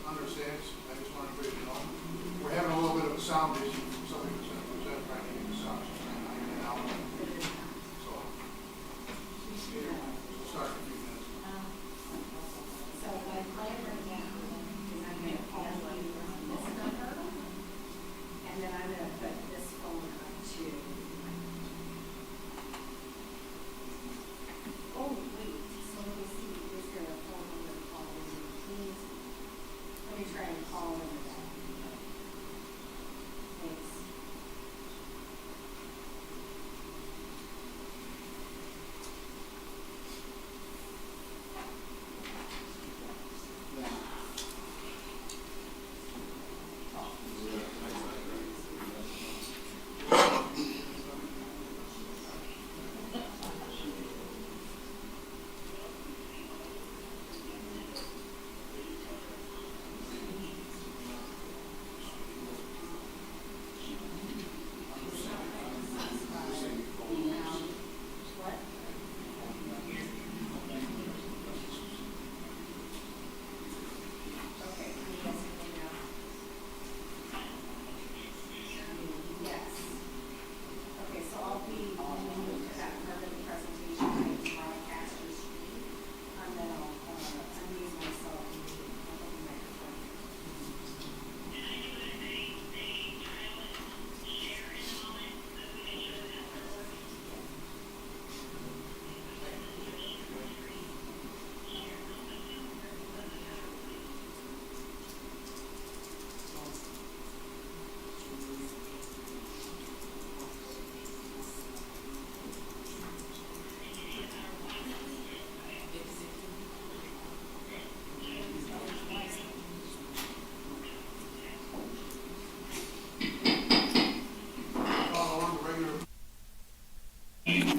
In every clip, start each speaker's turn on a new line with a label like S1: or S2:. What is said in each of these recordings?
S1: understands. I just want everybody to know. We're having a little bit of a sound issue. Somebody was going to present trying to get the sound. She's trying to iron it out. So, we'll start in a few minutes.
S2: So my plan right now is I'm going to call you from this number, and then I'm going to put this phone up to. Oh, wait, so let me see, is there a phone number to call in, please? Let me try and call them again. Thanks. What? Okay, can you guys hear me now? Yes. Okay, so I'll be moving to that part of the presentation, like broadcaster's screen, and then I'll unmute myself and open the microphone.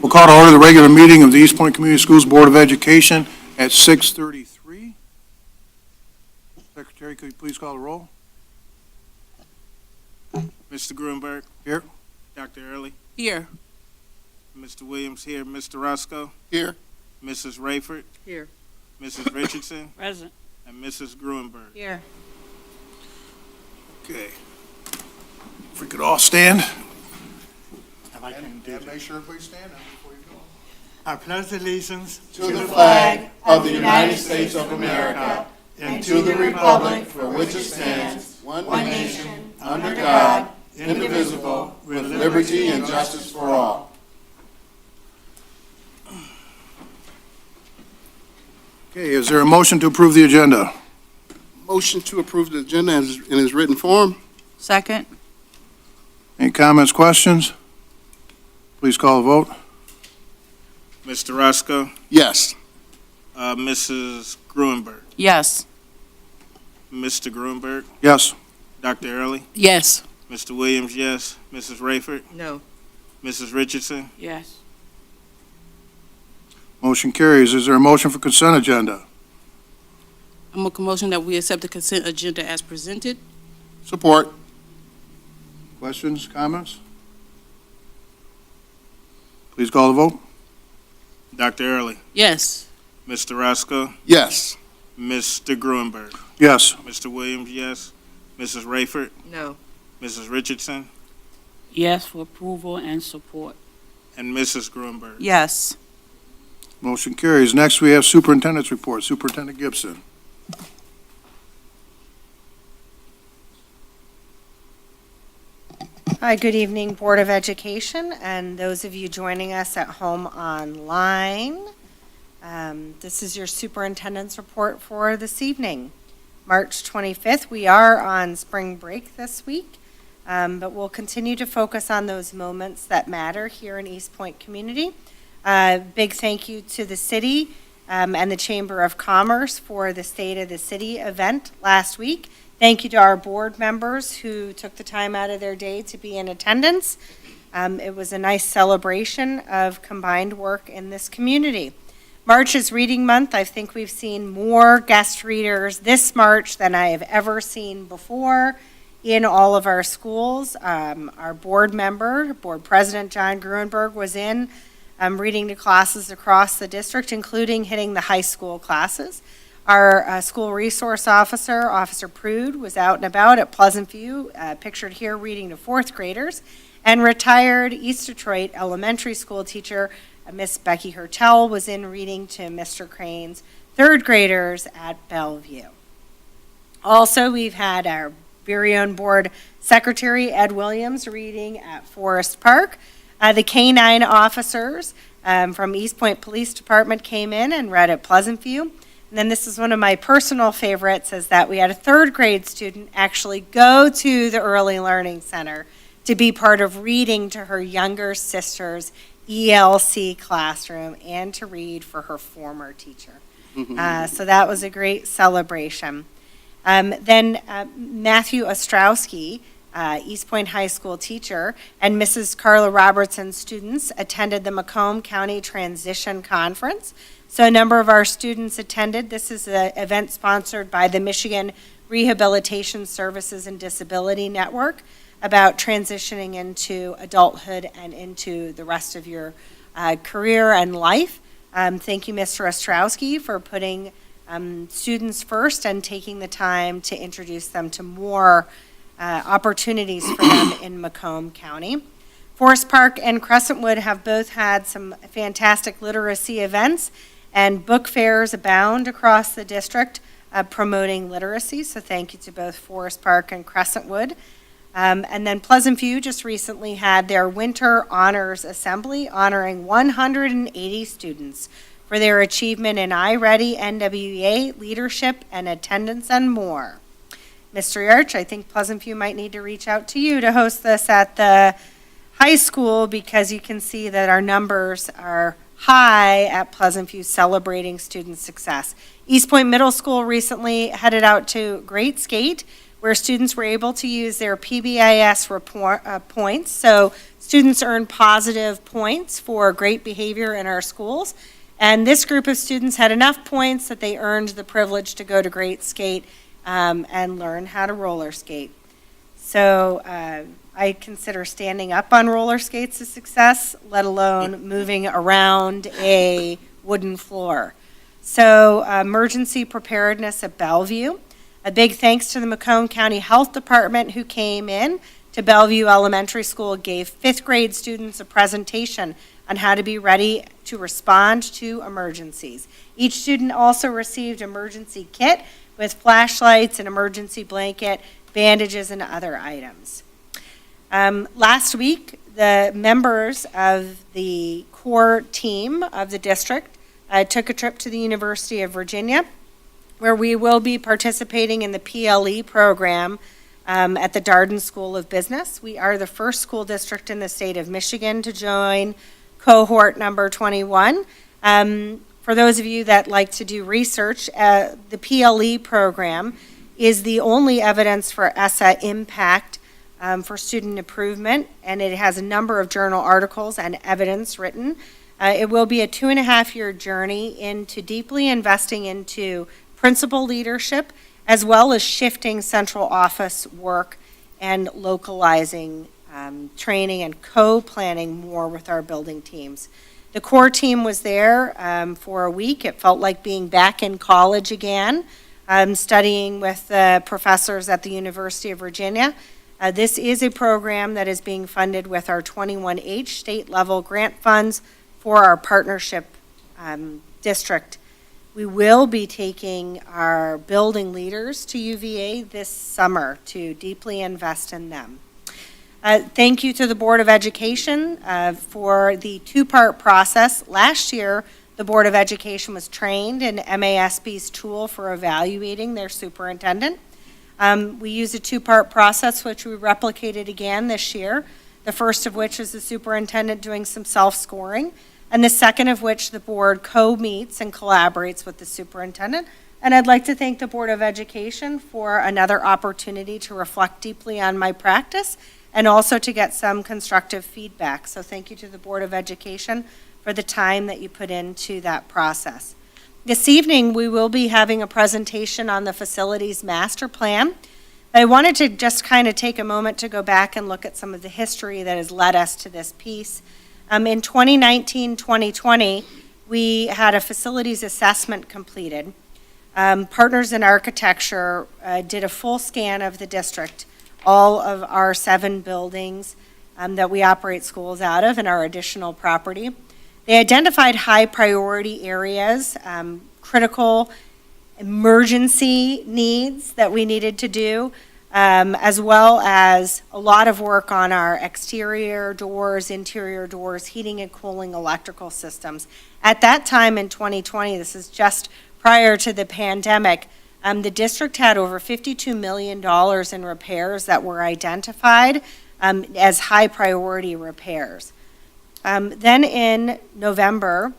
S1: We'll call to order the regular meeting of the East Point Community Schools Board of Education at 6:33. Secretary, could you please call the roll?
S3: Mr. Grunberg,
S1: Here.
S3: Dr. Early,
S4: Here.
S3: Mr. Williams here, Mr. Roscoe,
S1: Here.
S3: Mrs. Rayford,
S4: Here.
S3: Mrs. Richardson,
S4: Present.
S3: and Mrs. Grunberg.
S4: Here.
S1: Okay. If we could all stand.
S5: If I can do
S1: And
S5: that.
S1: make sure everybody stand up before you go.
S5: I pledge allegiance
S6: to the flag of the United States of America and to the republic for which it stands, one nation, under God, indivisible, with liberty and justice for all.
S1: Okay, is there a motion to approve the agenda?
S6: Motion to approve the agenda in its written form.
S4: Second.
S1: Any comments, questions? Please call the vote.
S3: Mr. Roscoe,
S6: Yes.
S3: Mrs. Grunberg,
S4: Yes.
S3: Mr. Grunberg,
S1: Yes.
S3: Dr. Early,
S4: Yes.
S3: Mr. Williams, yes, Mrs. Rayford,
S4: No.
S3: Mrs. Richardson,
S4: Yes.
S1: Motion carries. Is there a motion for consent agenda?
S4: I make a motion that we accept the consent agenda as presented.
S6: Support.
S1: Questions, comments? Please call the vote.
S3: Dr. Early,
S4: Yes.
S3: Mr. Roscoe,
S6: Yes.
S3: Mr. Grunberg,
S1: Yes.
S3: Mr. Williams, yes, Mrs. Rayford,
S4: No.
S3: Mrs. Richardson,
S7: Yes for approval and support.
S3: and Mrs. Grunberg.
S4: Yes.
S1: Motion carries. Next, we have superintendent's report. Superintendent Gibson.
S8: Hi, good evening, Board of Education, and those of you joining us at home online. This is your superintendent's report for this evening. March 25th, we are on spring break this week, but we'll continue to focus on those moments that matter here in East Point community. Big thank you to the city and the Chamber of Commerce for the State of the City event last week. Thank you to our board members who took the time out of their day to be in attendance. It was a nice celebration of combined work in this community. March is reading month. I think we've seen more guest readers this March than I have ever seen before in all of our schools. Our board member, board president John Gruenberg, was in reading to classes across the district, including hitting the high school classes. Our school resource officer, Officer Prude, was out and about at Pleasant View, pictured here reading to fourth graders, and retired East Detroit elementary school teacher, Miss Becky Hertel, was in reading to Mr. Crane's third graders at Bellevue. Also, we've had our very own board secretary, Ed Williams, reading at Forest Park. The K-9 officers from East Point Police Department came in and read at Pleasant View. And then this is one of my personal favorites, is that we had a third grade student actually go to the Early Learning Center to be part of reading to her younger sister's ELC classroom and to read for her former teacher. So that was a great celebration. Then Matthew Ostrowski, East Point High School teacher, and Mrs. Carla Robertson's students attended the Macomb County Transition Conference. So a number of our students attended. This is an event sponsored by the Michigan Rehabilitation Services and Disability Network about transitioning into adulthood and into the rest of your career and life. Thank you, Mr. Ostrowski, for putting students first and taking the time to introduce them to more opportunities for them in Macomb County. Forest Park and Crescentwood have both had some fantastic literacy events, and book fairs abound across the district promoting literacy, so thank you to both Forest Park and Crescentwood. And then Pleasant View just recently had their Winter Honors Assembly honoring 180 students for their achievement in iReady, NWEA, leadership, and attendance, and more. Mr. Yarch, I think Pleasant View might need to reach out to you to host this at the high school, because you can see that our numbers are high at Pleasant View celebrating student success. East Point Middle School recently headed out to Great Skate, where students were able to use their PBIS points. So students earn positive points for great behavior in our schools. And this group of students had enough points that they earned the privilege to go to Great Skate and learn how to roller skate. So I consider standing up on roller skates a success, let alone moving around a wooden floor. So emergency preparedness at Bellevue. A big thanks to the Macomb County Health Department, who came in to Bellevue Elementary School, gave fifth grade students a presentation on how to be ready to respond to emergencies. Each student also received emergency kit with flashlights, an emergency blanket, bandages, and other items. Last week, the members of the core team of the district took a trip to the University of Virginia, where we will be participating in the PLE program at the Darden School of Business. We are the first school district in the state of Michigan to join cohort number 21. For those of you that like to do research, the PLE program is the only evidence for ESSA impact for student improvement, and it has a number of journal articles and evidence written. It will be a 2.5-year journey into deeply investing into principal leadership, as well as shifting central office work and localizing training and co-planning more with our building teams. The core team was there for a week. It felt like being back in college again, studying with the professors at the University of Virginia. This is a program that is being funded with our 21H state level grant funds for our partnership district. We will be taking our building leaders to UVA this summer to deeply invest in them. Thank you to the Board of Education for the two-part process. Last year, the Board of Education was trained in MASB's tool for evaluating their superintendent. We used a two-part process, which we replicated again this year. The first of which is the superintendent doing some self-scoring, and the second of which the board co-meets and collaborates with the superintendent. And I'd like to thank the Board of Education for another opportunity to reflect deeply on my practice and also to get some constructive feedback. So thank you to the Board of Education for the time that you put into that process. This evening, we will be having a presentation on the facilities master plan. I wanted to just kind of take a moment to go back and look at some of the history that has led us to this piece. In 2019-2020, we had a facilities assessment completed. Partners in Architecture did a full scan of the district, all of our 7 buildings that we operate schools out of and our additional property. They identified high priority areas, critical emergency needs that we needed to do, as well as a lot of work on our exterior doors, interior doors, heating and cooling, electrical systems. At that time in 2020, this is just prior to the pandemic, the district had over $52 million in repairs that were identified as high priority repairs. Then in November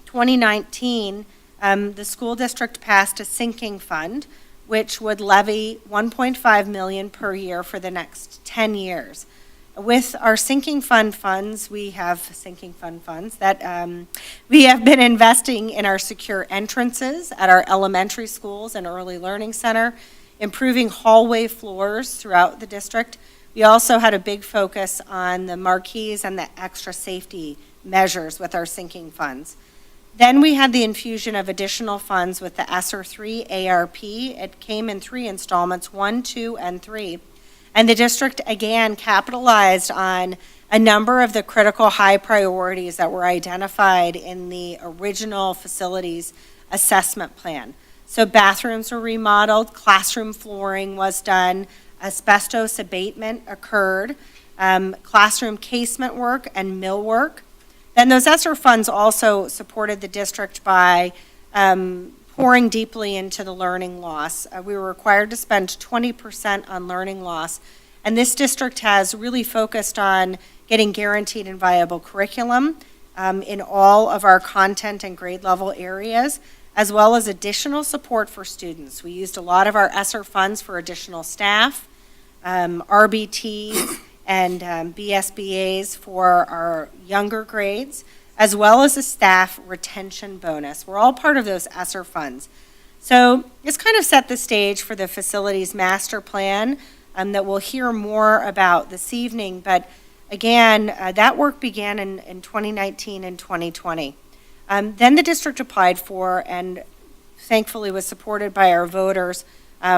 S8: 2019, the school district passed a sinking fund, which would levy $1.5 million per year for the next 10 years. With our sinking fund funds, we have sinking fund funds that we have been investing in our secure entrances at our elementary schools and early learning center, improving hallway floors throughout the district. We also had a big focus on the marquees and the extra safety measures with our sinking funds. Then we had the infusion of additional funds with the ESSER 3 ARP. It came in 3 installments, 1, 2, and 3. And the district, again, capitalized on a number of the critical high priorities that were identified in the original facilities assessment plan. So bathrooms were remodeled, classroom flooring was done, asbestos abatement occurred, classroom casement work and millwork. Then those ESSER funds also supported the district by pouring deeply into the learning loss. We were required to spend 20% on learning loss, and this district has really focused on getting guaranteed and viable curriculum in all of our content and grade level areas, as well as additional support for students. We used a lot of our ESSER funds for additional staff, RBTs, and BSBAs for our younger grades, as well as a staff retention bonus. We're all part of those ESSER funds. So this kind of set the stage for the facilities master plan that we'll hear more about this evening. But again, that work began in 2019 and 2020. Then the district applied for, and thankfully was supported by our voters,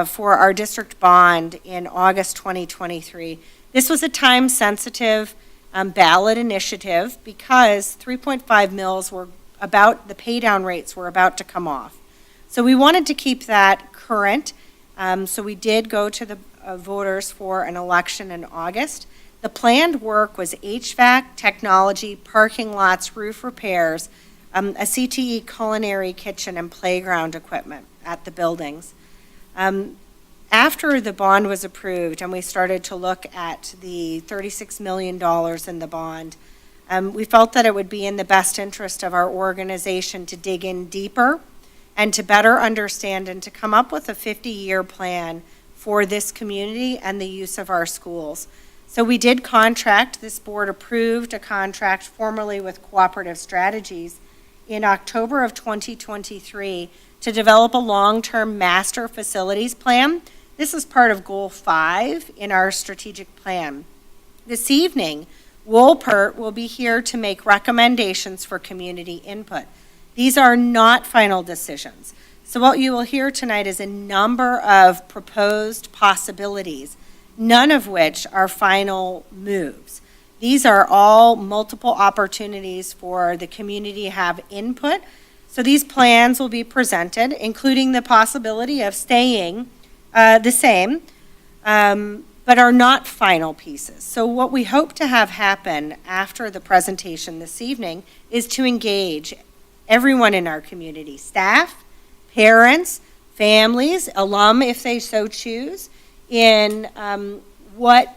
S8: for our district bond in August 2023. This was a time-sensitive ballot initiative because 3.5 mils were about, the pay down rates were about to come off. So we wanted to keep that current. So we did go to the voters for an election in August. The planned work was HVAC, technology, parking lots, roof repairs, a CTE culinary kitchen and playground equipment at the buildings. After the bond was approved and we started to look at the $36 million in the bond, we felt that it would be in the best interest of our organization to dig in deeper and to better understand and to come up with a 50-year plan for this community and the use of our schools. So we did contract, this board approved a contract formerly with Cooperative Strategies in October of 2023 to develop a long-term master facilities plan. This is part of Goal 5 in our strategic plan. This evening, Wolpert will be here to make recommendations for community input. These are not final decisions. So what you will hear tonight is a number of proposed possibilities, none of which are final moves. These are all multiple opportunities for the community to have input. So these plans will be presented, including the possibility of staying the same, but are not final pieces. So what we hope to have happen after the presentation this evening is to engage everyone in our community, staff, parents, families, alum if they so choose, in what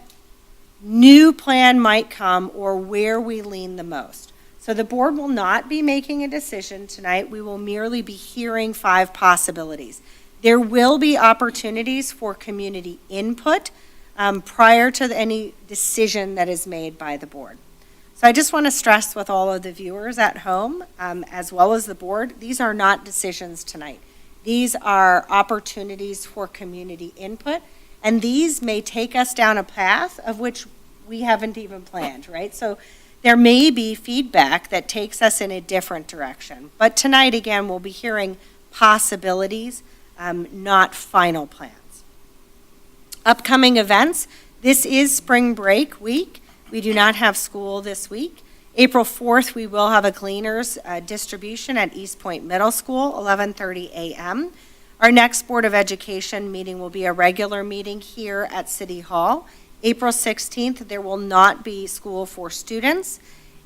S8: new plan might come or where we lean the most. So the board will not be making a decision tonight. We will merely be hearing 5 possibilities. There will be opportunities for community input prior to any decision that is made by the board. So I just want to stress with all of the viewers at home, as well as the board, these are not decisions tonight. These are opportunities for community input, and these may take us down a path of which we haven't even planned, right? So there may be feedback that takes us in a different direction. But tonight, again, we'll be hearing possibilities, not final plans. Upcoming events, this is spring break week. We do not have school this week. April 4th, we will have a cleaners distribution at East Point Middle School, 11:30 a.m. Our next Board of Education meeting will be a regular meeting here at City Hall. April 16th, there will not be school for students.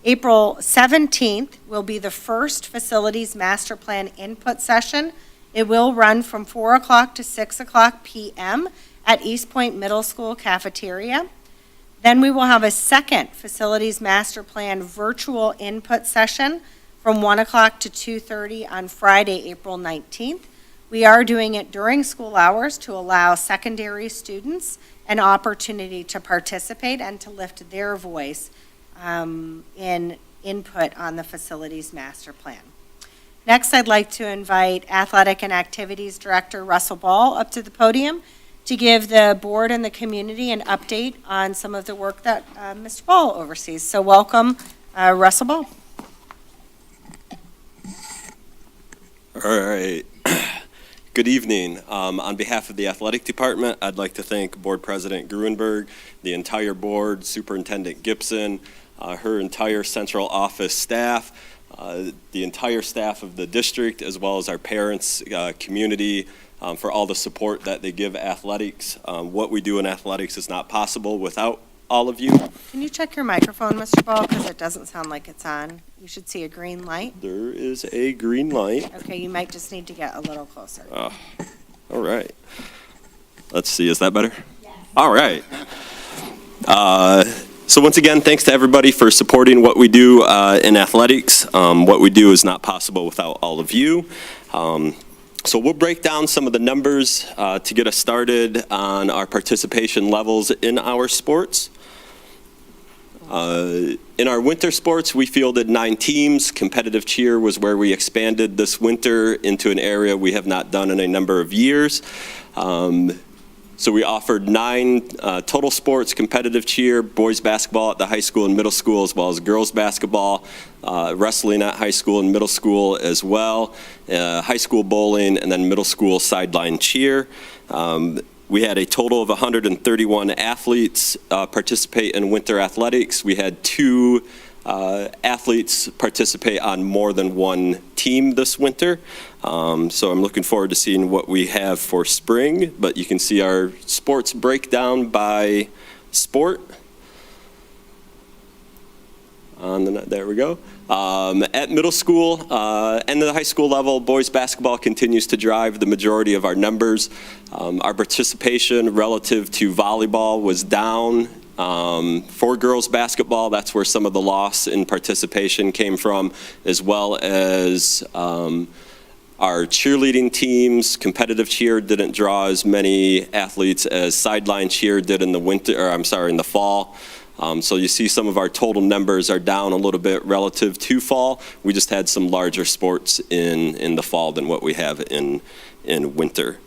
S8: April 17th will be the first Facilities Master Plan input session. It will run from 4 o'clock to 6 o'clock p.m. at East Point Middle School cafeteria. Then we will have a second Facilities Master Plan virtual input session from 1 o'clock to 2:30 on Friday, April 19th. We are doing it during school hours to allow secondary students an opportunity to participate and to lift their voice in input on the Facilities Master Plan. Next, I'd like to invite Athletic and Activities Director Russell Ball up to the podium to give the board and the community an update on some of the work that Mr. Ball oversees. So welcome, Russell Ball.
S9: All right. Good evening. On behalf of the athletic department, I'd like to thank Board President Gruenberg, the entire board, Superintendent Gibson, her entire central office staff, the entire staff of the district, as well as our parents, community, for all the support that they give athletics. What we do in athletics is not possible without all of you.
S8: Can you check your microphone, Mr. Ball, because it doesn't sound like it's on? You should see a green light.
S9: There is a green light.
S8: Okay, you might just need to get a little closer.
S9: All right. Let's see, is that better? Yes. All right. So once again, thanks to everybody for supporting what we do in athletics. What we do is not possible without all of you. So we'll break down some of the numbers to get us started on our participation levels in our sports. In our winter sports, we fielded 9 teams. Competitive cheer was where we expanded this winter into an area we have not done in a number of years. So we offered 9 total sports, competitive cheer, boys basketball at the high school and middle school, as well as girls basketball, wrestling at high school and middle school as well, high school bowling, and then middle school sideline cheer. We had a total of 131 athletes participate in winter athletics. We had 2 athletes participate on more than one team this winter. So I'm looking forward to seeing what we have for spring, but you can see our sports breakdown by sport. There we go. At middle school and the high school level, boys basketball continues to drive the majority of our numbers. Our participation relative to volleyball was down. For girls basketball, that's where some of the loss in participation came from, as well as our cheerleading teams. Competitive cheer didn't draw as many athletes as sideline cheer did in the fall. So you see some of our total numbers are down a little bit relative to fall. We just had some larger sports in the fall than what we have in winter.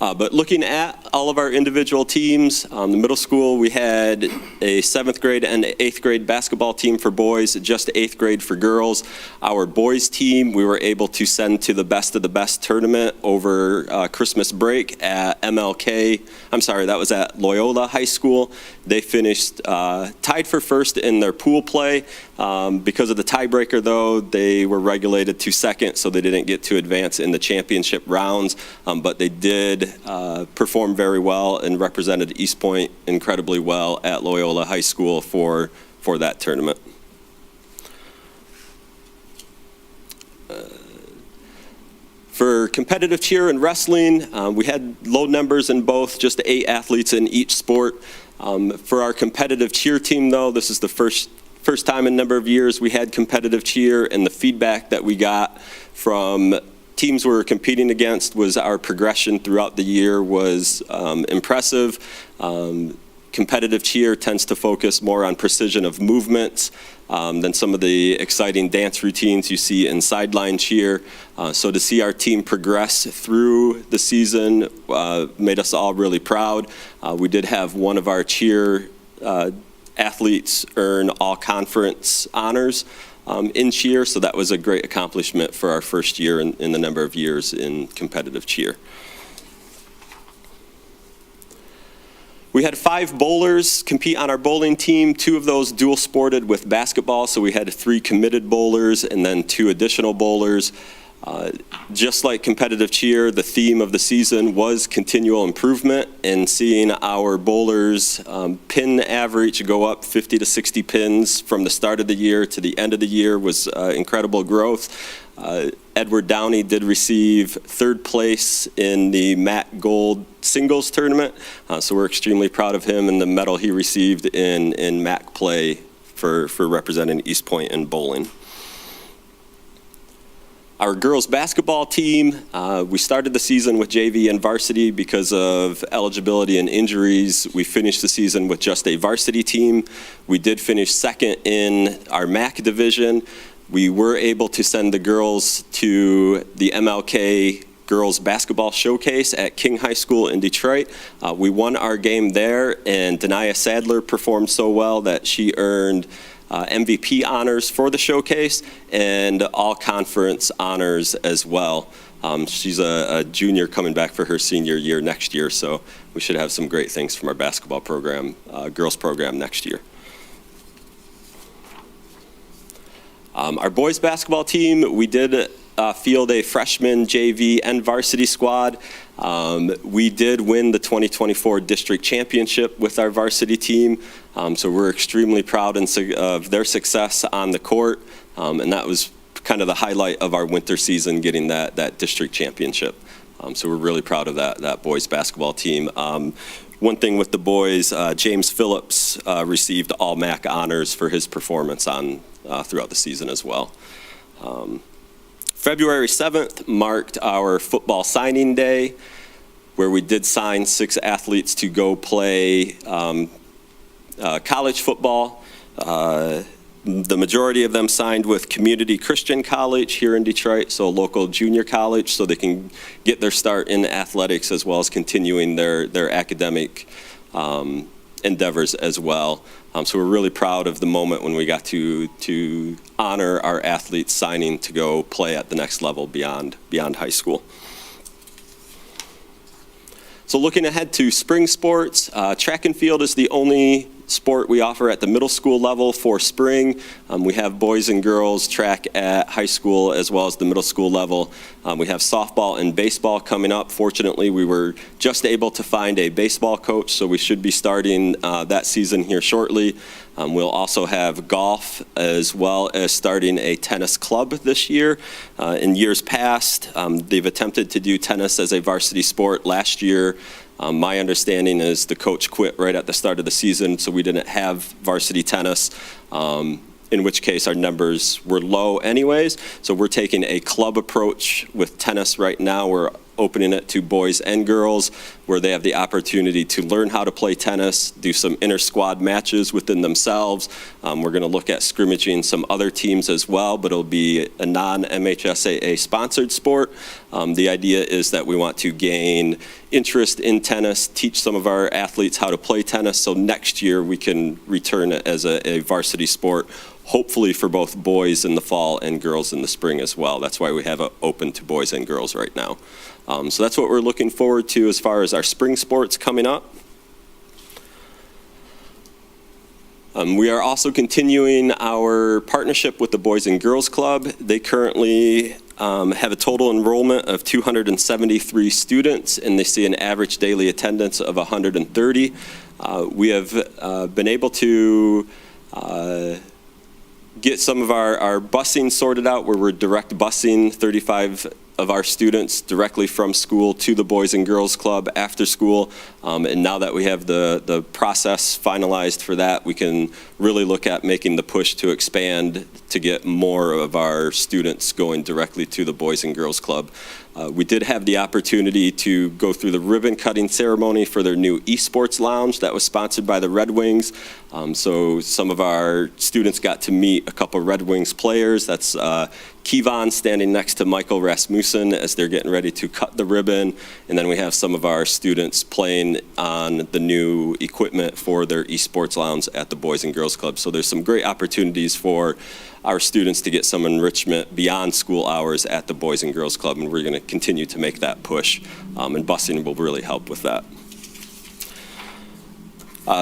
S9: But looking at all of our individual teams, the middle school, we had a 7th grade and 8th grade basketball team for boys, just 8th grade for girls. Our boys team, we were able to send to the Best of the Best tournament over Christmas break at that was at Loyola High School. They finished tied for first in their pool play. Because of the tiebreaker, though, they were regulated to second, so they didn't get to advance in the championship rounds, but they did performed very well and represented East Point incredibly well at Loyola High School for that tournament. For competitive cheer and wrestling, we had low numbers in both, just 8 athletes in each sport. For our competitive cheer team, though, this is the first time in a number of years we had competitive cheer, and the feedback that we got from teams we were competing against was our progression throughout the year was impressive. Competitive cheer tends to focus more on precision of movements than some of the exciting dance routines you see in sideline cheer. So to see our team progress through the season made us all really proud. We did have one of our cheer athletes earn all conference honors in cheer, so that was a great accomplishment for our first year in the number of years in competitive cheer. We had 5 bowlers compete on our bowling team. 2 of those dual sported with basketball, so we had 3 committed bowlers and then 2 additional bowlers. Just like competitive cheer, the theme of the season was continual improvement, and seeing our bowlers pin average go up 50 to 60 pins from the start of the year to the end of the year was incredible growth. Edward Downey did receive 3rd place in the MAC Gold singles tournament, so we're extremely proud of him and the medal he received in MAC play for representing East Point in bowling. Our girls basketball team, we started the season with JV and varsity because of eligibility and injuries. We finished the season with just a varsity team. We did finish 2nd in our MAC division. We were able to send the girls to the MLK Girls Basketball Showcase at King High School in Detroit. We won our game there, and Denia Sadler performed so well that she earned MVP honors for the showcase and all-conference honors as well. She's a junior coming back for her senior year next year, so we should have some great things from our basketball program, girls program next year. Our boys basketball team, we did field a freshman, JV, and varsity squad. We did win the 2024 district championship with our varsity team, so we're extremely proud of their success on the court, and that was kind of the highlight of our winter season, getting that district championship. So we're really proud of that boys basketball team. One thing with the boys, James Phillips received all MAC honors for his performance throughout the season as well. February 7th marked our football signing day, where we did sign 6 athletes to go play college football. The majority of them signed with Community Christian College here in Detroit, so a local junior college, so they can get their start in athletics as well as continuing their academic endeavors as well. So we're really proud of the moment when we got to honor our athletes signing to go play at the next level beyond high school. So looking ahead to spring sports, track and field is the only sport we offer at the middle school level for spring. We have boys and girls track at high school as well as the middle school level. We have softball and baseball coming up. Fortunately, we were just able to find a baseball coach, so we should be starting that season here shortly. We'll also have golf as well as starting a tennis club this year. In years past, they've attempted to do tennis as a varsity sport. Last year, my understanding is the coach quit right at the start of the season, so we didn't have varsity tennis, in which case our numbers were low anyways. So we're taking a club approach with tennis right now. We're opening it to boys and girls, where they have the opportunity to learn how to play tennis, do some inter-squad matches within themselves. We're going to look at scrimmaging some other teams as well, but it'll be a non-MHSAA sponsored sport. The idea is that we want to gain interest in tennis, teach some of our athletes how to play tennis, so next year we can return it as a varsity sport, hopefully for both boys in the fall and girls in the spring as well. That's why we have it open to boys and girls right now. So that's what we're looking forward to as far as our spring sports coming up. We are also continuing our partnership with the Boys and Girls Club. They currently have a total enrollment of 273 students, and they see an average daily attendance of 130. We have been able to get some of our busing sorted out, where we're direct busing 35 of our students directly from school to the Boys and Girls Club after school. And now that we have the process finalized for that, we can really look at making the push to expand to get more of our students going directly to the Boys and Girls Club. We did have the opportunity to go through the ribbon cutting ceremony for their new esports lounge that was sponsored by the Red Wings. So some of our students got to meet a couple Red Wings players. That's Kevon standing next to Michael Rasmussen as they're getting ready to cut the ribbon. And then we have some of our students playing on the new equipment for their esports lounge at the Boys and Girls Club. So there's some great opportunities for our students to get some enrichment beyond school hours at the Boys and Girls Club, and we're going to continue to make that push, and busing will really help with that.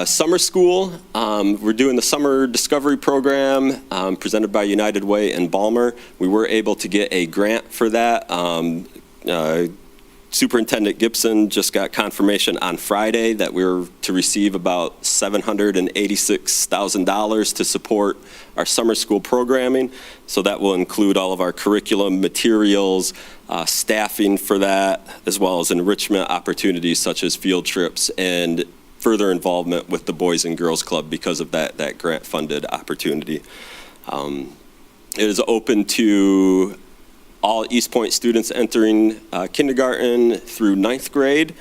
S9: Summer school, we're doing the Summer Discovery Program presented by United Way and Balmer. We were able to get a grant for that. Superintendent Gibson just got confirmation on Friday that we were to receive about $786,000 to support our summer school programming. So that will include all of our curriculum, materials, staffing for that, as well as enrichment opportunities such as field trips and further involvement with the Boys and Girls Club because of that grant-funded opportunity. It is open to all East Point students entering kindergarten through 9th grade,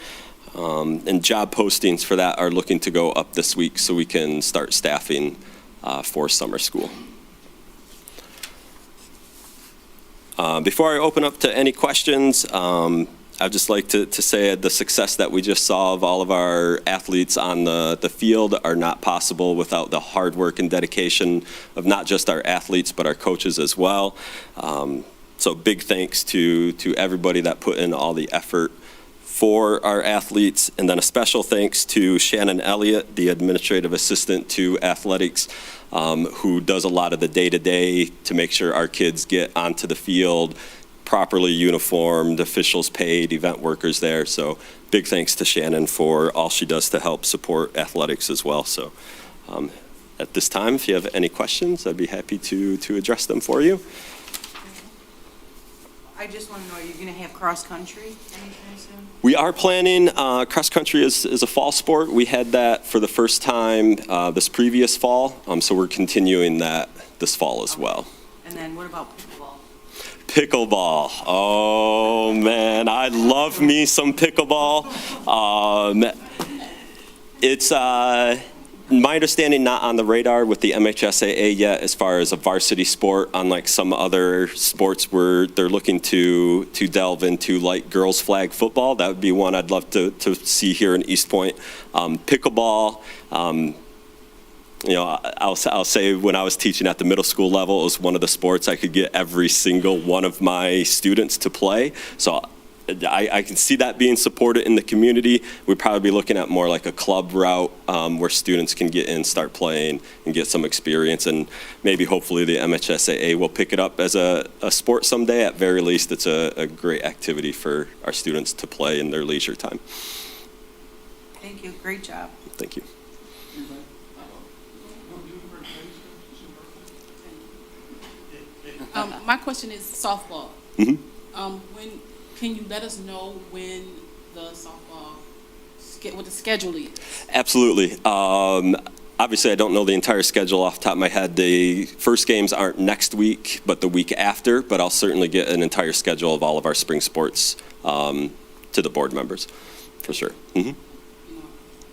S9: and job postings for that are looking to go up this week so we can start staffing for summer school. Before I open up to any questions, I'd just like to say the success that we just saw of all of our athletes on the field are not possible without the hard work and dedication of not just our athletes, but our coaches as well. So big thanks to everybody that put in all the effort for our athletes, and then a special thanks to Shannon Elliott, the administrative assistant to athletics, who does a lot of the day-to-day to make sure our kids get onto the field properly uniformed, officials paid, event workers there. So big thanks to Shannon for all she does to help support athletics as well. So at this time, if you have any questions, I'd be happy to address them for you.
S10: I just want to know, are you going to have cross-country anytime soon?
S9: We are planning, cross-country is a fall sport. We had that for the first time this previous fall, so we're continuing that this fall as well.
S10: And then what about pickleball?
S9: Pickleball. Oh, man, I love me some pickleball. It's my understanding not on the radar with the MHSAA yet as far as a varsity sport, unlike some other sports where they're looking to delve into like girls flag football. That would be one I'd love to see here in East Point. Pickleball, you know, I'll say when I was teaching at the middle school level, it was one of the sports I could get every single one of my students to play. So I can see that being supported in the community. We'd probably be looking at more like a club route where students can get in, start playing, and get some experience. And maybe hopefully the MHSAA will pick it up as a sport someday. At very least, it's a great activity for our students to play in their leisure time.
S10: Thank you. Great job.
S9: Thank you.
S4: My question is softball.
S9: Mhm.
S4: When can you let us know when the softball what the schedule is?
S9: Absolutely. Obviously, I don't know the entire schedule off the top of my head. The first games aren't next week, but the week after. But I'll certainly get an entire schedule of all of our spring sports to the board members, for sure. Mm-hmm.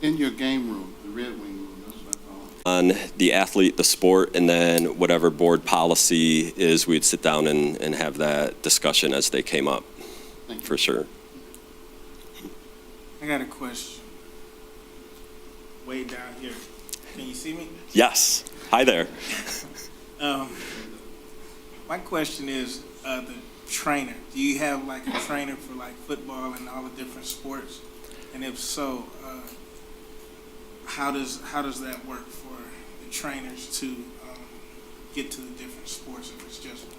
S6: In your game room, the Red Wing room, that's what I call it.
S9: On the athlete, the sport, and then whatever board policy is, we'd sit down and have that discussion as they came up, for sure.
S3: I got a question. Way down here. Can you see me?
S9: Yes. Hi there.
S3: My question is the trainer. Do you have like a trainer for like football and all the different sports? And if so, how does that work for the trainers to get to the different sports if it's just one?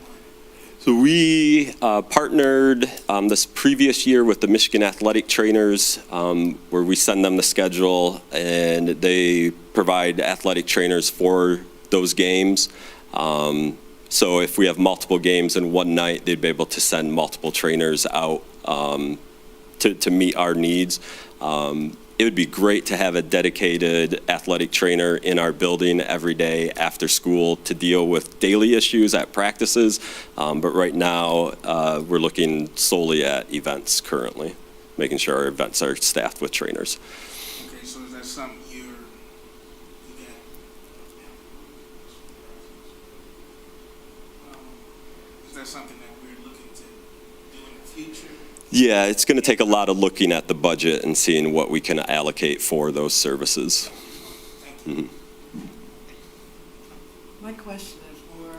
S9: So we partnered this previous year with the Michigan Athletic Trainers, where we send them the schedule and they provide athletic trainers for those games. So if we have multiple games in one night, they'd be able to send multiple trainers out to meet our needs. It would be great to have a dedicated athletic trainer in our building every day after school to deal with daily issues at practices. But right now, we're looking solely at events currently, making sure our events are staffed with trainers.
S3: Okay, so is that something you got
S9: Yeah, it's going to take a lot of looking at the budget and seeing what we can allocate for those services. Mhm.
S11: My question is more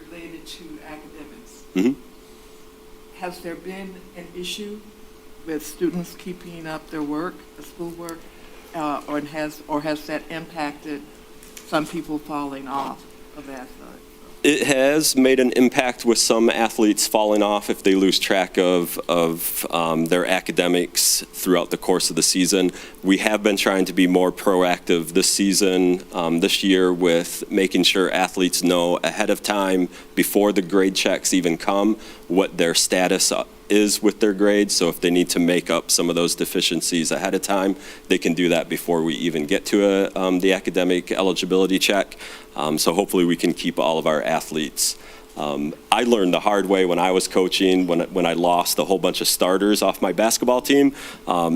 S11: related to academics.
S9: Mhm.
S11: Has there been an issue with students keeping up their work, the schoolwork, or has that impacted some people falling off of athletics?
S9: It has made an impact with some athletes falling off if they lose track of their academics throughout the course of the season. We have been trying to be more proactive this season, this year, with making sure athletes know ahead of time, before the grade checks even come, what their status is with their grades. So if they need to make up some of those deficiencies ahead of time, they can do that before we even get to the academic eligibility check. So hopefully we can keep all of our athletes. I learned the hard way when I was coaching, when I lost a whole bunch of starters off my basketball team.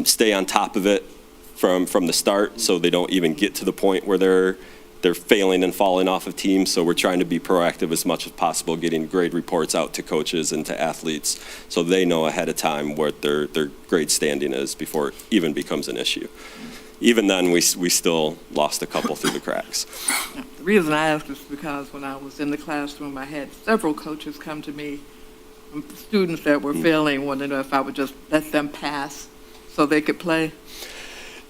S9: Stay on top of it from the start so they don't even get to the point where they're failing and falling off of teams. So we're trying to be proactive as much as possible, getting grade reports out to coaches and to athletes so they know ahead of time what their grade standing is before it even becomes an issue. Even then, we still lost a couple through the cracks.
S11: The reason I ask is because when I was in the classroom, I had several coaches come to me, students that were failing, wanting to know if I would just let them pass so they could play.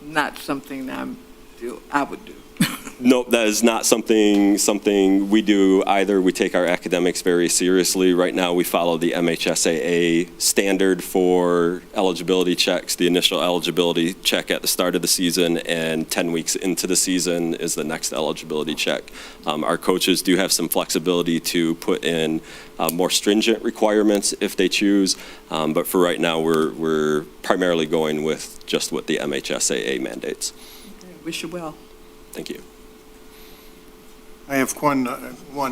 S11: Not something I would do.
S9: Nope, that is not something we do either. We take our academics very seriously. Right now, we follow the MHSAA standard for eligibility checks. The initial eligibility check at the start of the season, and 10 weeks into the season is the next eligibility check. Our coaches do have some flexibility to put in more stringent requirements if they choose, but for right now, we're primarily going with just what the MHSAA mandates.
S11: Okay, wish you well.
S9: Thank you.
S1: I have one,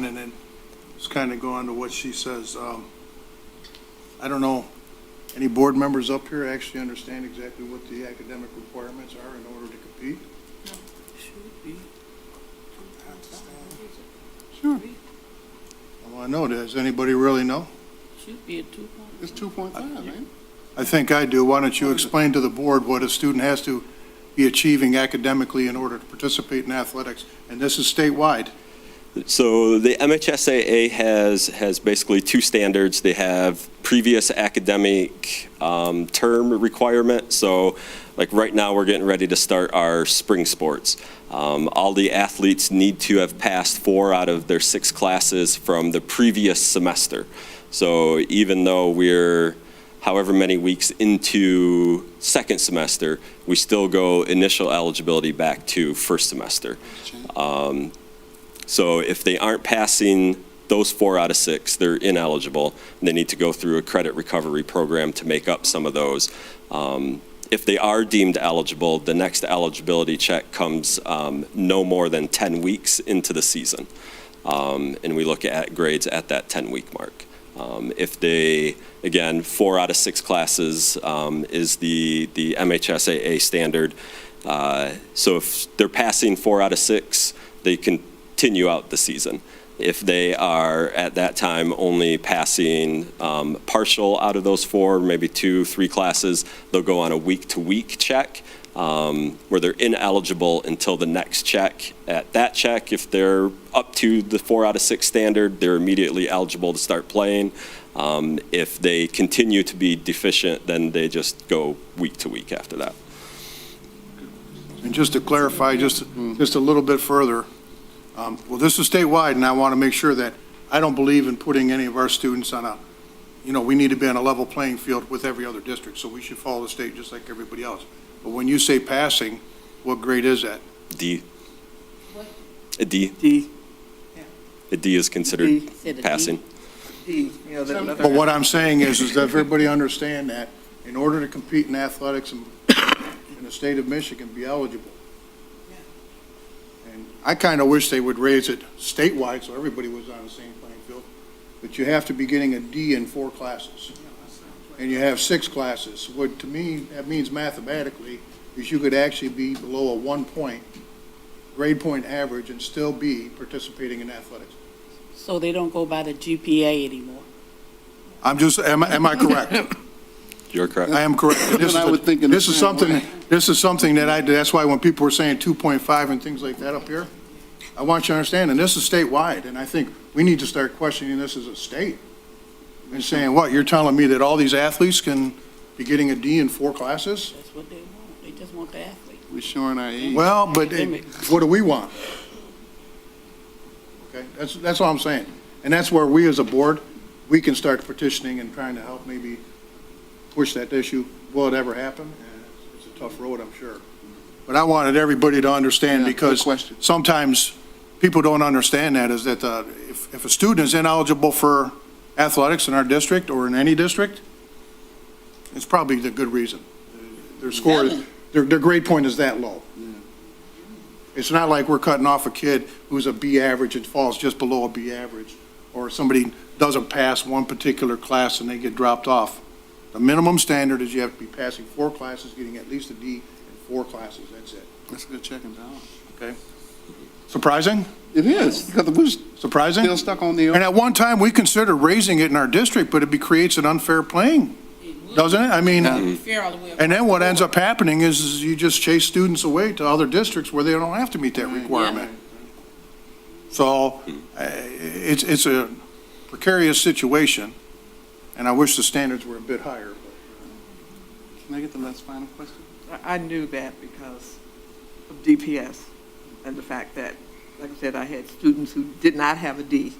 S1: and then it's kind of go on to what she says. I don't know, any board members up here actually understand exactly what the academic requirements are in order to compete? Sure. I want to know, does anybody really know?
S7: Should be a 2 point.
S6: It's 2.5, man.
S1: I think I do. Why don't you explain to the board what a student has to be achieving academically in order to participate in athletics? And this is statewide.
S9: So the MHSAA has basically two standards. They have previous academic term requirement. So like right now, we're getting ready to start our spring sports. All the athletes need to have passed 4 out of their 6 classes from the previous semester. So even though we're however many weeks into second semester, we still go initial eligibility back to first semester. So if they aren't passing those 4 out of 6, they're ineligible. And they need to go through a credit recovery program to make up some of those. If they are deemed eligible, the next eligibility check comes no more than 10 weeks into the season. And we look at grades at that 10-week mark. If they, again, 4 out of 6 classes is the MHSAA standard. So if they're passing 4 out of 6, they continue out the season. If they are at that time only passing partial out of those 4, maybe 2, 3 classes, they'll go on a week-to-week check where they're ineligible until the next check. At that check, if they're up to the 4 out of 6 standard, they're immediately eligible to start playing. If they continue to be deficient, then they just go week to week after that.
S1: And just to clarify, just a little bit further, well, this is statewide, and I want to make sure that I don't believe in putting any of our students on we need to be on a level playing field with every other district, so we should follow the state just like everybody else. But when you say passing, what grade is that?
S9: D.
S2: What?
S9: A D.
S11: D.
S9: A D is considered
S11: D.
S9: passing.
S11: D.
S1: But what I'm saying is that everybody understand that in order to compete in athletics in the state of Michigan, be eligible. And I kind of wish they would raise it statewide so everybody was on the same playing field. But you have to be getting a D in 4 classes. And you have 6 classes. What to me, that means mathematically, is you could actually be below a 1 point, grade point average and still be participating in athletics.
S7: So they don't go by the GPA anymore.
S1: Am I correct?
S9: You're correct.
S1: I am correct. And
S6: And I would think in the
S1: this is
S6: same way.
S1: something that that's why when people were saying 2.5 and things like that up here, I want you to understand, and this is statewide, and I think we need to start questioning this as a state. And saying, what, you're telling me that all these athletes can be getting a D in 4 classes?
S7: That's what they want. They just want the athlete.
S6: We're showing our age.
S1: Well, but
S7: Academics.
S1: what do we want? Okay, that's all I'm saying. And that's where we as a board, we can start petitioning and trying to help maybe push that issue. Will it ever happen? It's a tough road, I'm sure. But I wanted everybody to understand
S6: Yeah, good
S1: because
S6: question.
S1: sometimes people don't understand that is that if a student is ineligible for athletics in our district or in any district, it's probably the good reason. Their score, their grade point is that low. It's not like we're cutting off a kid who's a B average and falls just below a B average, or somebody doesn't pass one particular class and they get dropped off. The minimum standard is you have to be passing 4 classes, getting at least a D in 4 classes, that's it.
S6: That's a good check and balance.
S1: Okay? Surprising?
S6: It is, because we're
S1: Surprising?
S6: still stuck on the.
S1: And at one time, we considered raising it in our district, but it creates an unfair playing, doesn't it? I mean,
S6: Yeah.
S4: Fair all the way
S1: and then what ends up happening is you just chase students away to other districts where they don't have to meet that requirement. So it's a precarious situation, and I wish the standards were a bit higher.
S6: Can I get the last final question?
S11: I knew that because of DPS and the fact that, like I said, I had students who did not have a D,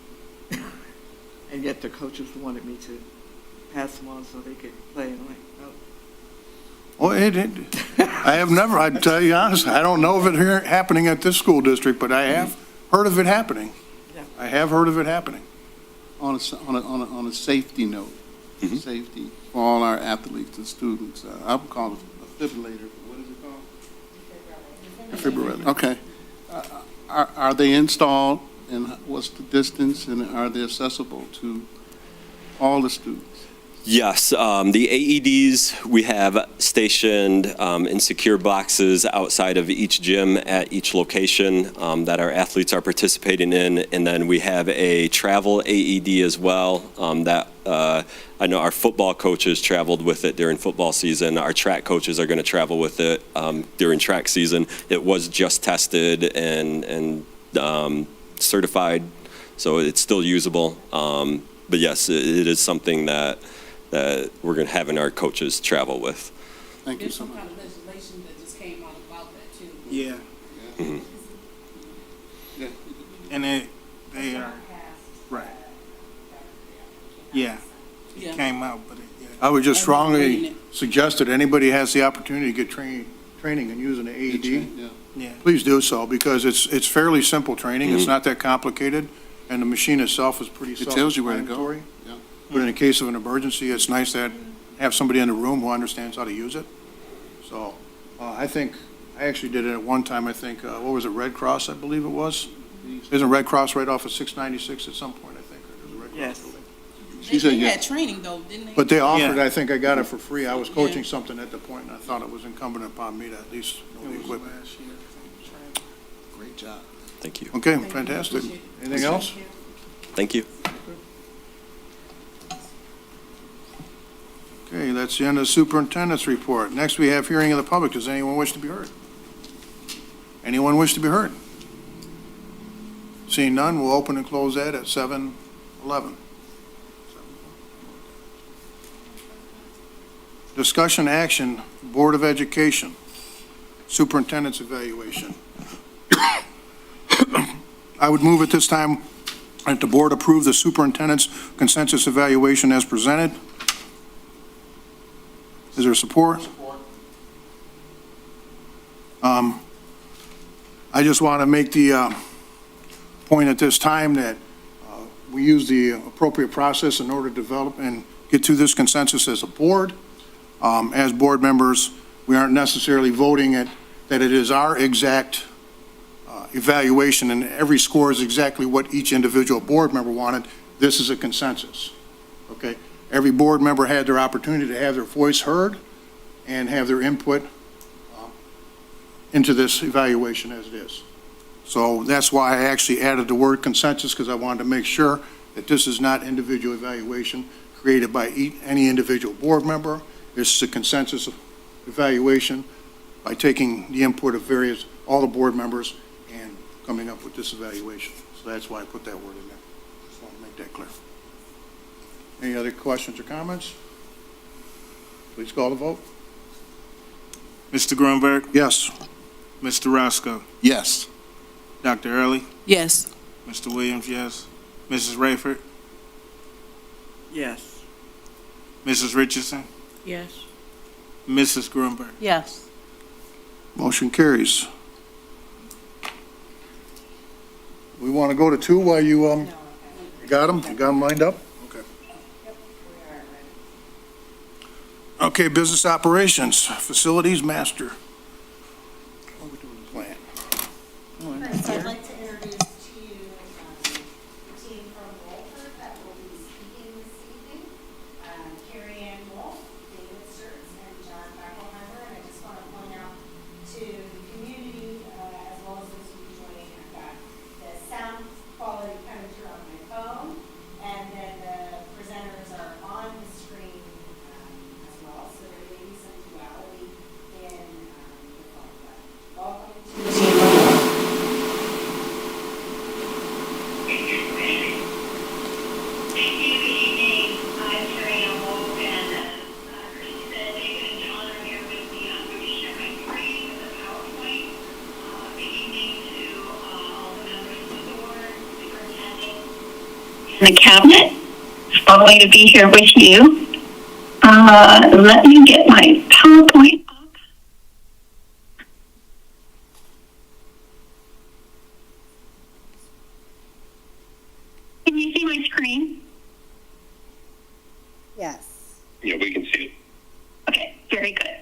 S11: and yet their coaches wanted me to pass them on so they could play. And I'm like, oh.
S1: Well, I have never, I'd tell you honestly, I don't know of it here happening at this school district, but I have heard of it happening.
S11: Yeah.
S1: I have heard of it happening.
S6: On a safety note, safety for all our athletes and students, I would call it a defibrillator. What is it called?
S1: Defibrillator.
S6: Okay. Are they installed, and what's the distance, and are they accessible to all the students?
S9: Yes, the AEDs we have stationed in secure boxes outside of each gym at each location that our athletes are participating in. And then we have a travel AED as well that I know our football coaches traveled with it during football season. Our track coaches are going to travel with it during track season. It was just tested and certified, so it's still usable. But yes, it is something that we're going to have in our coaches travel with.
S6: Thank you
S4: There's
S6: so
S4: some
S6: much.
S4: kind of legislation that just came out about that too.
S3: Yeah.
S6: Yeah.
S3: And they are, right. Yeah. It
S4: Yeah.
S3: came out, but yeah.
S1: I would just
S4: I remember reading
S1: strongly
S4: it.
S1: suggest that anybody has the opportunity to get training and using an AED,
S6: Yeah.
S3: Yeah.
S1: please do so, because it's fairly simple training. It's not that complicated, and the machine itself is pretty
S6: It tells you where to go.
S1: self-explanatory.
S6: Yeah.
S1: But in the case of an emergency, it's nice to have somebody in the room who understands how to use it. So I think, I actually did it at one time, I think, what was it, Red Cross, I believe it was? Isn't Red Cross right off of 696 at some point, I think? Or there's a Red Cross
S11: Yes.
S1: building?
S6: She said
S4: They
S6: yeah.
S4: had training though, didn't they?
S1: But they offered,
S3: Yeah.
S1: I think I got it for free. I was
S4: Yeah.
S1: coaching something at the point, and I thought it was incumbent upon me to at least know
S3: It
S1: the
S3: was
S1: equipment.
S3: last year, I think, training.
S6: Great job.
S9: Thank you.
S1: Okay, fantastic. Anything else?
S9: Thank you.
S1: Okay, that's the end of the superintendent's report. Next, we have hearing of the public. Does anyone wish to be heard? Anyone wish to be heard? Seeing none, we'll open and close that at 7:11. Discussion action, Board of Education, Superintendent's Evaluation. I would move at this time that the board approve the superintendent's consensus evaluation as presented. Is there support? I just want to make the point at this time that we use the appropriate process in order to develop and get to this consensus as a board. As board members, we aren't necessarily voting that it is our exact evaluation and every score is exactly what each individual board member wanted. This is a consensus, okay? Every board member had their opportunity to have their voice heard and have their input into this evaluation as it is. So that's why I actually added the word consensus, because I wanted to make sure that this is not individual evaluation created by any individual board member. This is a consensus evaluation by taking the input of all the board members and coming up with this evaluation. So that's why I put that word in there. Just want to make that clear. Any other questions or comments? Please call the vote.
S3: Mr. Grunberg,
S1: Yes.
S3: Mr. Roscoe,
S6: Yes.
S3: Dr. Early,
S10: Yes.
S3: Mr. Williams, yes. Mrs. Rayford,
S11: Yes.
S3: Mrs. Richardson,
S7: Yes.
S3: Mrs. Grunberg.
S4: Yes.
S1: Motion carries. We want to go to 2 while you, you got them? You got them lined up? Okay. Okay, business operations, facilities master. Plan.
S2: First, I'd like to introduce to you the team from Walford that will be speaking this evening. Carrie Ann Wolf, David Sturts, and John Beckelheimer. And I just want to point out to the community, as well as those who are joining, I've got the sound quality coming through on my phone, and then the presenters are on the screen as well. So there may be some duality in the phone. But welcome to the team.
S12: The cabinet. It's lovely to be here with you. Let me get my PowerPoint up. Can you see my screen?
S8: Yes.
S6: Yeah, we can see it.
S12: Okay, very good.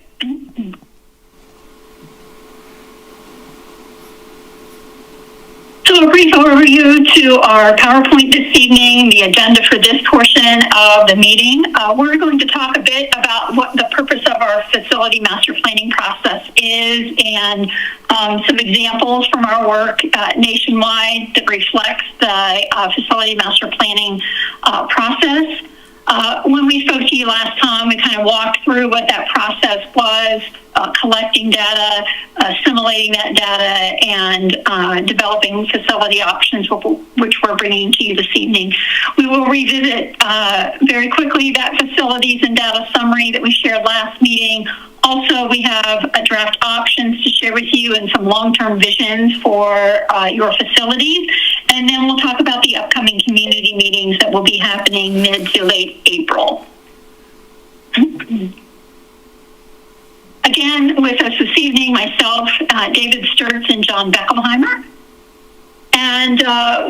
S12: So a brief overview to our PowerPoint this evening, the agenda for this portion of the meeting. We're going to talk a bit about what the purpose of our facility master planning process is and some examples from our work nationwide that reflects the facility master planning process. When we spoke to you last time, we kind of walked through what that process was, collecting data, assimilating that data, and developing facility options, which we're bringing to you this evening. We will revisit very quickly that facilities and data summary that we shared last meeting. Also, we have a draft options to share with you and some long-term visions for your facilities. And then we'll talk about the upcoming community meetings that will be happening mid to late April. Again, with us this evening, myself, David Sturts, and John Beckelheimer. And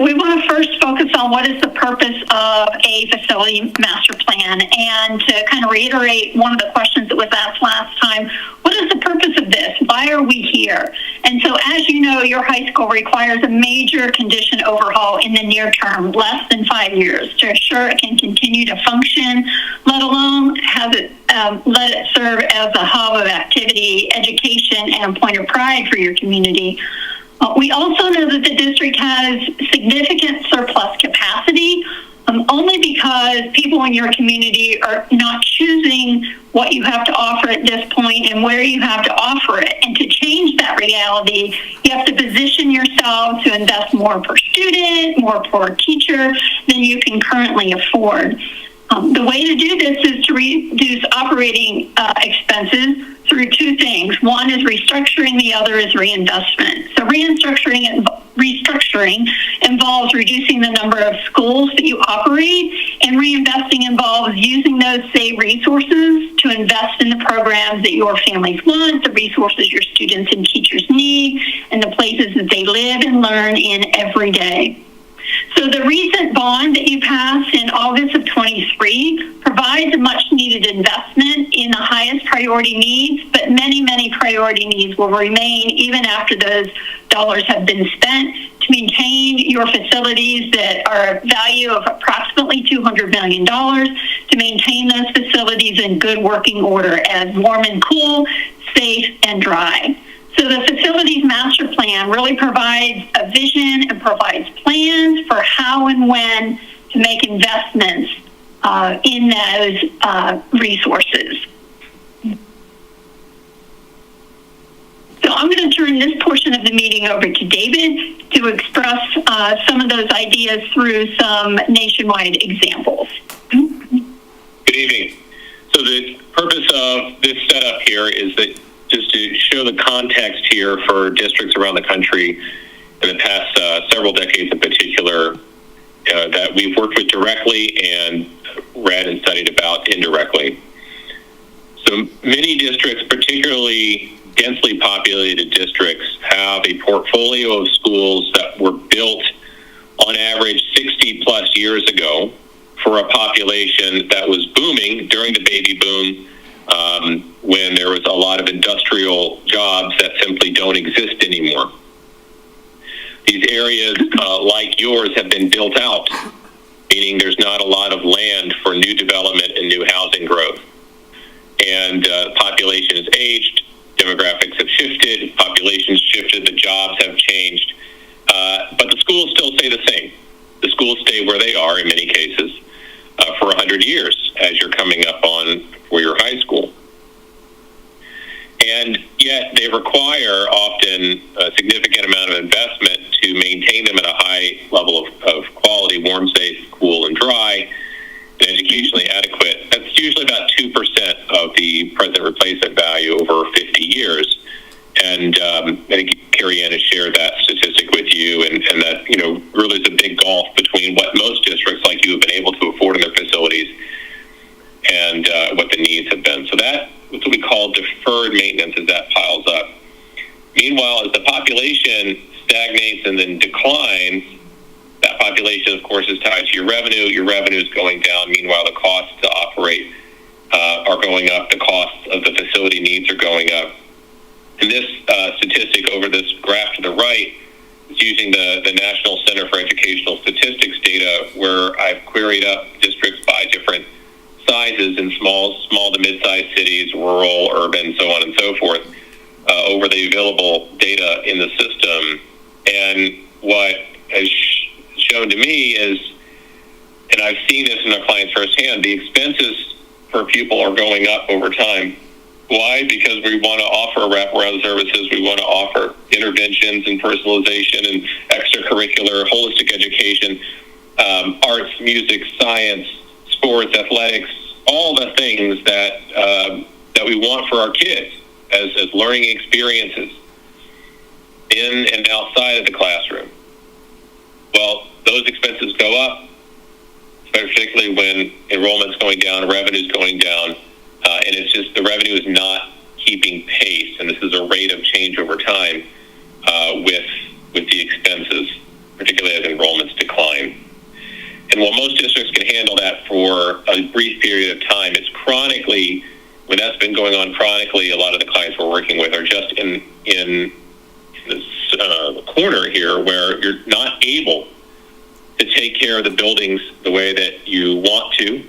S12: we want to first focus on what is the purpose of a facility master plan. And to kind of reiterate one of the questions that was asked last time, what is the purpose of this? Why are we here? And so as you know, your high school requires a major condition overhaul in the near term, less than 5 years, to ensure it can continue to function, let alone let it serve as a hub of activity, education, and a point of pride for your community. We also know that the district has significant surplus capacity, only because people in your community are not choosing what you have to offer at this point and where you have to offer it. And to change that reality, you have to position yourself to invest more per student, more per teacher than you can currently afford. The way to do this is to reduce operating expenses through two things. One is restructuring, the other is reinvestment. So restructuring involves reducing the number of schools that you operate, and reinvesting involves using those saved resources to invest in the programs that your families want, the resources your students and teachers need, and the places that they live and learn in every day. So the recent bond that you passed in August of 23 provides a much needed investment in the highest priority needs, but many, many priority needs will remain even after those dollars have been spent to maintain your facilities that are a value of approximately $200 million, to maintain those facilities in good working order as warm and cool, safe and dry. So the facilities master plan really provides a vision and provides plans for how and when to make investments in those resources. I'm going to turn this portion of the meeting over to David to express some of those ideas through some nationwide examples.
S13: Good evening. So the purpose of this setup here is that just to show the context here for districts around the country in the past several decades in particular that we've worked with directly and read and studied about indirectly. So many districts, particularly densely populated districts, have a portfolio of schools that were built on average 60 plus years ago for a population that was booming during the baby boom when there was a lot of industrial jobs that simply don't exist anymore. These areas, like yours, have been built out, meaning there's not a lot of land for new development and new housing growth. And population has aged, demographics have shifted, population's shifted, the jobs have changed, but the schools still stay the same. The schools stay where they are in many cases for 100 years as you're coming up on for your high school. And yet they require often a significant amount of investment to maintain them at a high level of quality, warm, safe, cool, and dry, and educationally adequate. That's usually about 2% of the present replacement value over 50 years. And I think Carrie Ann has shared that statistic with you, and that, really is a big gulf between what most districts like you have been able to afford in their facilities and what the needs have been. So that's what we call deferred maintenance as that piles up. Meanwhile, as the population stagnates and then declines, that population, of course, is tied to your revenue. Your revenue is going down. Meanwhile, the costs to operate are going up. The costs of the facility needs are going up. And this statistic over this graph to the right is using the National Center for Educational Statistics data, where I've queried up districts by different sizes in small to mid-sized cities, rural, urban, so on and so forth, over the available data in the system. And what has shown to me is, and I've seen this in our clients firsthand, the expenses per pupil are going up over time. Why? Because we want to offer wraparound services. We want to offer interventions and personalization and extracurricular, holistic education, arts, music, science, sports, athletics, all the things that we want for our kids as learning experiences in and outside of the classroom. Well, those expenses go up, particularly when enrollment's going down, revenue's going down, and it's just the revenue is not keeping pace, and this is a rate of change over time with the expenses, particularly as enrollments decline. And while most districts can handle that for a brief period of time, it's chronically, when that's been going on chronically, a lot of the clients we're working with are just in this corner here where you're not able to take care of the buildings the way that you want to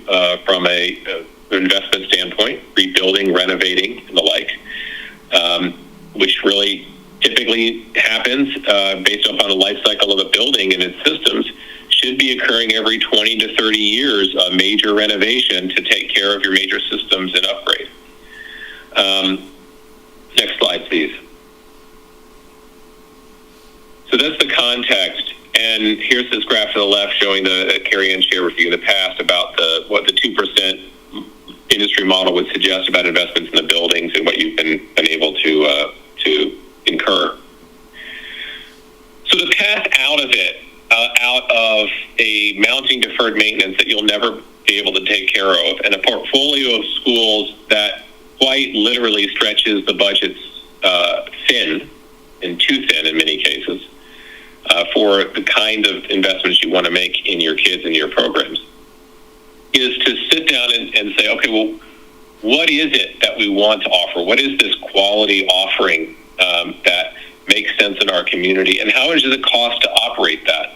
S13: from a investment standpoint, rebuilding, renovating, and the like, which really typically happens based upon the life cycle of the building and its systems, should be occurring every 20 to 30 years, a major renovation to take care of your major systems and upgrade. Next slide, please. So that's the context. And here's this graph to the left showing that Carrie Ann shared with you in the past about what the 2% industry model would suggest about investments in the buildings and what you've been able to incur. So the path out of it, out of a mounting deferred maintenance that you'll never be able to take care of, and a portfolio of schools that quite literally stretches the budgets thin, and too thin in many cases, for the kind of investments you want to make in your kids and your programs, is to sit down and say, okay, well, what is it that we want to offer? What is this quality offering that makes sense in our community? And how much does it cost to operate that?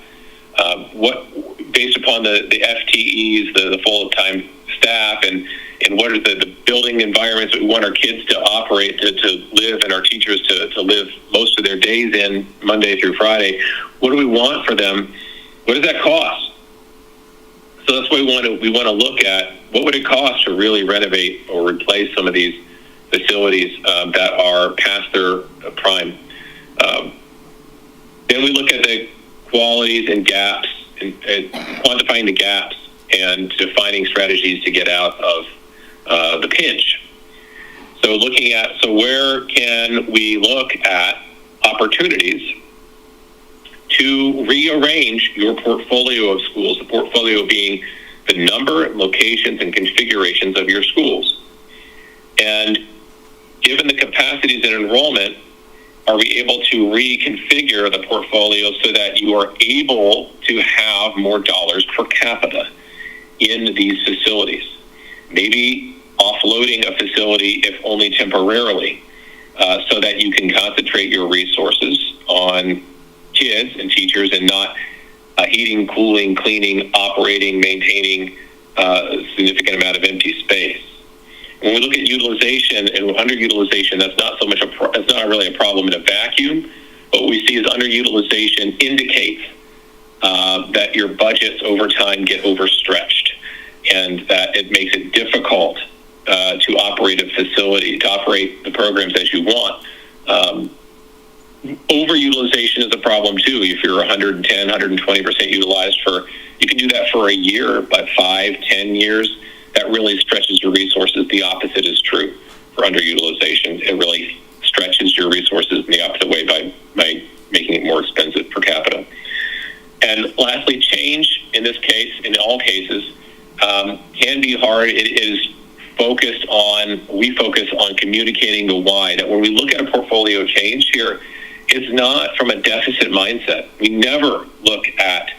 S13: Based upon the FTEs, the full-time staff, and what are the building environments that we want our kids to operate, to live, and our teachers to live most of their days in, Monday through Friday, what do we want for them? What does that cost? So that's what we want to look at. What would it cost to really renovate or replace some of these facilities that are past their prime. Then we look at the qualities and gaps, and quantifying the gaps and defining strategies to get out of the pinch. So where can we look at opportunities to rearrange your portfolio of schools, the portfolio being the number, locations, and configurations of your schools. And given the capacities and enrollment, are we able to reconfigure the portfolio so that you are able to have more dollars per capita in these facilities? Maybe offloading a facility, if only temporarily, so that you can concentrate your resources on kids and teachers and not heating, cooling, cleaning, operating, maintaining a significant amount of empty space. When we look at utilization and underutilization, that's not so much that's not really a problem in a vacuum. But what we see is underutilization indicates that your budgets over time get overstretched, and that it makes it difficult to operate a facility, to operate the programs as you want. Overutilization is a problem too. If you're 110, 120% utilized you can do that for a year, but 5, 10 years, that really stretches your resources. The opposite is true for underutilization. It really stretches your resources in the opposite way by making it more expensive per capita. And lastly, change in this case, in all cases, can be hard. We focus on communicating the why. That when we look at a portfolio change here, it's not from a deficit mindset. We never look at,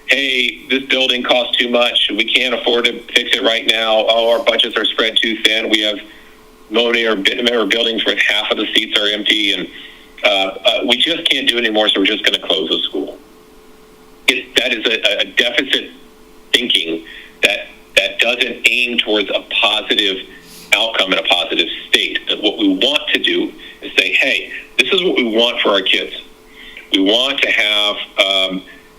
S13: hey, this building costs too much. We can't afford to fix it right now. Oh, our budgets are spread too thin. We have buildings where half of the seats are empty, and we just can't do it anymore, so we're just going to close the school. That is a deficit thinking that doesn't aim towards a positive outcome and a positive state. And what we want to do is say, hey, this is what we want for our kids. We want to have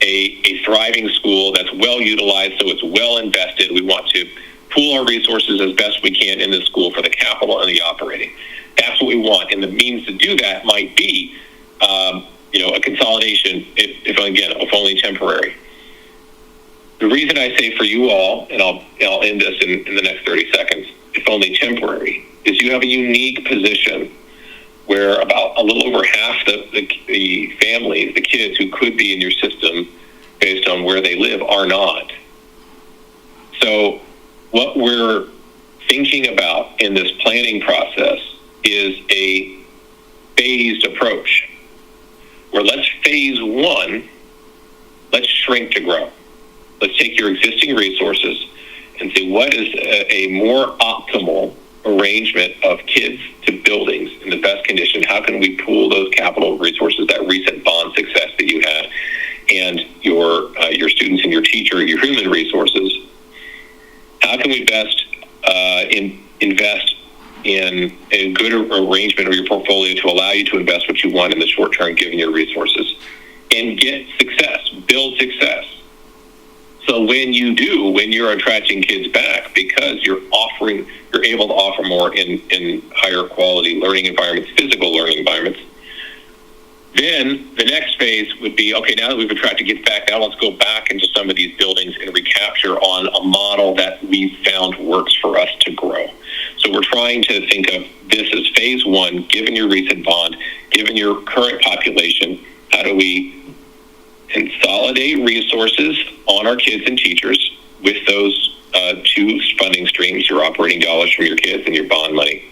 S13: a thriving school that's well utilized, so it's well invested. We want to pool our resources as best we can in the school for the capital and the operating. That's what we want, and the means to do that might be, a consolidation, if only temporary. The reason I say for you all, and I'll end this in the next 30 seconds, if only temporary, is you have a unique position where about a little over half the families, the kids who could be in your system based on where they live, are not. So what we're thinking about in this planning process is a phased approach, where let's phase one, let's shrink to grow. Let's take your existing resources and say what is a more optimal arrangement of kids to buildings in the best condition. How can we pool those capital resources, that recent bond success that you had, and your students and your teacher, your human resources? How can we best invest in a good arrangement of your portfolio to allow you to invest what you want in the short term, given your resources, and get success, build success? So when you're attracting kids back because you're able to offer more in higher quality learning environments, physical learning environments, then the next phase would be, okay, now that we've attracted kids back, now let's go back into some of these buildings and recapture on a model that we found works for us to grow. So we're trying to think of this as phase one, given your recent bond, given your current population, how do we consolidate resources on our kids and teachers with those two funding streams, your operating dollars from your kids and your bond money.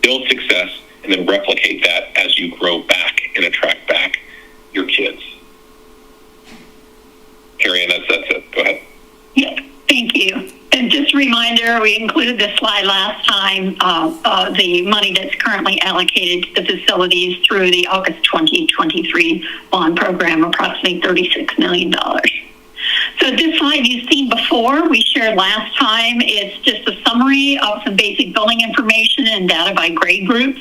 S13: Build success and then replicate that as you grow back and attract back your kids. Carrie Ann, that's it. Go ahead.
S12: Yeah, thank you. And just a reminder, we included this slide last time, the money that's currently allocated to the facilities through the August 2023 bond program, approximately $36 million. So this slide you've seen before, we shared last time. It's just a summary of some basic building information and data by grade groups.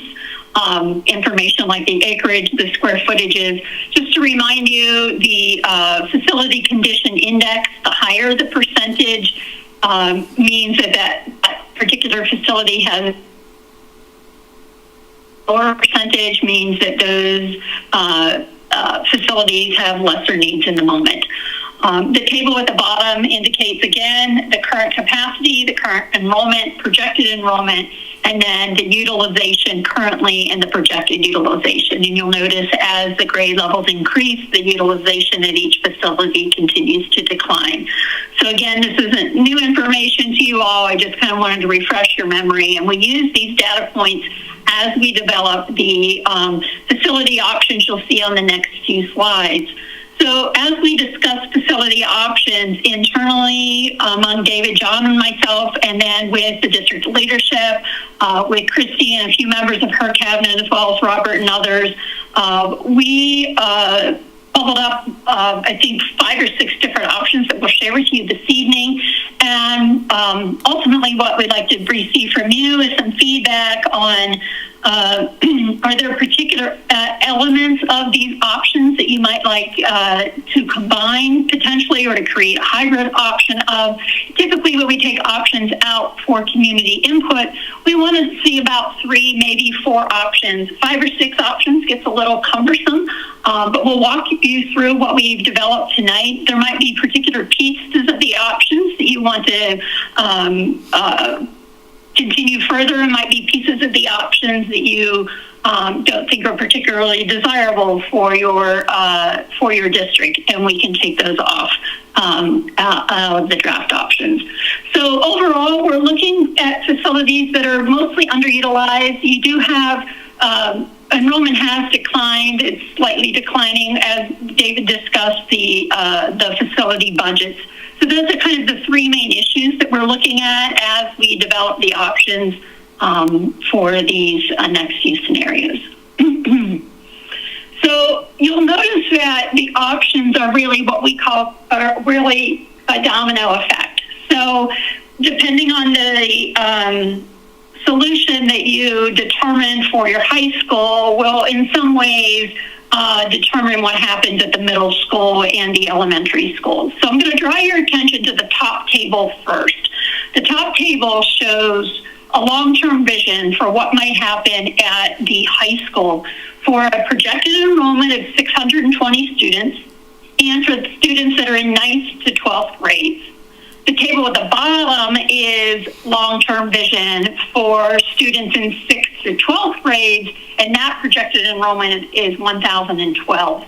S12: Information like the acreage, the square footages. Just to remind you, the facility condition index, the higher the percentage, means that particular facility has lower percentage percentage means that those facilities have lesser needs in the moment. The table at the bottom indicates, again, the current capacity, the current enrollment, projected enrollment, and then the utilization currently and the projected utilization. And you'll notice as the grade levels increase, the utilization at each facility continues to decline. So again, this isn't new information to you all. I just kind of wanted to refresh your memory. And we use these data points as we develop the facility options you'll see on the next few slides. So as we discuss facility options internally among David, John, and myself, and then with the district leadership, with Christy and a few members of her cabinet, as well as Robert and others, we bubbled up, I think, 5 or 6 different options that we'll share with you this evening. And ultimately, what we'd like to receive from you is some feedback on are there particular elements of these options that you might like to combine potentially or to create a hybrid option of? Typically, when we take options out for community input, we want to see about 3, maybe 4 options. 5 or 6 options gets a little cumbersome, but we'll walk you through what we've developed tonight. There might be particular pieces of the options that you want to continue further, and might be pieces of the options that you don't think are particularly desirable for your district, and we can take those off the draft options. So overall, we're looking at facilities that are mostly underutilized. You do have enrollment has declined. It's slightly declining, as David discussed the facility budgets. So those are kind of the 3 main issues that we're looking at as we develop the options for these next few scenarios. So you'll notice that the options are really what we call really a domino effect. So depending on the solution that you determine for your high school will in some ways determine what happens at the middle school and the elementary schools. So I'm going to draw your attention to the top table first. The top table shows a long-term vision for what might happen at the high school for a projected enrollment of 620 students and for the students that are in 9th to 12th grades. The table at the bottom is long-term vision for students in 6th to 12th grades, and that projected enrollment is 1,012.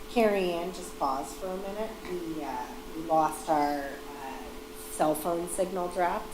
S8: Carrie Ann, just pause for a minute. We lost our cell phone signal draft.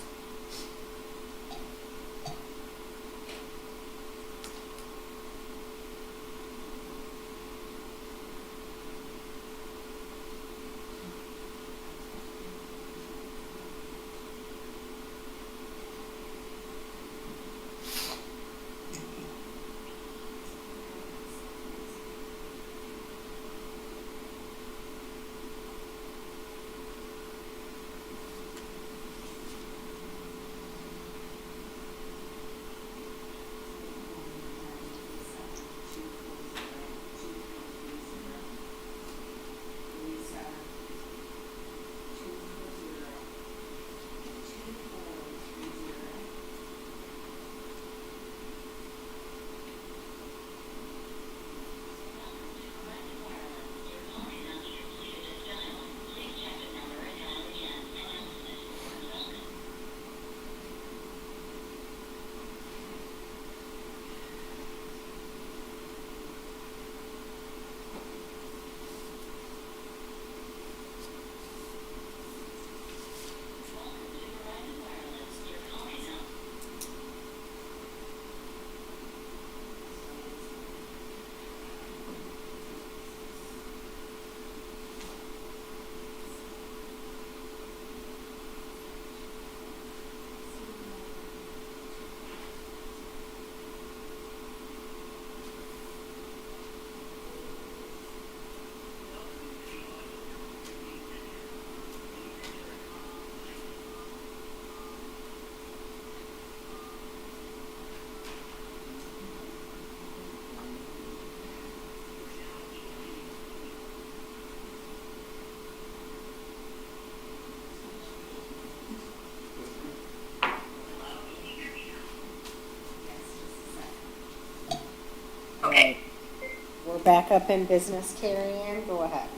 S8: back up in business, Carrie Ann, go ahead.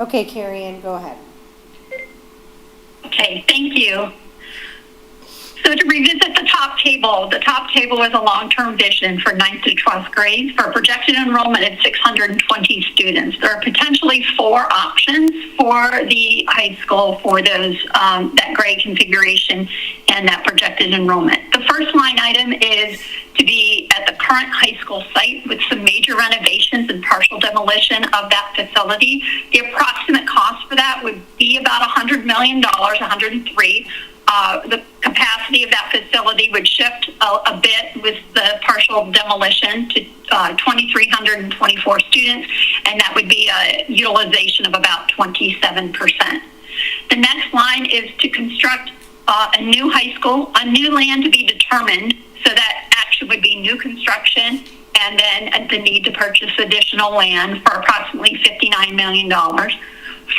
S8: Okay, Carrie Ann, go ahead.
S12: Okay, thank you. So to revisit the top table is a long-term vision for 9th to 12th grades for a projected enrollment of 620 students. There are potentially 4 options for the high school for those that grade configuration and that projected enrollment. The first line item is to be at the current high school site with some major renovations and partial demolition of that facility. The approximate cost for that would be about $100 million, 103. The capacity of that facility would shift a bit with the partial demolition to 2,324 students, and that would be a utilization of about 27%. The next line is to construct a new high school, a new land to be determined, so that actually would be new construction, and then the need to purchase additional land for approximately $59 million.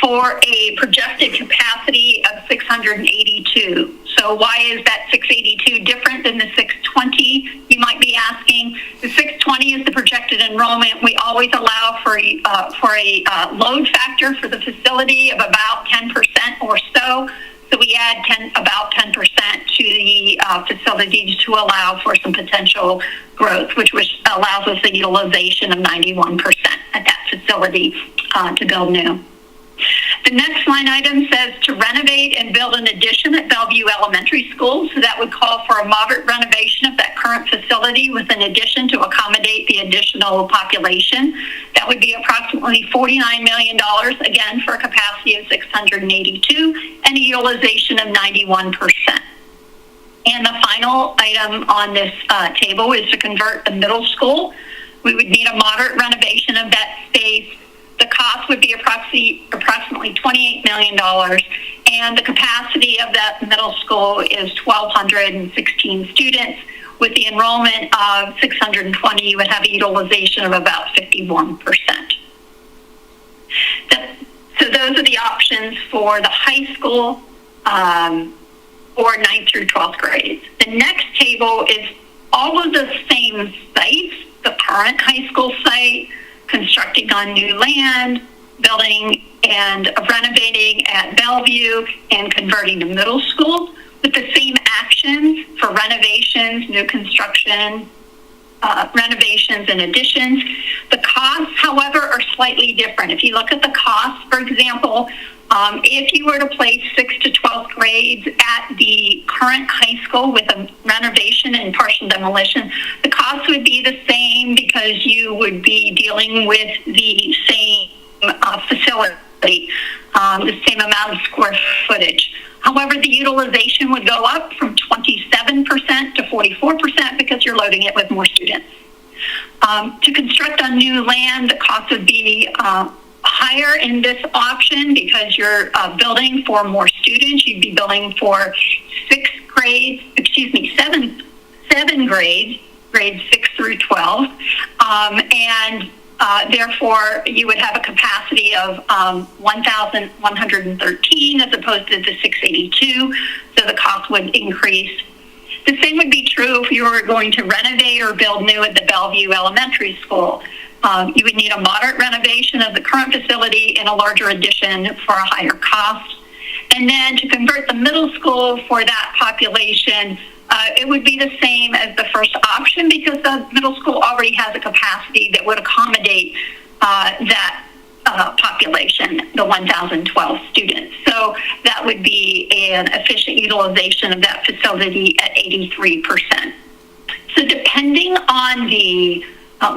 S12: For a projected capacity of 682. So why is that 682 different than the 620, you might be asking? The 620 is the projected enrollment. We always allow for a load factor for the facility of about 10% or so. So we add about 10% to the facility to allow for some potential growth, which allows us a utilization of 91% at that facility to build new. The next line item says to renovate and build an addition at Bellevue Elementary School. So that would call for a moderate renovation of that current facility with an addition to accommodate the additional population. That would be approximately $49 million, again, for a capacity of 682 and a utilization of 91%. And the final item on this table is to convert the middle school. We would need a moderate renovation of that space. The cost would be approximately $28 million, and the capacity of that middle school is 1,216 students. With the enrollment of 620, you would have a utilization of about 51%. So those are the options for the high school or 9th through 12th grades. The next table is all of the same sites, the current high school site, constructing on new land, building and renovating at Bellevue, and converting to middle school with the same actions for renovations, new construction, renovations and additions. The costs, however, are slightly different. If you look at the costs, for example, if you were to place 6th to 12th grades at the current high school with a renovation and partial demolition, the cost would be the same because you would be dealing with the same facility, the same amount of square footage. However, the utilization would go up from 27% to 44% because you're loading it with more students. To construct on new land, the cost would be higher in this option because you're building for more students. You'd be building for seven grades, grades 6 through 12, and therefore you would have a capacity of 1,113 as opposed to the 682, so the cost would increase. The same would be true if you were going to renovate or build new at the Bellevue Elementary School. You would need a moderate renovation of the current facility and a larger addition for a higher cost. And then to convert the middle school for that population, it would be the same as the first option because the middle school already has a capacity that would accommodate that population, the 1,012 students. So that would be an efficient utilization of that facility at 83%. So depending on the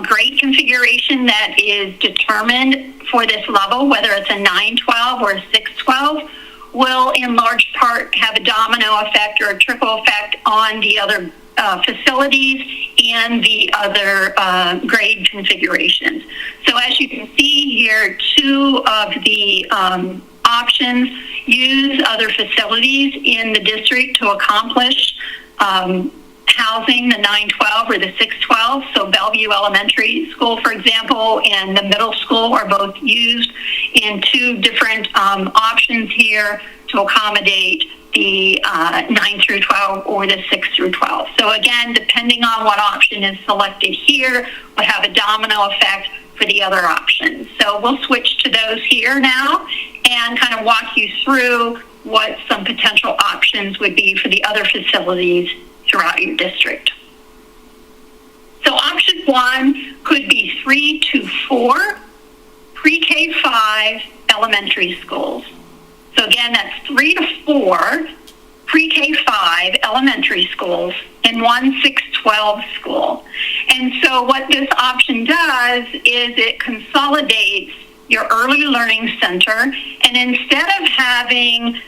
S12: grade configuration that is determined for this level, whether it's a 912 or a 612, will in large part have a domino effect or a trickle effect on the other facilities and the other grade configurations. So as you can see here, 2 of the options use other facilities in the district to accomplish housing the 912 or the 612. So Bellevue Elementary School, for example, and the middle school are both used in 2 different options here to accommodate the 9 through 12 or the 6 through 12. So again, depending on what option is selected here, would have a domino effect for the other options. So we'll switch to those here now and kind of walk you through what some potential options would be for the other facilities throughout your district. So option 1 could be 3 to 4 pre-K-5 elementary schools. So again, that's 3 to 4 pre-K-5 elementary schools in one 6-12 school. And so what this option does is it consolidates your early learning center, and instead of having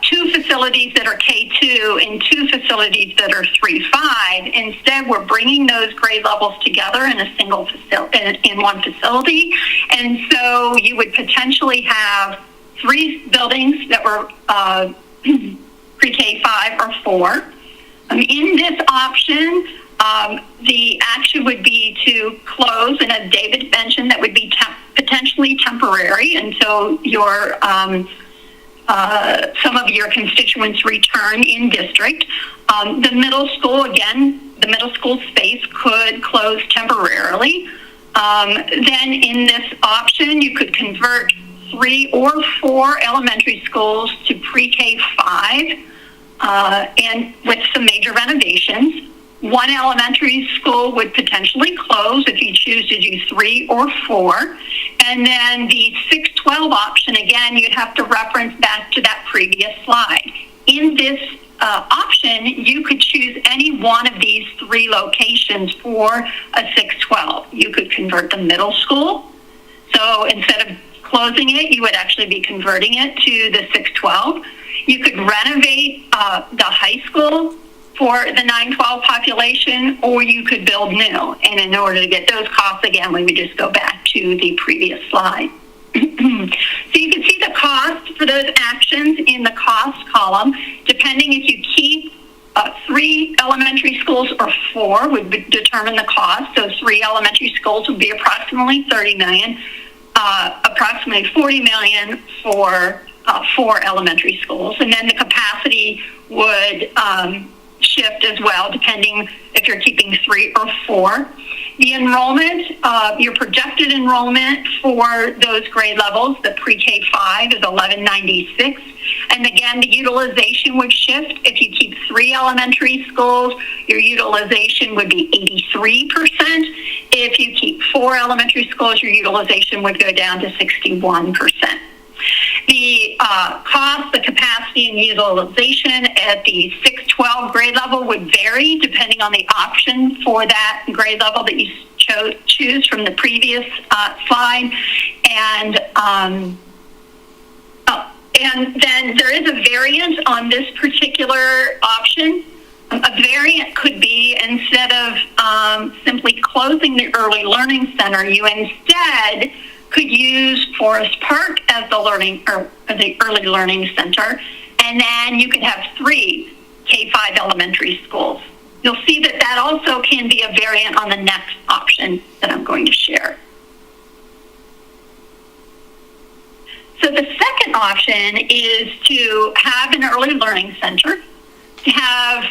S12: 2 facilities that are K2 and 2 facilities that are 3-5, instead we're bringing those grade levels together in a single in one facility. And so you would potentially have 3 buildings that were pre-K-5 or 4. In this option, the action would be to close, and as David mentioned, that would be potentially temporary until your some of your constituents return in district. The middle school, again, the middle school space could close temporarily. Then in this option, you could convert 3 or 4 elementary schools to pre-K-5 and with some major renovations. 1 elementary school would potentially close if you choose to do 3 or 4. And then the 6-12 option, again, you'd have to reference back to that previous slide. In this option, you could choose any one of these 3 locations for a 6-12. You could convert the middle school. So instead of closing it, you would actually be converting it to the 6-12. You could renovate the high school for the 9-12 population, or you could build new. And in order to get those costs, again, we would just go back to the previous slide. So you can see the cost for those actions in the cost column. Depending if you keep 3 elementary schools or 4 would determine the cost. So 3 elementary schools would be approximately $30 million, approximately $40 million for 4 elementary schools. And then the capacity would shift as well, depending if you're keeping 3 or 4. The enrollment, your projected enrollment for those grade levels, the pre-K-5 is 1196. And again, the utilization would shift. If you keep 3 elementary schools, your utilization would be 83%. If you keep 4 elementary schools, your utilization would go down to 61%. The cost, the capacity, and utilization at the 6-12 grade level would vary depending on the option for that grade level that you choose from the previous slide. And then there is a variant on this particular option. A variant could be, instead of simply closing the early learning center, you instead could use Forest Park as the early learning center, and then you could have 3 K-5 elementary schools. You'll see that that also can be a variant on the next option that I'm going to share. So the second option is to have an early learning center. To have,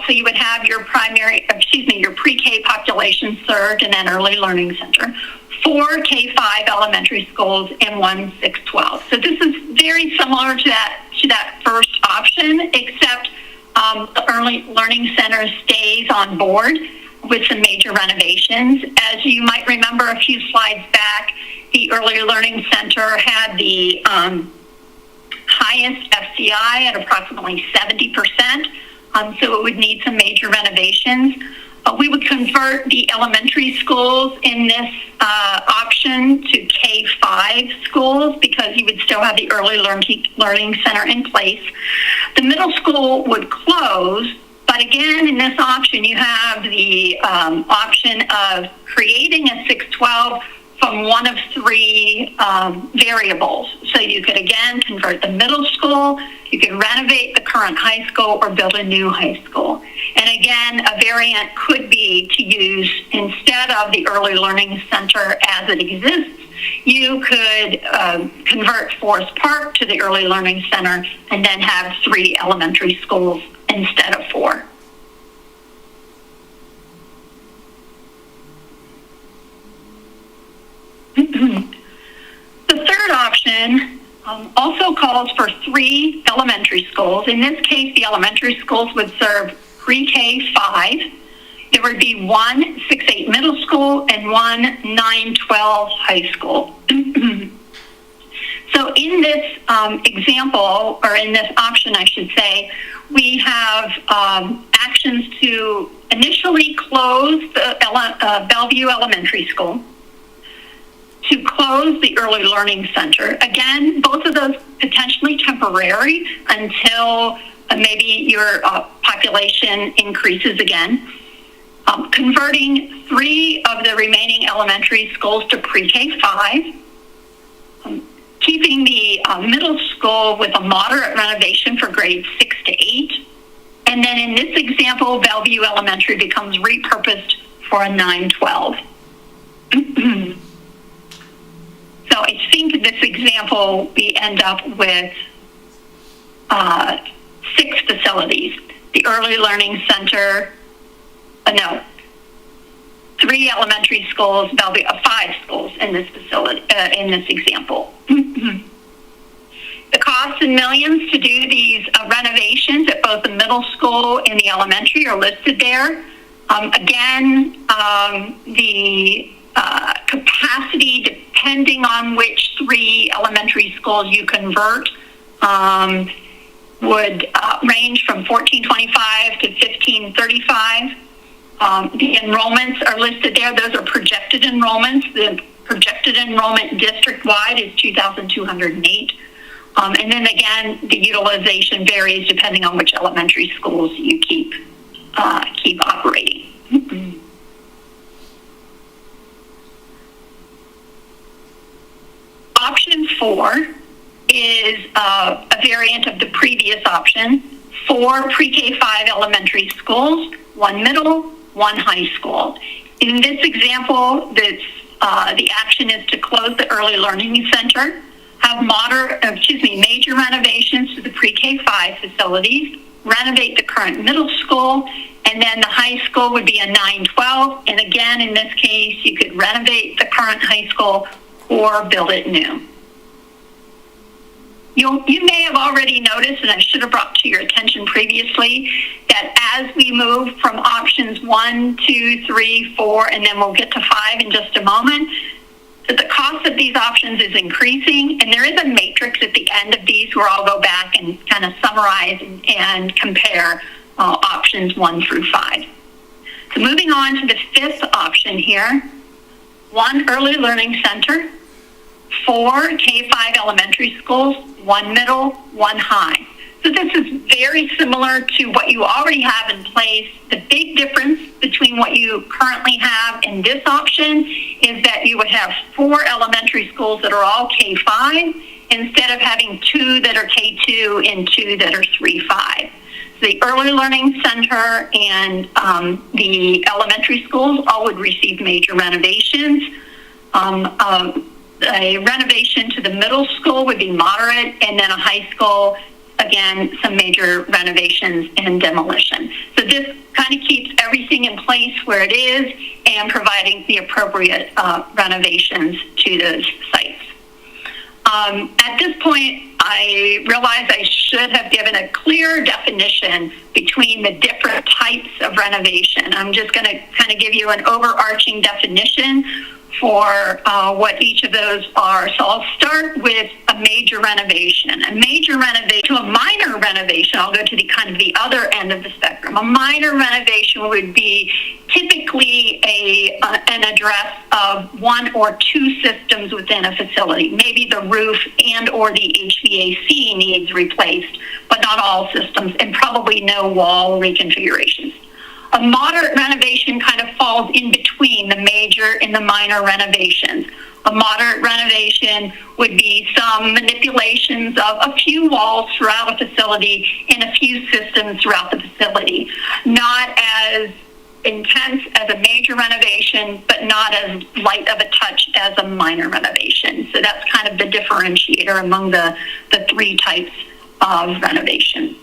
S12: so you would have your your pre-K population served in an early learning center. 4 K-5 elementary schools and 1 6-12. So this is very similar to that first option, except the early learning center stays on board with some major renovations. As you might remember a few slides back, the early learning center had the highest FCI at approximately 70%, so it would need some major renovations. We would convert the elementary schools in this option to K-5 schools because you would still have the early learning center in place. The middle school would close, but again, in this option, you have the option of creating a 6-12 from one of 3 variables. So you could, again, convert the middle school, you could renovate the current high school, or build a new high school. And again, a variant could be to use, instead of the early learning center as it exists, You could convert Forest Park to the Early Learning Center and then have 3 elementary schools instead of 4. The third option also calls for 3 elementary schools. In this case, the elementary schools would serve pre-K 5. There would be 1 6-8 middle school and 1 9-12 high school. So in this example, or in this option, I should say, we have actions to initially close the Bellevue Elementary School, to close the Early Learning Center. Again, both of those potentially temporary until maybe your population increases again. Converting 3 of the remaining elementary schools to pre-K 5. Keeping the middle school with a moderate renovation for grades 6 to 8. And then in this example, Bellevue Elementary becomes repurposed for a 9-12. So I think this example, we end up with 6 facilities. The Early Learning Center, 3 elementary schools, Bellevue, 5 schools in this facility, in this example. The costs in millions to do these renovations at both the middle school and the elementary are listed there. Again, the capacity, depending on which 3 elementary schools you convert, would range from $1,425 to $1,535. The enrollments are listed there. Those are projected enrollments. The projected enrollment district-wide is 2,208. And then again, the utilization varies depending on which elementary schools you keep operating. Option 4 is a variant of the previous option. 4 pre-K 5 elementary schools, 1 middle, 1 high school. In this example, the action is to close the Early Learning Center, have major renovations to the pre-K 5 facilities, renovate the current middle school, and then the high school would be a 9-12. And again, in this case, you could renovate the current high school or build it new. You may have already noticed, and I should have brought to your attention previously, that as we move from options 1, 2, 3, 4, and then we'll get to 5 in just a moment, that the cost of these options is increasing, and there is a matrix at the end of these where I'll go back and kind of summarize and compare options 1 through 5. So moving on to the 5th option here, 1 Early Learning Center, 4 K-5 elementary schools, 1 middle, 1 high. So this is very similar to what you already have in place. The big difference between what you currently have in this option is that you would have 4 elementary schools that are all K-5 instead of having 2 that are K-2 and 2 that are 3-5. So the Early Learning Center and the elementary schools all would receive major renovations. A renovation to the middle school would be moderate, and then a high school, again, some major renovations and demolition. So this kind of keeps everything in place where it is and providing the appropriate renovations to those sites. At this point, I realize I should have given a clear definition between the different types of renovation. I'm just going to kind of give you an overarching definition for what each of those are. So I'll start with a major renovation. A major renovation to a minor renovation, I'll go to the kind of the other end of the spectrum. A minor renovation would be typically an address of 1 or 2 systems within a facility. Maybe the roof and or the HVAC needs replaced, but not all systems, and probably no wall reconfigurations. A moderate renovation kind of falls in between the major and the minor renovations. A moderate renovation would be some manipulations of a few walls throughout a facility and a few systems throughout the facility. Not as intense as a major renovation, but not as light of a touch as a minor renovation. So that's kind of the differentiator among the three types of renovation.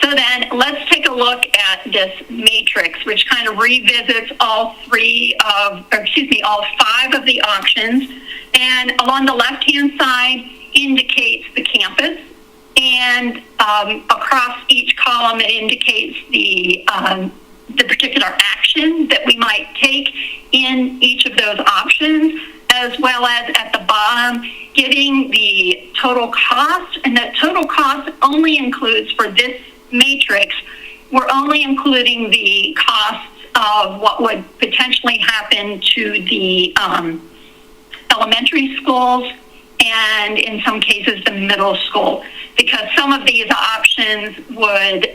S12: So then let's take a look at this matrix, which kind of revisits all five of the options. And along the left-hand side indicates the campus. And across each column, it indicates the particular action that we might take in each of those options, as well as at the bottom, giving the total cost. And that total cost only includes, for this matrix, we're only including the costs of what would potentially happen to the elementary schools and in some cases the middle school, because some of these options would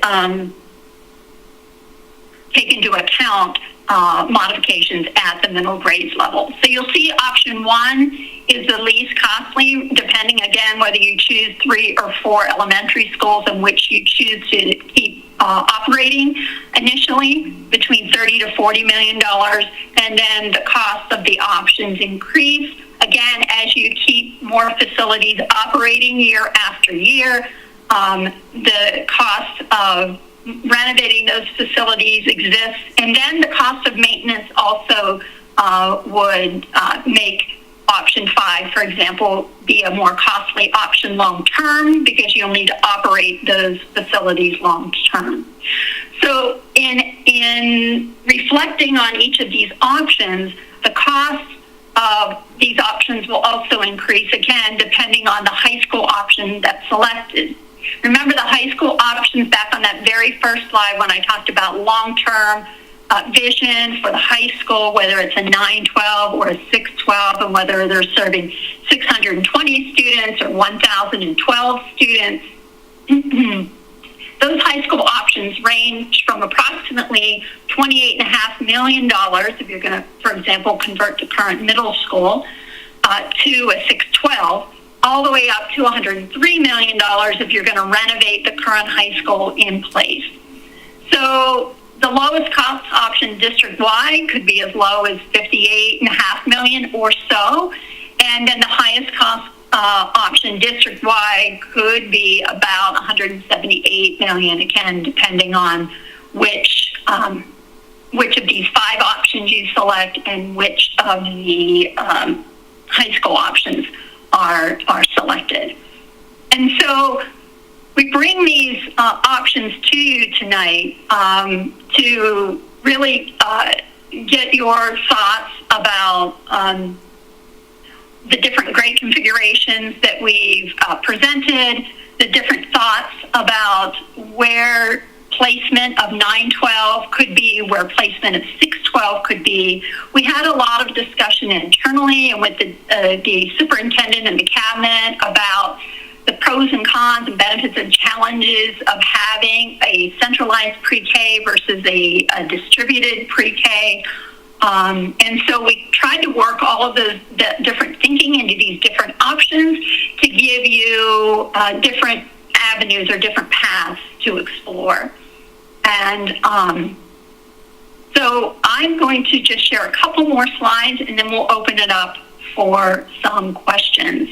S12: take into account modifications at the middle grades level. So you'll see option 1 is the least costly, depending again whether you choose 3 or 4 elementary schools in which you choose to keep operating initially, between $30 to $40 million, and then the cost of the options increase. Again, as you keep more facilities operating year after year, the cost of renovating those facilities exists, and then the cost of maintenance also would make option 5, for example, be a more costly option long term, because you'll need to operate those facilities long term. So in reflecting on each of these options, the cost of these options will also increase, again, depending on the high school option that's selected. Remember the high school options back on that very first slide when I talked about long-term vision for the high school, whether it's a 912 or a 612, and whether they're serving 620 students or 1,012 students. Those high school options range from approximately $28.5 million if you're going to, for example, convert to current middle school to a 612, all the way up to $103 million if you're going to renovate the current high school in place. So the lowest cost option district-wide could be as low as $58.5 million or so, and then the highest cost option district-wide could be about $178 million, again, depending on which of these 5 options you select and which of the high school options are selected. And so we bring these options to you tonight to really get your thoughts about the different grade configurations that we've presented, the different thoughts about where placement of 912 could be, where placement of 612 could be. We had a lot of discussion internally and with the superintendent and the cabinet about the pros and cons and benefits and challenges of having a centralized pre-K versus a distributed pre-K. And so we tried to work all of the different thinking into these different options to give you different avenues or different paths to explore. And so I'm going to just share a couple more slides, and then we'll open it up for some questions.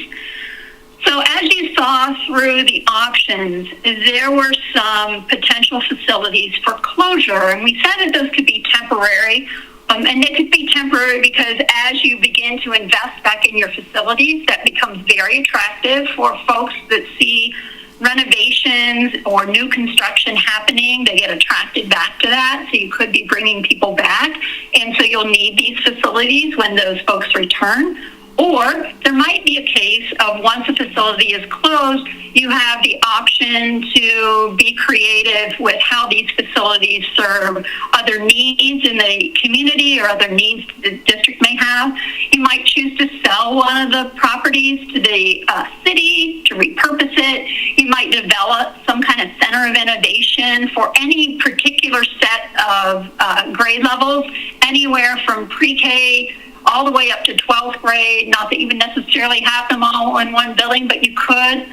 S12: So as you saw through the options, there were some potential facilities for closure, and we said that those could be temporary. And they could be temporary because as you begin to invest back in your facilities, that becomes very attractive for folks that see renovations or new construction happening. They get attracted back to that, so you could be bringing people back. And so you'll need these facilities when those folks return. Or there might be a case of once a facility is closed, you have the option to be creative with how these facilities serve other needs in the community or other needs the district may have. You might choose to sell one of the properties to the city to repurpose it. You might develop some kind of center of innovation for any particular set of grade levels, anywhere from pre-K all the way up to 12th grade. Not that you would necessarily have them all in one building, but you could.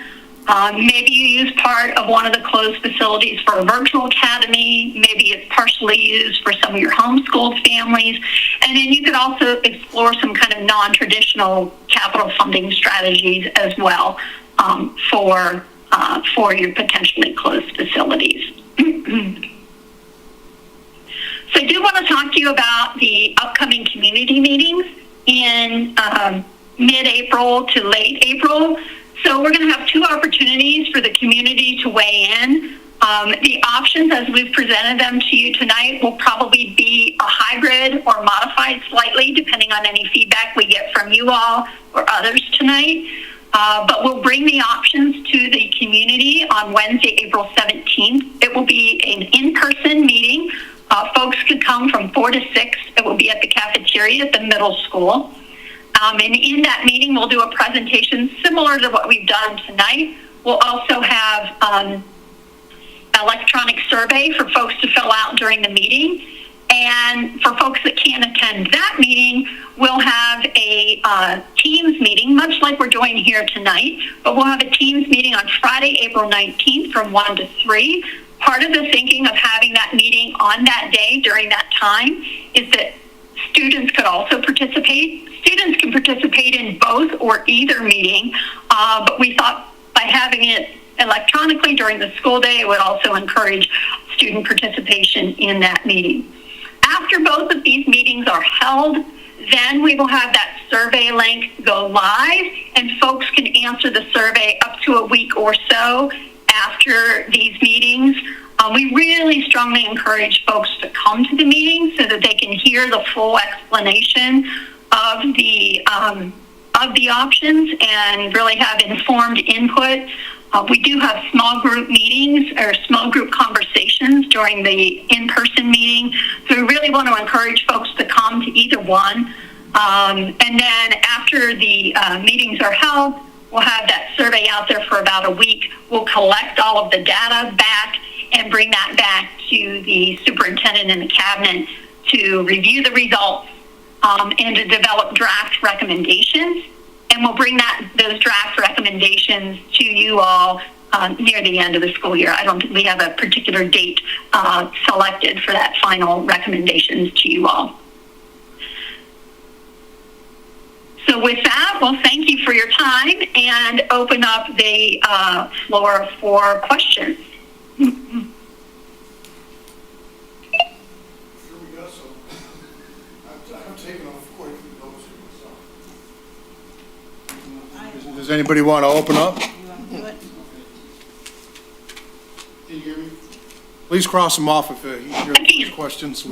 S12: Maybe you use part of one of the closed facilities for a virtual academy. Maybe it's partially used for some of your homeschooled families. And then you could also explore some kind of non-traditional capital funding strategies as well for your potentially closed facilities. So I do want to talk to you about the upcoming community meetings in mid-April to late April. So we're going to have two opportunities for the community to weigh in. The options, as we've presented them to you tonight, will probably be a hybrid or modified slightly, depending on any feedback we get from you all or others tonight. But we'll bring the options to the community on Wednesday, April 17th. It will be an in-person meeting. Folks could come from 4 to 6. It will be at the cafeteria at the middle school. And in that meeting, we'll do a presentation similar to what we've done tonight. We'll also have an electronic survey for folks to fill out during the meeting. And for folks that can't attend that meeting, we'll have a Teams meeting, much like we're doing here tonight. But we'll have a Teams meeting on Friday, April 19th from 1 to 3. Part of the thinking of having that meeting on that day during that time is that students could also participate. Students can participate in both or either meeting, but we thought by having it electronically during the school day, it would also encourage student participation in that meeting. After both of these meetings are held, then we will have that survey link go live, and folks can answer the survey up to a week or so after these meetings. We really strongly encourage folks to come to the meeting so that they can hear the full explanation of the options and really have informed input. We do have small group meetings or small group conversations during the in-person meeting. So we really want to encourage folks to come to either one. And then after the meetings are held, we'll have that survey out there for about a week. We'll collect all of the data back and bring that back to the superintendent and the cabinet to review the results and to develop draft recommendations. And we'll bring those draft recommendations to you all near the end of the school year. I don't think we have a particular date selected for that final recommendations to you all. So with that, we'll thank you for your time and open up the floor for questions.
S1: Here we go, so I'm taking off quite a few notes here myself. Does anybody want to open up?
S10: You want to do it?
S6: Can you hear me?
S1: Please cross them off if you hear questions.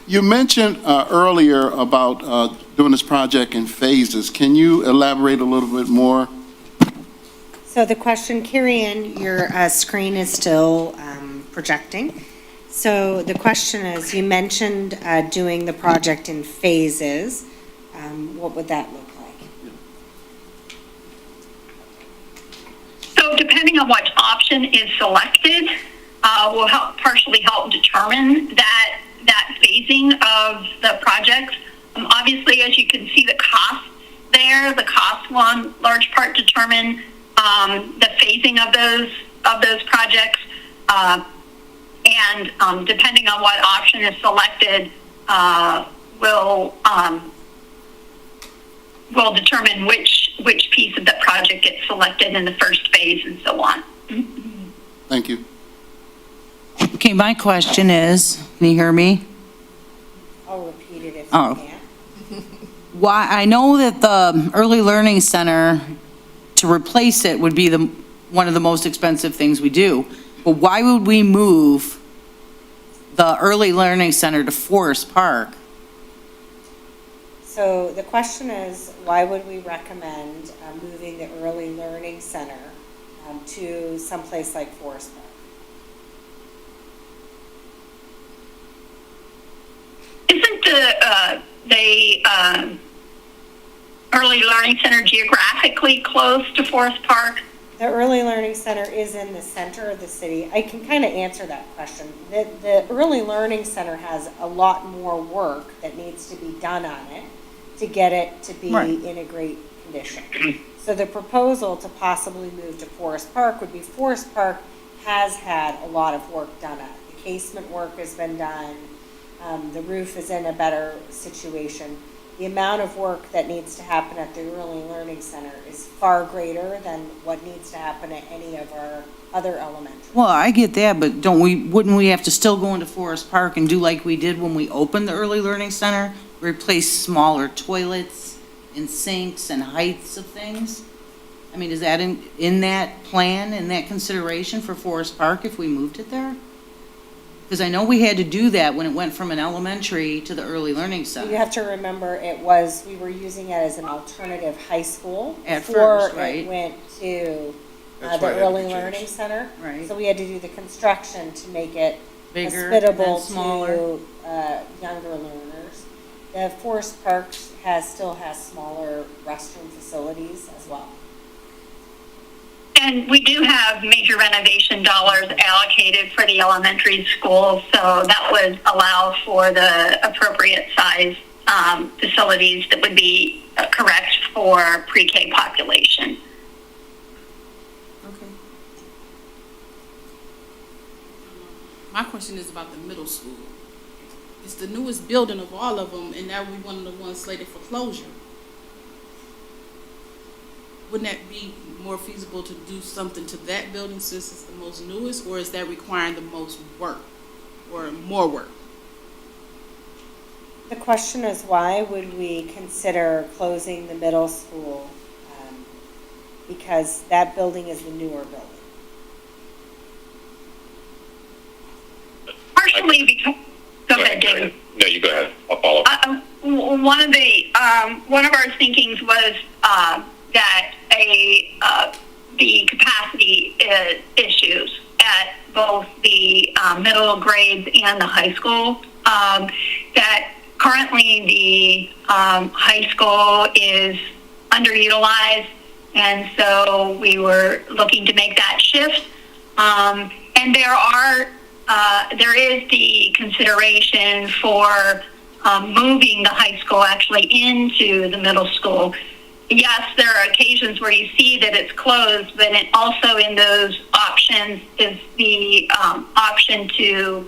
S6: You mentioned earlier about doing this project in phases. Can you elaborate a little bit more?
S8: So the question, Carrie-Ann, your screen is still projecting. So the question is, you mentioned doing the project in phases. What would that look like?
S12: So depending on what option is selected, will partially help determine that phasing of the projects. Obviously, as you can see the costs there, the costs will in large part determine the phasing of those projects, and depending on what option is selected, will determine which piece of the project gets selected in the first phase and so on.
S6: Thank you.
S10: Okay, my question is, can you hear me?
S8: I'll repeat it if you
S10: Oh.
S8: can.
S10: Why, I know that the Early Learning Center, to replace it would be one of the most expensive things we do, but why would we move the Early Learning Center to Forest Park?
S8: So the question is, why would we recommend moving the Early Learning Center to someplace like Forest Park?
S12: Isn't the Early Learning Center geographically close to Forest Park?
S8: The Early Learning Center is in the center of the city. I can kind of answer that question. The Early Learning Center has a lot more work that needs to be done on it to get it to be
S10: Right.
S8: in a great condition. So the proposal to possibly move to Forest Park would be Forest Park has had a lot of work done at it. The casement work has been done. The roof is in a better situation. The amount of work that needs to happen at the Early Learning Center is far greater than what needs to happen at any of our other elementaries.
S10: Well, I get that, but wouldn't we have to still go into Forest Park and do like we did when we opened the Early Learning Center? Replace smaller toilets and sinks and heights of things? I mean, is that in that plan, in that consideration for Forest Park if we moved it there? Because I know we had to do that when it went from an elementary to the Early Learning
S8: You
S10: Center.
S8: have to remember, we were using it as an alternative high school.
S10: At
S8: before
S10: first, right.
S8: it went to
S1: That's
S8: the
S1: why it had to
S8: Early
S1: be
S8: Learning
S1: changed.
S8: Center.
S10: Right.
S8: So we had to do the construction to make it
S10: Bigger
S8: hospitable
S10: and smaller.
S8: to younger learners. The Forest Park still has smaller restroom facilities as well.
S12: And we do have major renovation dollars allocated for the elementary school, so that would allow for the appropriate size facilities that would be correct for pre-K population.
S10: Okay.
S4: My question is about the middle school. It's the newest building of all of them, and now we one of the ones slated for closure. Wouldn't that be more feasible to do something to that building since it's the most newest, or is that requiring the most work or more work?
S8: The question is, why would we consider closing the middle school? Because that building is the newer building.
S12: Partially because, go ahead, David.
S13: No, you go ahead. I'll follow.
S12: One of our thinkings was that the capacity issues at both the middle grades and the high school, that currently the high school is underutilized, and so we were looking to make that shift. And there is the consideration for moving the high school actually into the middle school. Yes, there are occasions where you see that it's closed, but also in those options is the option to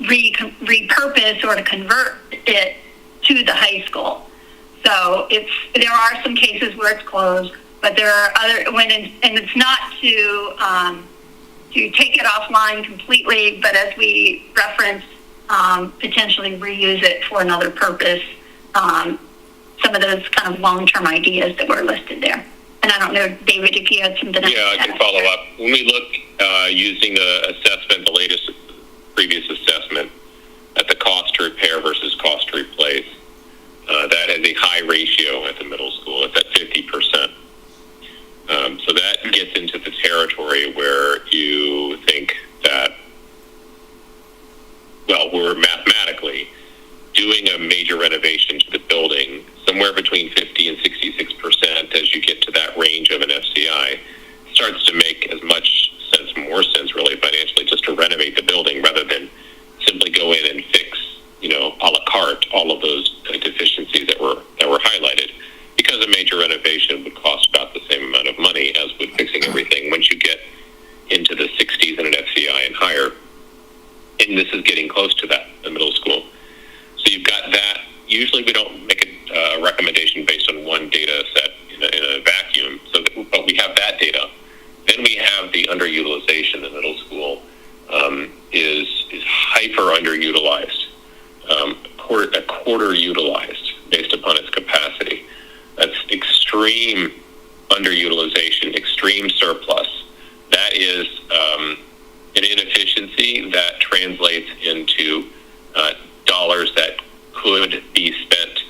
S12: repurpose or to convert it to the high school. So there are some cases where it's closed, but there are other and it's not to take it offline completely, but as we referenced, potentially reuse it for another purpose. Some of those kind of long-term ideas that were listed there. And I don't know, David, if you had something else.
S13: Yeah, I can follow up. When we look using the assessment, the latest previous assessment, at the cost to repair versus cost to replace, that has a high ratio at the middle school. It's at 50%. So that gets into the territory where you think that, well, we're mathematically doing a major renovation to the building, somewhere between 50 and 66% as you get to that range of an FCI, starts to make as much sense, more sense really financially, just to renovate the building rather than simply go in and fix, a la carte, all of those deficiencies that were highlighted. Because a major renovation would cost about the same amount of money as would fixing everything once you get into the 60s in an FCI and higher. And this is getting close to that, the middle school. So you've got that. Usually we don't make a recommendation based on one data set in a vacuum, but we have that data. Then we have the underutilization. The middle school is hyper underutilized, a quarter utilized based upon its capacity. That's extreme underutilization, extreme surplus. That is an inefficiency that translates into dollars that could be spent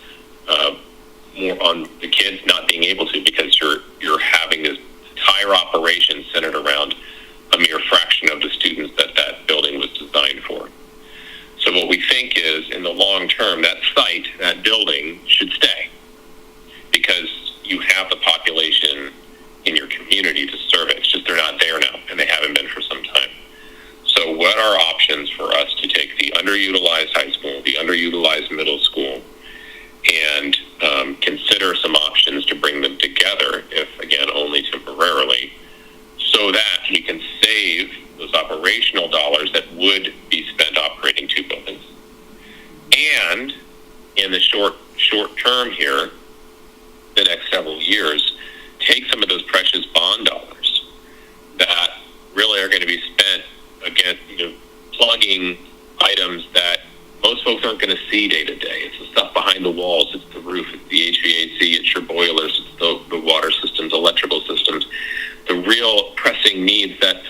S13: more on the kids not being able to, because you're having this entire operation centered around a mere fraction of the students that building was designed for. So what we think is, in the long term, that site, that building, should stay, because you have the population in your community to serve it. It's just they're not there now, and they haven't been for some time. So what are options for us to take the underutilized high school, the underutilized middle school, and consider some options to operational dollars that would be spent operating two buildings. And in the short term here, the next several years, take some of those precious bond dollars that really are going to be spent against, plugging items that most folks aren't going to see day to day. It's the stuff behind the walls, it's the roof, it's the HVAC, it's your boilers, it's the water systems, electrical systems, the real pressing needs that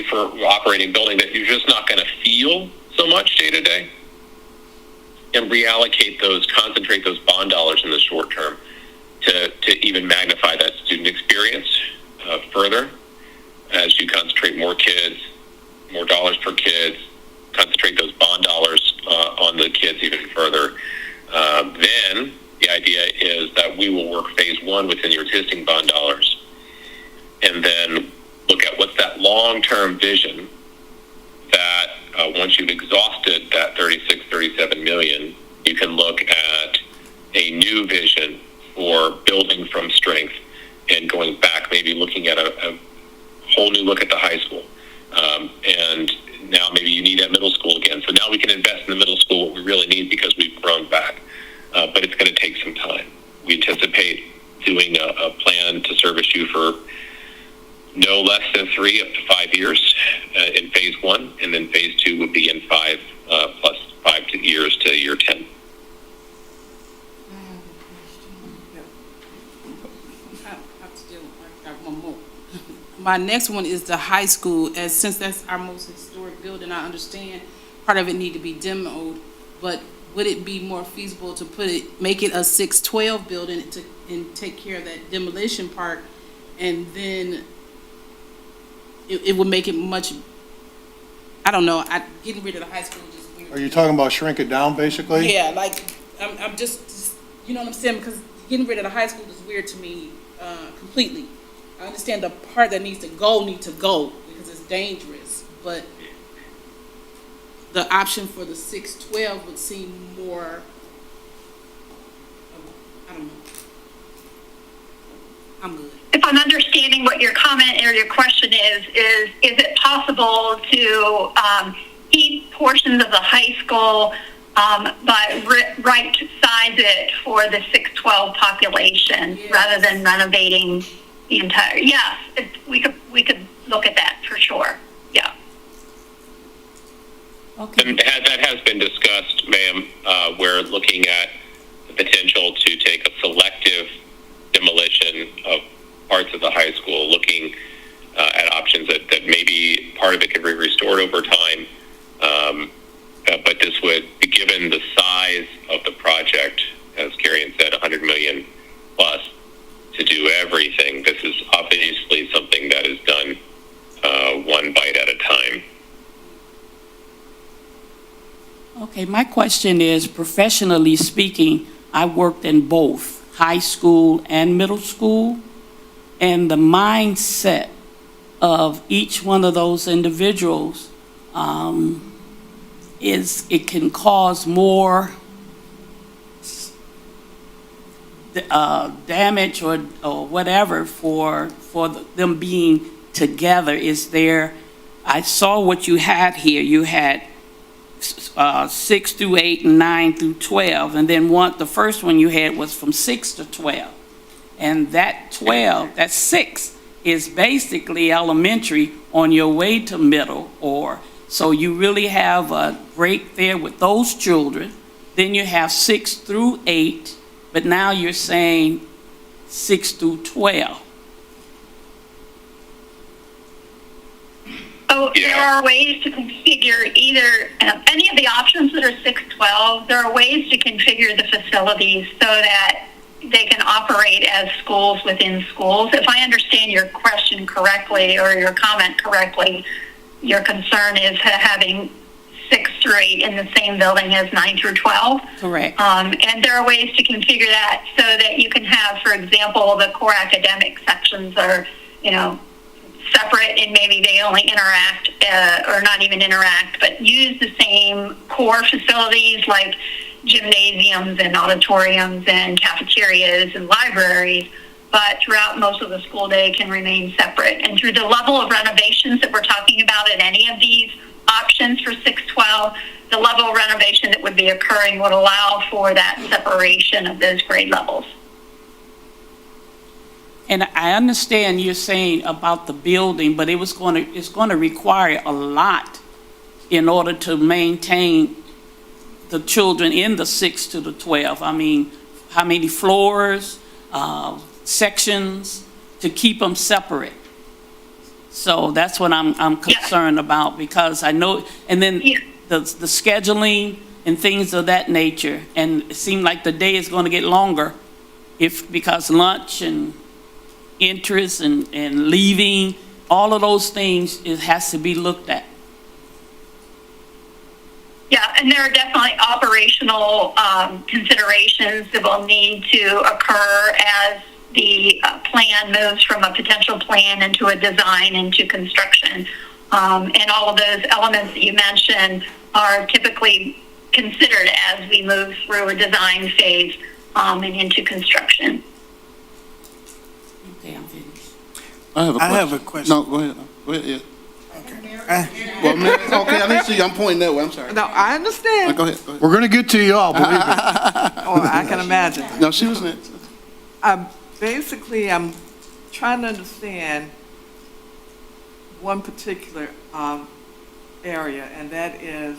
S13: for operating building that you're just not going to feel so much day to day, and reallocate those, concentrate those bond dollars in the short term to even magnify that student experience further as you concentrate more kids, more dollars per kids, concentrate those bond dollars on the kids even further. Then the idea is that we will work phase one within your existing bond dollars, and then look at what's that long-term vision that once you've exhausted that 37 million, you can look at a new vision for building from strength and going back, maybe looking at a whole new look at the high school. And now maybe you need that middle school again. So now we can invest in the middle school what we really need because we've grown back. But it's going to take some time. We anticipate doing a plan to service you for no less than 3 up to 5 years in phase one, and then phase two would be in 5 plus 5 years to year 10.
S4: My next one is the high school, as since that's our most historic building, I understand part of it need to be demoed, but would it be more feasible to make it a 612 building and take care of that demolition part, and then it would make it much, I don't know, getting rid of the high school is just weird.
S1: Are you talking about shrink it down, basically?
S4: Yeah, like, I'm just, you know what I'm saying, because getting rid of the high school is weird to me, completely. I understand the part that needs to go because it's dangerous, but the option for the 612 would seem more, I don't know. I'm good.
S12: If I'm understanding what your comment or your question is it possible to keep portions of the high school but right size it for the 612 population rather than renovating the entire? Yes, we could look at that for sure. Yeah.
S10: Okay.
S13: And that has been discussed, ma'am. We're looking at the potential to take a selective demolition of parts of the high school, looking at options that maybe part of it could be restored over time. But this would be, given the size of the project, as Karian said, 100 million plus, to do everything. This is obviously something that is done one bite at a time.
S7: Okay, my question is, professionally speaking, I worked in both high school and middle school, and the mindset of each one of those individuals is it can cause more damage or whatever for them being together. I saw what you had here. You had 6 through 8 and 9 through 12, and then the first one you had was from 6 to 12. And that 12, that 6, is basically elementary on your way to middle, so you really have a break there with those children. Then you have 6 through 8, but now you're saying 6 through 12.
S12: So there are ways to configure either any of the options that are 612. There are ways to configure the facilities so that they can operate as schools within schools. If I understand your question correctly or your comment correctly, your concern is having 6 through 8 in the same building as 9 through 12.
S7: Correct.
S12: And there are ways to configure that so that you can have, for example, the core academic sections are, separate, and maybe they only interact or not even interact, but use the same core facilities like gymnasiums and auditoriums and cafeterias and libraries, but throughout most of the school day can remain separate. And through the level of renovations that we're talking about in any of these options for 612, the level of renovation that would be occurring would allow for that separation of those grade levels.
S7: And I understand you're saying about the building, but it's going to require a lot in order to maintain the children in the 6 to the 12. I mean, how many floors, sections, to keep them separate. So that's what I'm concerned about, because I know, and then the scheduling and things of that nature, and it seemed like the day is going to get longer because lunch and interest and leaving, all of those things, it has to be looked at.
S12: Yeah, and there are definitely operational considerations that will need to occur as the plan moves from a potential plan into a design into construction. And all of those elements that you mentioned are typically considered as we move through a design phase and into construction.
S7: Okay, I'm finished.
S6: I have a question. No, go ahead. Go ahead, Ed. Well, Mary, okay, I didn't see you. I'm pointing that way. I'm sorry.
S11: No, I understand.
S6: Go ahead. Go ahead.
S1: We're going to get to you all, believe me.
S11: Oh, I can imagine.
S6: No, she was next.
S11: Basically, I'm trying to understand one particular area, and that is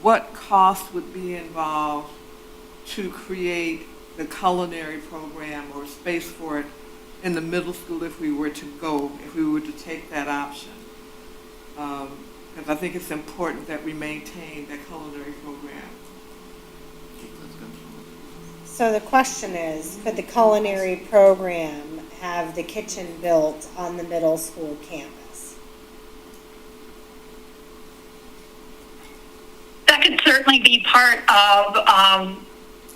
S11: what cost would be involved to create the culinary program or space for it in the middle school if we were to take that option. Because I think it's important that we maintain that culinary program.
S8: So the question is, could the culinary program have the kitchen built on the middle school campus?
S12: That could certainly be part of,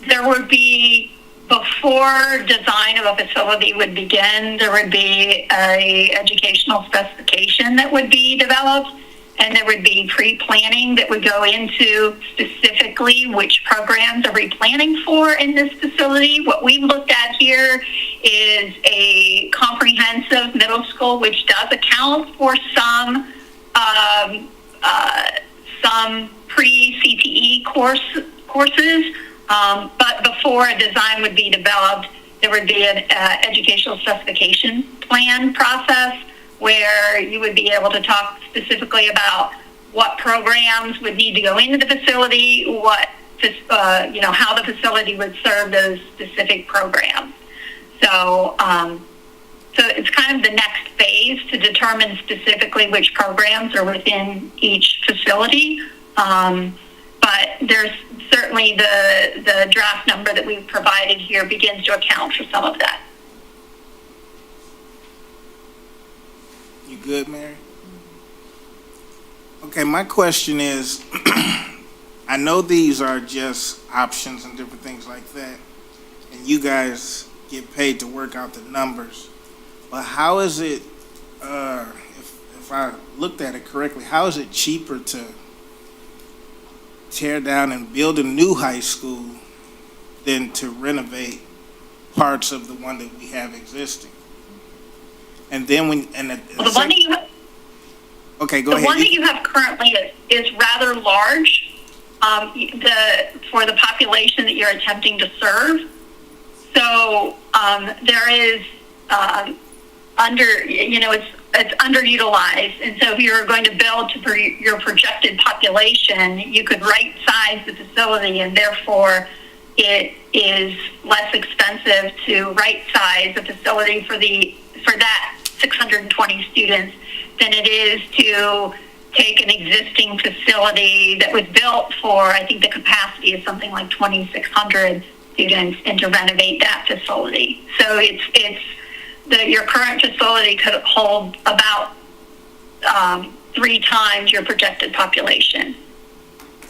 S12: there would be, before design of a facility would begin, there would be a educational specification that would be developed, and there would be pre-planning that would go into specifically which programs are we planning for in this facility. What we looked at here is a comprehensive middle school, which does account for some pre-CTE courses. But before a design would be developed, there would be an educational specification plan process where you would be able to talk specifically about what programs would need to go into the facility, how the facility would serve those specific programs. So it's kind of the next phase to determine specifically which programs are within each facility. But there's certainly the draft number that we've provided here begins to account for some of that.
S3: You good, Mary? Okay, my question is, I know these are just options and different things like that, and you guys get paid to work out the numbers, but how is it, if I looked at it correctly, how is it cheaper to tear down and build a new high school than to renovate parts of the one that we have existing? And then
S12: one that you have,
S3: okay, go
S12: the
S3: ahead.
S12: one that you have currently is rather large for the population that you're attempting to serve. So there is it's underutilized, and so if you're going to build to your projected population, you could right-size the facility, and therefore it is less expensive to right-size the facility for that 620 students than it is to take an existing facility that was built for, I think the capacity is something like 2,600 students, and to renovate that facility. So your current facility could hold about 3 times your projected population.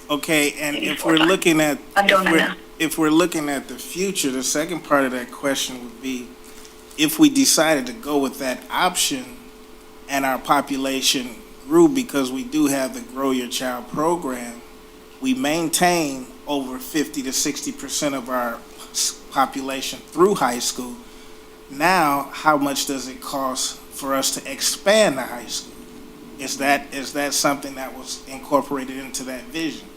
S3: Okay, and
S12: Maybe
S3: if
S12: 4
S3: we're
S12: times.
S3: looking at
S12: I'm doing that now.
S3: if we're looking at the future, the second part of that question would be, if we decided to go with that option and our population grew, because we do have the Grow Your Child program, we maintain over 50 to 60% of our population through high school. Now, how much does it cost for us to expand the high school? Is that something that was incorporated into that vision?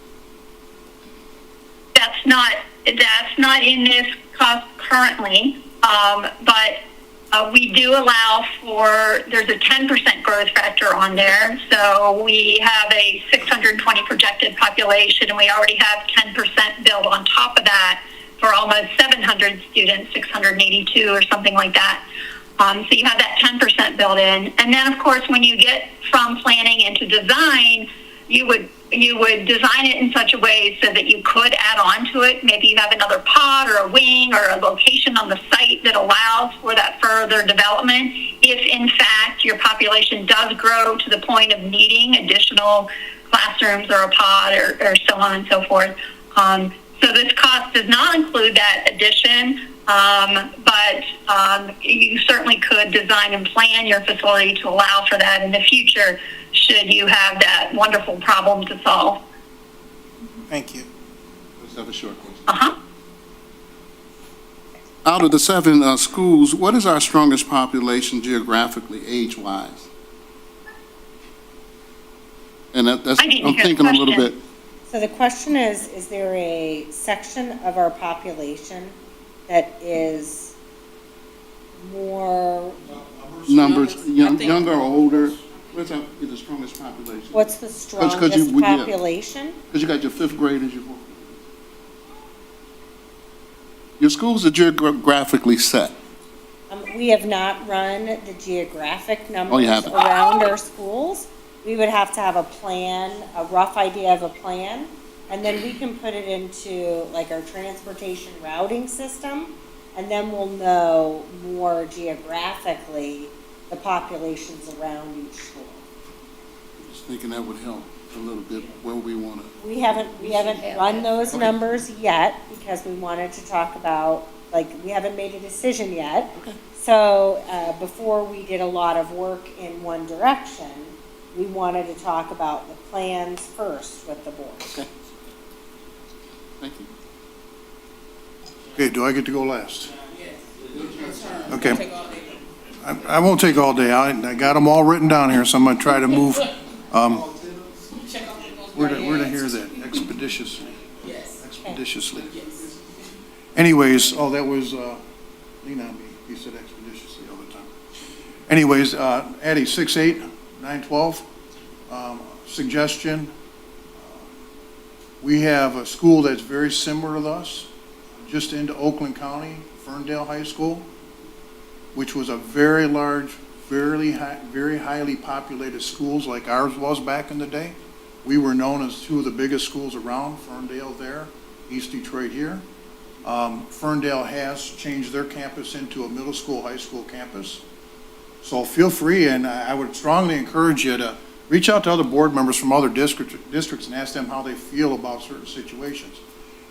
S12: That's not in this cost currently, but we do allow for, there's a 10% growth factor on there. So we have a 620 projected population, and we already have 10% built on top of that for almost 700 students, 682 or something like that. So you have that 10% built in. And then, of course, when you get from planning into design, you would design it in such a way so that you could add on to it. Maybe you have another pod or a wing or a location on the site that allows for that further development if, in fact, your population does grow to the point of needing additional classrooms or a pod or so on and so forth. So this cost does not include that addition, but you certainly could design and plan your facility to allow for that in the future should you have that wonderful problem to solve.
S3: Thank you.
S6: Let's have a short question.
S12: Uh-huh.
S6: Out of the 7 schools, what is our strongest population geographically, age-wise? And that's,
S12: I didn't
S6: I'm
S12: hear the
S6: thinking a little
S12: question.
S6: bit.
S8: So the question is there a section of our population that is more,
S6: Numbers,
S10: I think-
S6: younger or older? What's the strongest population?
S8: what's the
S6: 'cause
S8: strongest
S6: you- yeah.
S8: population?
S6: Because you got your 5th graders, your schools are geographically set.
S8: We have not run the geographic
S6: Oh, you
S8: numbers
S6: haven't?
S8: around our schools. We would have to have a plan, a rough idea of a plan, and then we can put it into like our transportation routing system, and then we'll know more geographically the populations around each school.
S6: Just thinking that would help a little bit where we want to.
S8: We haven't run those numbers yet because we wanted to talk about, like, we haven't made a decision yet.
S6: Okay.
S8: So, before we did a lot of work in one direction, we wanted to talk about the plans first with the board.
S6: Okay. Thank you.
S1: Okay, do I get to go last? Okay. I won't take all day. I got them all written down here, so I'm gonna try to move, where to hear that expeditiously. Expeditiously. Anyways, oh, that was, lean on me. He said expeditiously all the time. Anyways, Addie, 6'8", 912, suggestion. We have a school that's very similar to us, just into Oakland County, Ferndale High School, which was a very large, very highly populated schools like ours was back in the day. We were known as 2 of the biggest schools around, Ferndale there, East Detroit here. Ferndale has changed their campus into a middle school, high school campus. So feel free, and I would strongly encourage you to reach out to other board members from other districts and ask them how they feel about certain situations.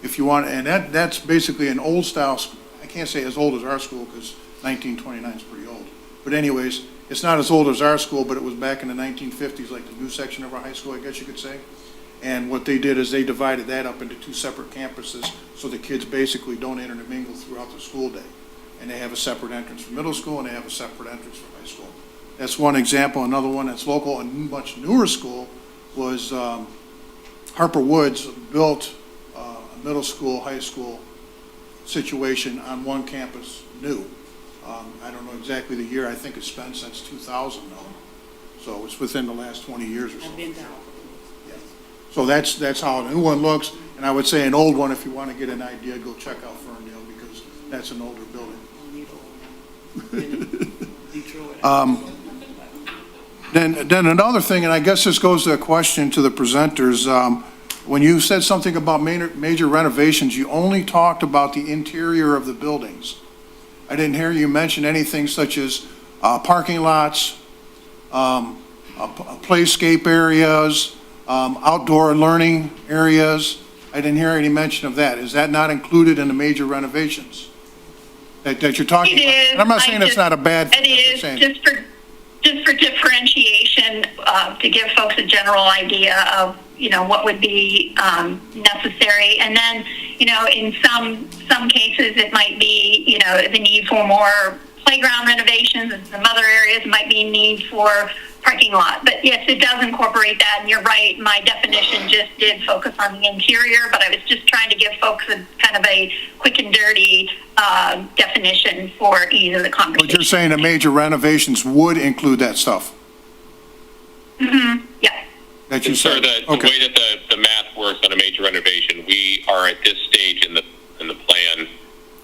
S1: If you want, and that's basically an old style, I can't say as old as our school because 1929 is pretty old. But anyways, it's not as old as our school, but it was back in the 1950s, like the new section of our high school, I guess you could say. And what they did is they divided that up into 2 separate campuses so the kids basically don't intermingle throughout the school day. And they have a separate entrance for middle school and they have a separate entrance for high school. That's one example. Another one that's local and much newer school was Harper Woods built a middle school, high school situation on one campus new. I don't know exactly the year. I think it's been since 2000 though. So it's within the last 20 years or so. So that's how a new one looks. And I would say an old one, if you want to get an idea, go check out Ferndale because that's an older building. Then another thing, and I guess this goes to a question to the presenters. When you said something about major renovations, you only talked about the interior of the buildings. I didn't hear you mention anything such as parking lots, playscape areas, outdoor learning areas. I didn't hear any mention of that. Is that not included in the major renovations that you're talking about? And I'm not saying it's not a bad thing.
S12: It is, just for differentiation, to give folks a general idea of, what would be necessary. And then, in some cases, it might be, the need for more playground renovations, and some other areas might be in need for parking lot. But yes, it does incorporate that, and you're right, my definition just did focus on the interior, but I was just trying to give folks a kind of a quick and dirty definition for ease of the
S1: But
S12: conversation.
S1: you're saying the major renovations would include that stuff?
S12: Mm-hmm, yeah.
S1: That you
S13: Sir,
S1: said?
S13: the
S1: Okay.
S13: way that the math works on a major renovation, we are at this stage in the plan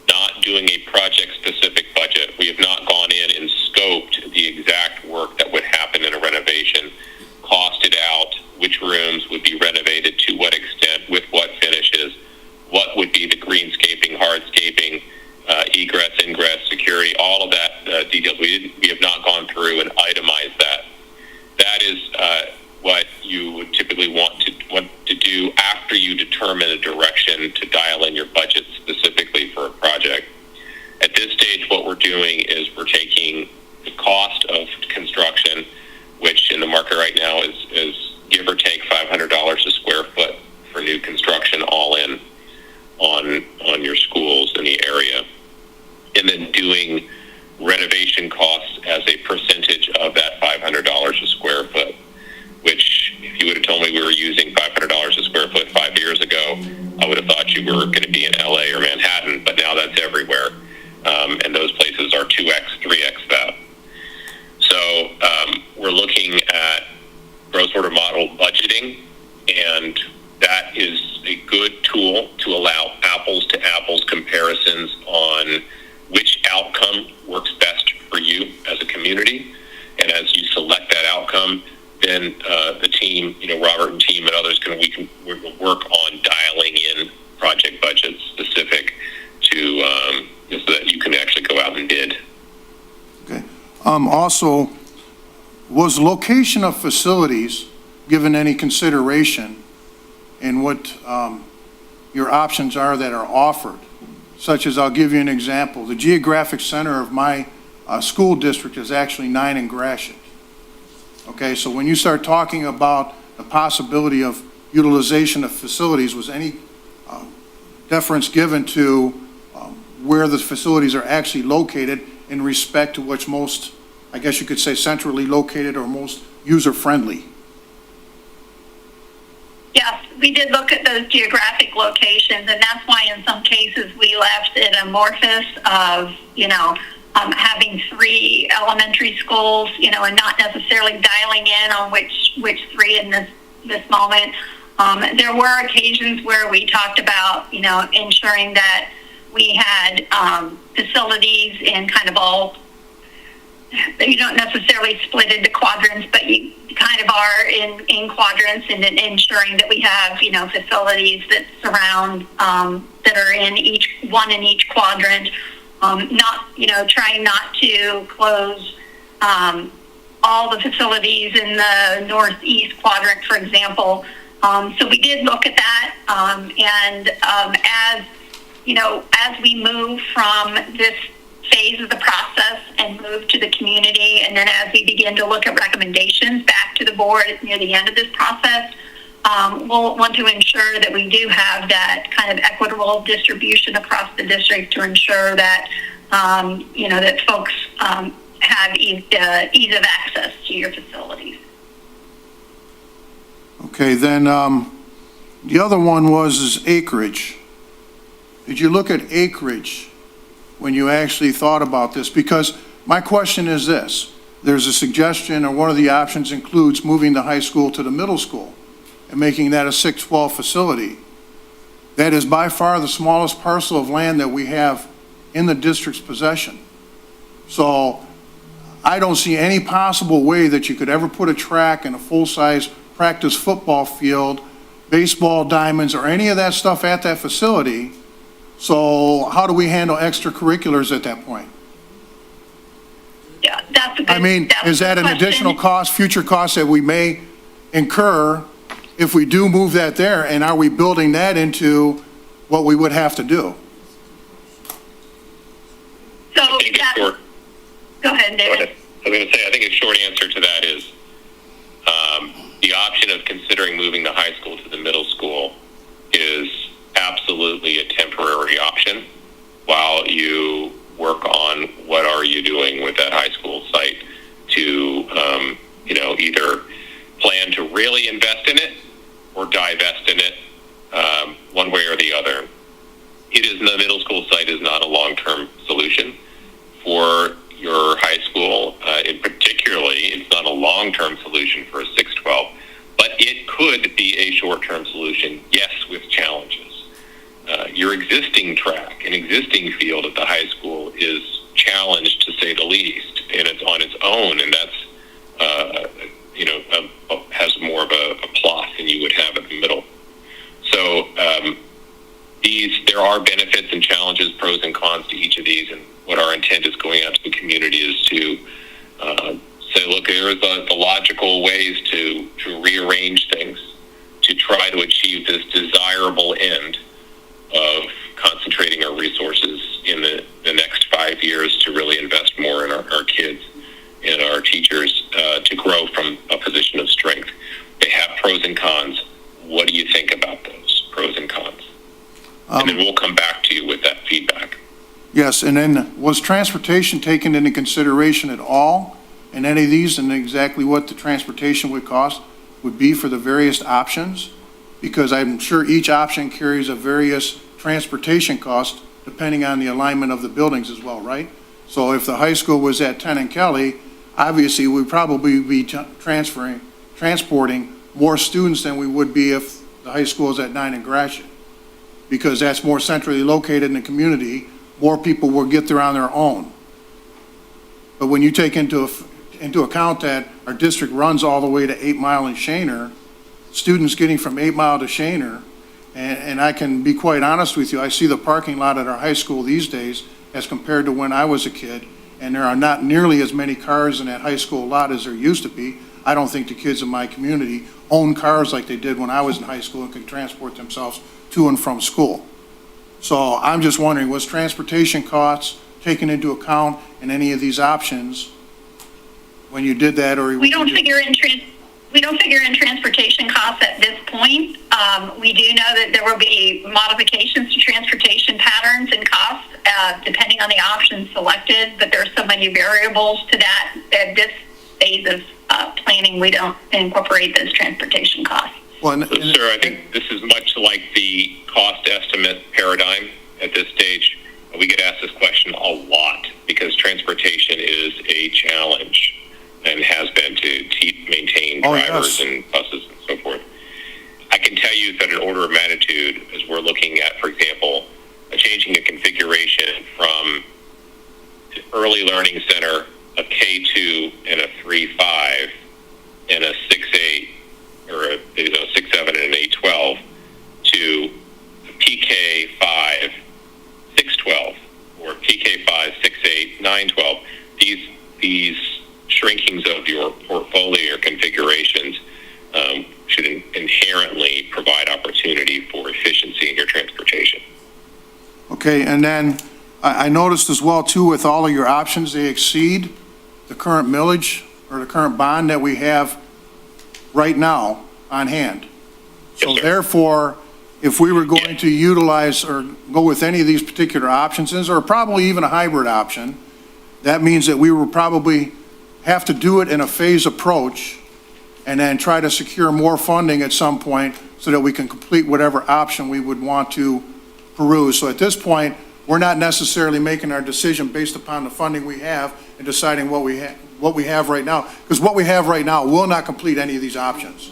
S13: not doing a project-specific budget. We have not gone in and scoped the exact work that would happen in a renovation, costed out which rooms would be renovated, to what extent, with what finishes, what would be the greenscaping, hardscaping, egress, ingress, security, all of that details. We have not gone through and itemized that. That is what you would typically want to do after you determine a direction to dial in your budget specifically for a project. At this stage, what we're doing is we're taking the cost of construction, which in the market right now is give or take $500 a square foot for new construction, all in on your schools in the area, and then doing renovation costs as a percentage of that $500 a square foot, which if you would have told me we were using $500 a square foot 5 years ago, I would have thought you were going to be in LA or Manhattan, but now that's everywhere. And those places are 2x, 3x that. So we're looking at gross order model budgeting, and that is a good tool to allow apples to apples comparisons on which outcome works best for you as a community. And as you select that outcome, then the team, Robert and team and others, we can work on dialing in project budgets specific to so that you can actually go out and bid.
S1: Okay. Also, was location of facilities given any consideration in what your options are that are offered? Such as, I'll give you an example. The geographic center of my school district is actually 9 in Gratiot. Okay, so when you start talking about the possibility of utilization of facilities, was any deference given to where the facilities are actually located in respect to what's most, I guess you could say, centrally located or most user-friendly?
S12: Yes, we did look at those geographic locations, and that's why in some cases we left it amorphous of, having 3 elementary schools, and not necessarily dialing in on which 3 in this moment. There were occasions where we talked about, ensuring that we had facilities in kind of all, you don't necessarily split into quadrants, but you kind of are in quadrants, and ensuring that we have, facilities that surround, that are in each quadrant. Trying not to close all the facilities in the northeast quadrant, for example. So we did look at that, and as we move from this phase of the process and move to the community, and then as we begin to look at recommendations back to the board near the end of this process, we'll want to ensure that we do have that kind of equitable distribution across the district to ensure that, that folks have ease of access to your facilities.
S1: Okay, then the other one is acreage. Did you look at acreage when you actually thought about this? Because my question is this. There's a suggestion, or one of the options includes moving the high school to the middle school and making that a 6-12 facility. That is by far the smallest parcel of land that we have in the district's possession. So I don't see any possible way that you could ever put a track and a full-size practice football field, baseball diamonds, or any of that stuff at that facility. So how do we handle extracurriculars at that point?
S12: Yeah, that's a good
S1: Is that an additional cost, future cost that we may incur if we do move that there? And are we building that into what we would have to do?
S12: So
S13: I think it's short.
S12: Go ahead, David.
S13: I was going to say, I think a short answer to that is the option of considering moving the high school to the middle school is absolutely a temporary option while you work on what are are you doing with that high school site to, either plan to really invest in it or divest in it, one way or the other. The middle school site is not a long-term solution for your high school. In particularly, it's not a long-term solution for a 612, but it could be a short-term solution, yes, with challenges. Your existing track and existing field at the high school is challenged, to say the least, and it's on its own, and that's has more of a plot than you would have at the middle. So there are benefits and challenges, pros and cons to each of these, and what our intent is going out to the community is to say, look, there's the logical ways to rearrange things to try to achieve this desirable end of concentrating our resources in the next 5 years to really invest more in our kids and our teachers to grow from a position of strength. They have pros and cons. What do you think about those pros and cons? And then we'll come back to you with that feedback.
S1: Yes, and then was transportation taken into consideration at all in any of these, and exactly what the transportation would be for the various options? Because I'm sure each option carries a various transportation cost depending on the alignment of the buildings as well, right? So if the high school was at 10 and Kelly, obviously we'd probably be transporting more students than we would be if the high school is at 9 and Gratiot, because that's more centrally located in the community. More people will get there on their own. But when you take into account that our district runs all the way to 8 Mile and Shaner, students getting from 8 Mile to Shaner, and I can be quite honest with you, I see the parking lot at our high school these days as compared to when I was a kid, and there are not nearly as many cars in that high school lot as there used to be. I don't think the kids in my community own cars like they did when I was in high school and could transport themselves to and from school. So I'm just wondering, was transportation costs taken into account in any of these options when you did that, or?
S12: We don't figure in transportation costs at this point. We do know that there will be modifications to transportation patterns and costs depending on the options selected, but there's so many variables to that at this phase of planning, we don't incorporate those transportation costs.
S1: Well,
S13: Sir, I think this is much like the cost estimate paradigm at this stage. We get asked this question a lot because transportation is a challenge and has been to maintain drivers and buses and so forth. I can tell you that an order of magnitude, as we're looking at, for example, changing a configuration from the early learning center, a K2 and a 3-5 and a 6-8, or a 6-7 and an 8-12 to PK5, 6-12, or PK5, 6-8, 9-12. These shrinkings of your portfolio or configurations should inherently provide opportunity for efficiency in your transportation.
S1: Okay, and then I noticed as well too, with all of your options, they exceed the current millage or the current bond that we have right now on hand. So
S13: Yes, sir.
S1: therefore, if we were going to utilize or go with any of these particular options, or probably even a hybrid option, that means that we will probably have to do it in a phase approach and then try to secure more funding at some point so that we can complete whatever option we would want to peruse. So at this point, we're not necessarily making our decision based upon the funding we have and deciding what we have right now, because what we have right now will not complete any of these options.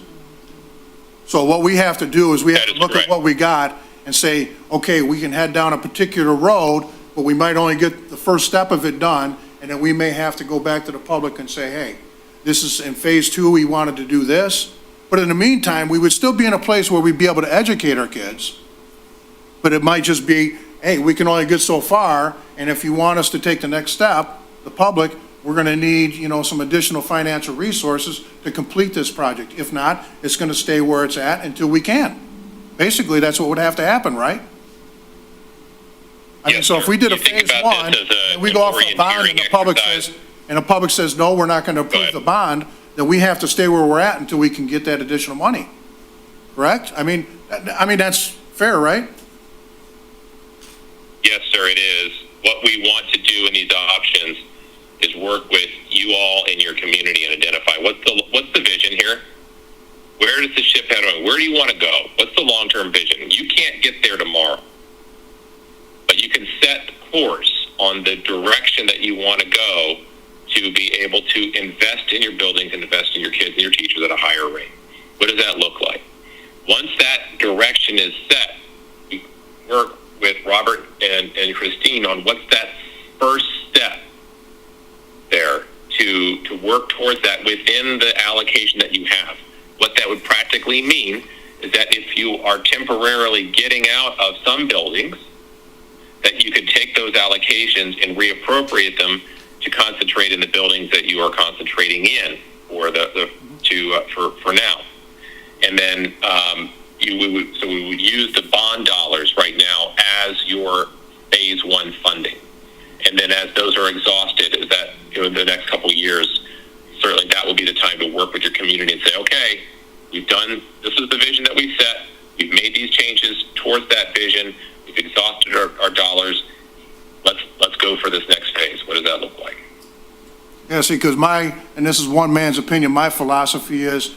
S1: So what we have to do is we have to look at what we got and say, okay, we can head down a particular road, but we might only get the first step of it done, and then we may have to go back to the public and say, hey, this is in phase 2, we wanted to do this. But in the meantime, we would still be in a place where we'd be able to educate our kids. But it might just be, hey, we can only get so far, and if you want us to take the next step, the public, we're going to need, some additional financial resources to complete this project. If not, it's going to stay where it's at until we can. Basically, that's what would have to happen, right? I mean, so if we did a phase 1, and we go off a bond, and the public says, no, we're not going to approve the bond, then we have to stay where we're at until we can get that additional money. Correct? I mean, that's fair, right?
S13: Yes, sir, it is. What we want to do in these options is work with you all in your community and identify what's the vision here. Where does the ship head on? Where do you want to go? What's the long-term vision? You can't get there tomorrow, but you can set course on the direction that you want to go to be able to invest in your buildings and invest in your kids and your teachers at a higher rate. What does that look like? Once that direction is set, we work with Robert and Christine on what's that first step there to work towards that within the allocation that you have. What that would practically mean is that if you are temporarily getting out of some buildings, that you could take those allocations and reappropriate them to concentrate in the buildings that you are concentrating in for for now. And then we would use the bond dollars right now as your phase one funding. And then as those are exhausted, is that in the next couple of years, certainly that will be the time to work with your community and say, okay, this is the vision that we set. We've made these changes towards that vision. We've exhausted our dollars. Let's go for this next phase. What does that look like?
S1: Yeah, see, because and this is one man's opinion, my philosophy is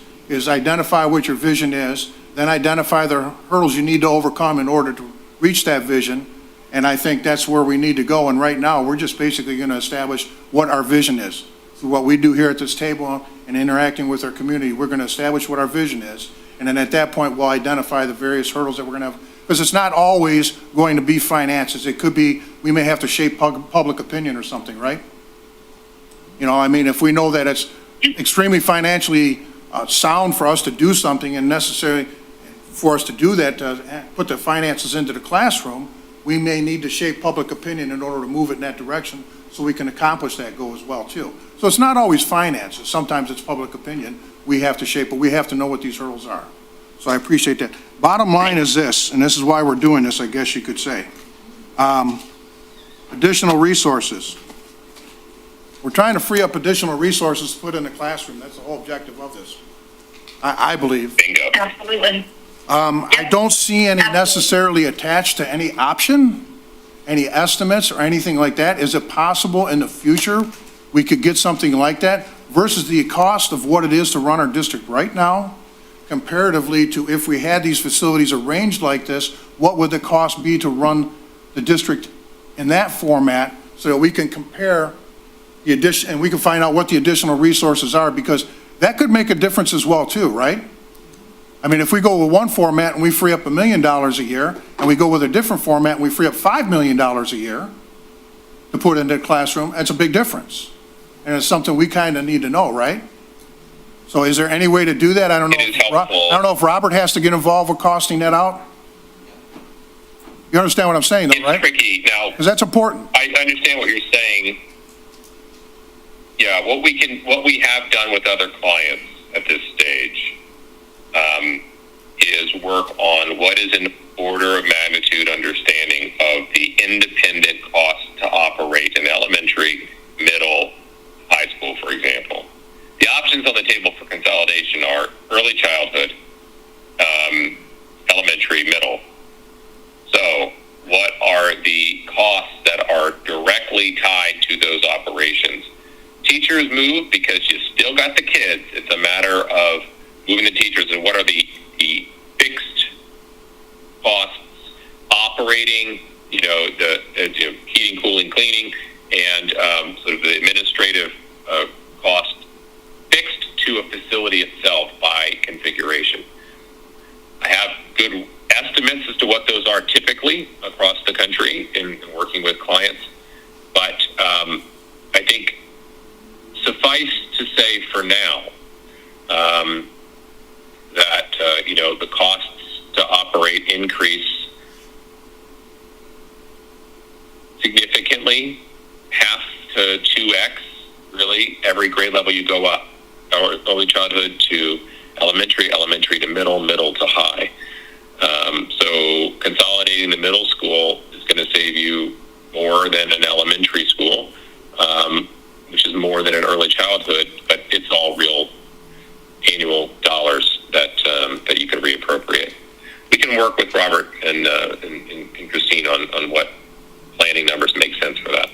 S1: identify what your vision is, then identify the hurdles you need to overcome in order to reach that vision. And I think that's where we need to go. And right now, we're just basically going to establish what our vision is. Through what we do here at this table and interacting with our community, we're going to establish what our vision is. And then at that point, we'll identify the various hurdles that we're going to have. Because it's not always going to be finances. It could be, we may have to shape public opinion or something, right? You know, I mean, if we know that it's extremely financially sound for us to do something and necessary for us to do that, to put the finances into the classroom, we may need to shape public opinion in order to move it in that direction so we can accomplish that goal as well, too. So it's not always finances. Sometimes it's public opinion we have to shape, but we have to know what these hurdles are. So I appreciate that. Bottom line is this, and this is why we're doing this, I guess you could say. Additional resources. We're trying to free up additional resources to put in the classroom. That's the whole objective of this, I believe.
S13: Bingo.
S12: Absolutely.
S1: I don't see any necessarily attached to any option, any estimates or anything like that. Is it possible in the future we could get something like that versus the cost of what it is to run our district right now? Comparatively to if we had these facilities arranged like this, what would the cost be to run the district in that format so that we can compare the addition, and we can find out what the additional resources are, because that could make a difference as well too, right? I mean, if we go with one format and we free up $1 million a year, and we go with a different format and we free up $5 million a year to put into the classroom, that's a big difference. And it's something we kind of need to know, right? So is there any way to do that? I don't know if Robert has to get involved with costing that out. You understand what I'm saying, though, right?
S13: It's tricky now.
S1: Because that's important.
S13: I understand what you're saying. Yeah, what we have done with other clients at this stage is work on what is an order of magnitude understanding of the independent cost to operate an elementary, middle, high school, for example. The options on the table for consolidation are early childhood, elementary, middle. So what are the costs that are directly tied to those operations? Teachers move because you still got the kids. It's a matter of moving the teachers, and what are the fixed costs operating, the heating, cooling, cleaning, and sort of the administrative cost fixed to a facility itself by configuration. I have good estimates as to what those are typically across the country in working with clients, but I think suffice to say for now that the costs to operate increase significantly, half to 2x, really, every grade level you go up, early childhood to elementary, elementary to middle, middle to high. So consolidating the middle school is going to save you more than an elementary school, which is more than an early childhood, but it's all real annual dollars that you can reappropriate. We can work with Robert and Christine on what planning numbers make sense for that.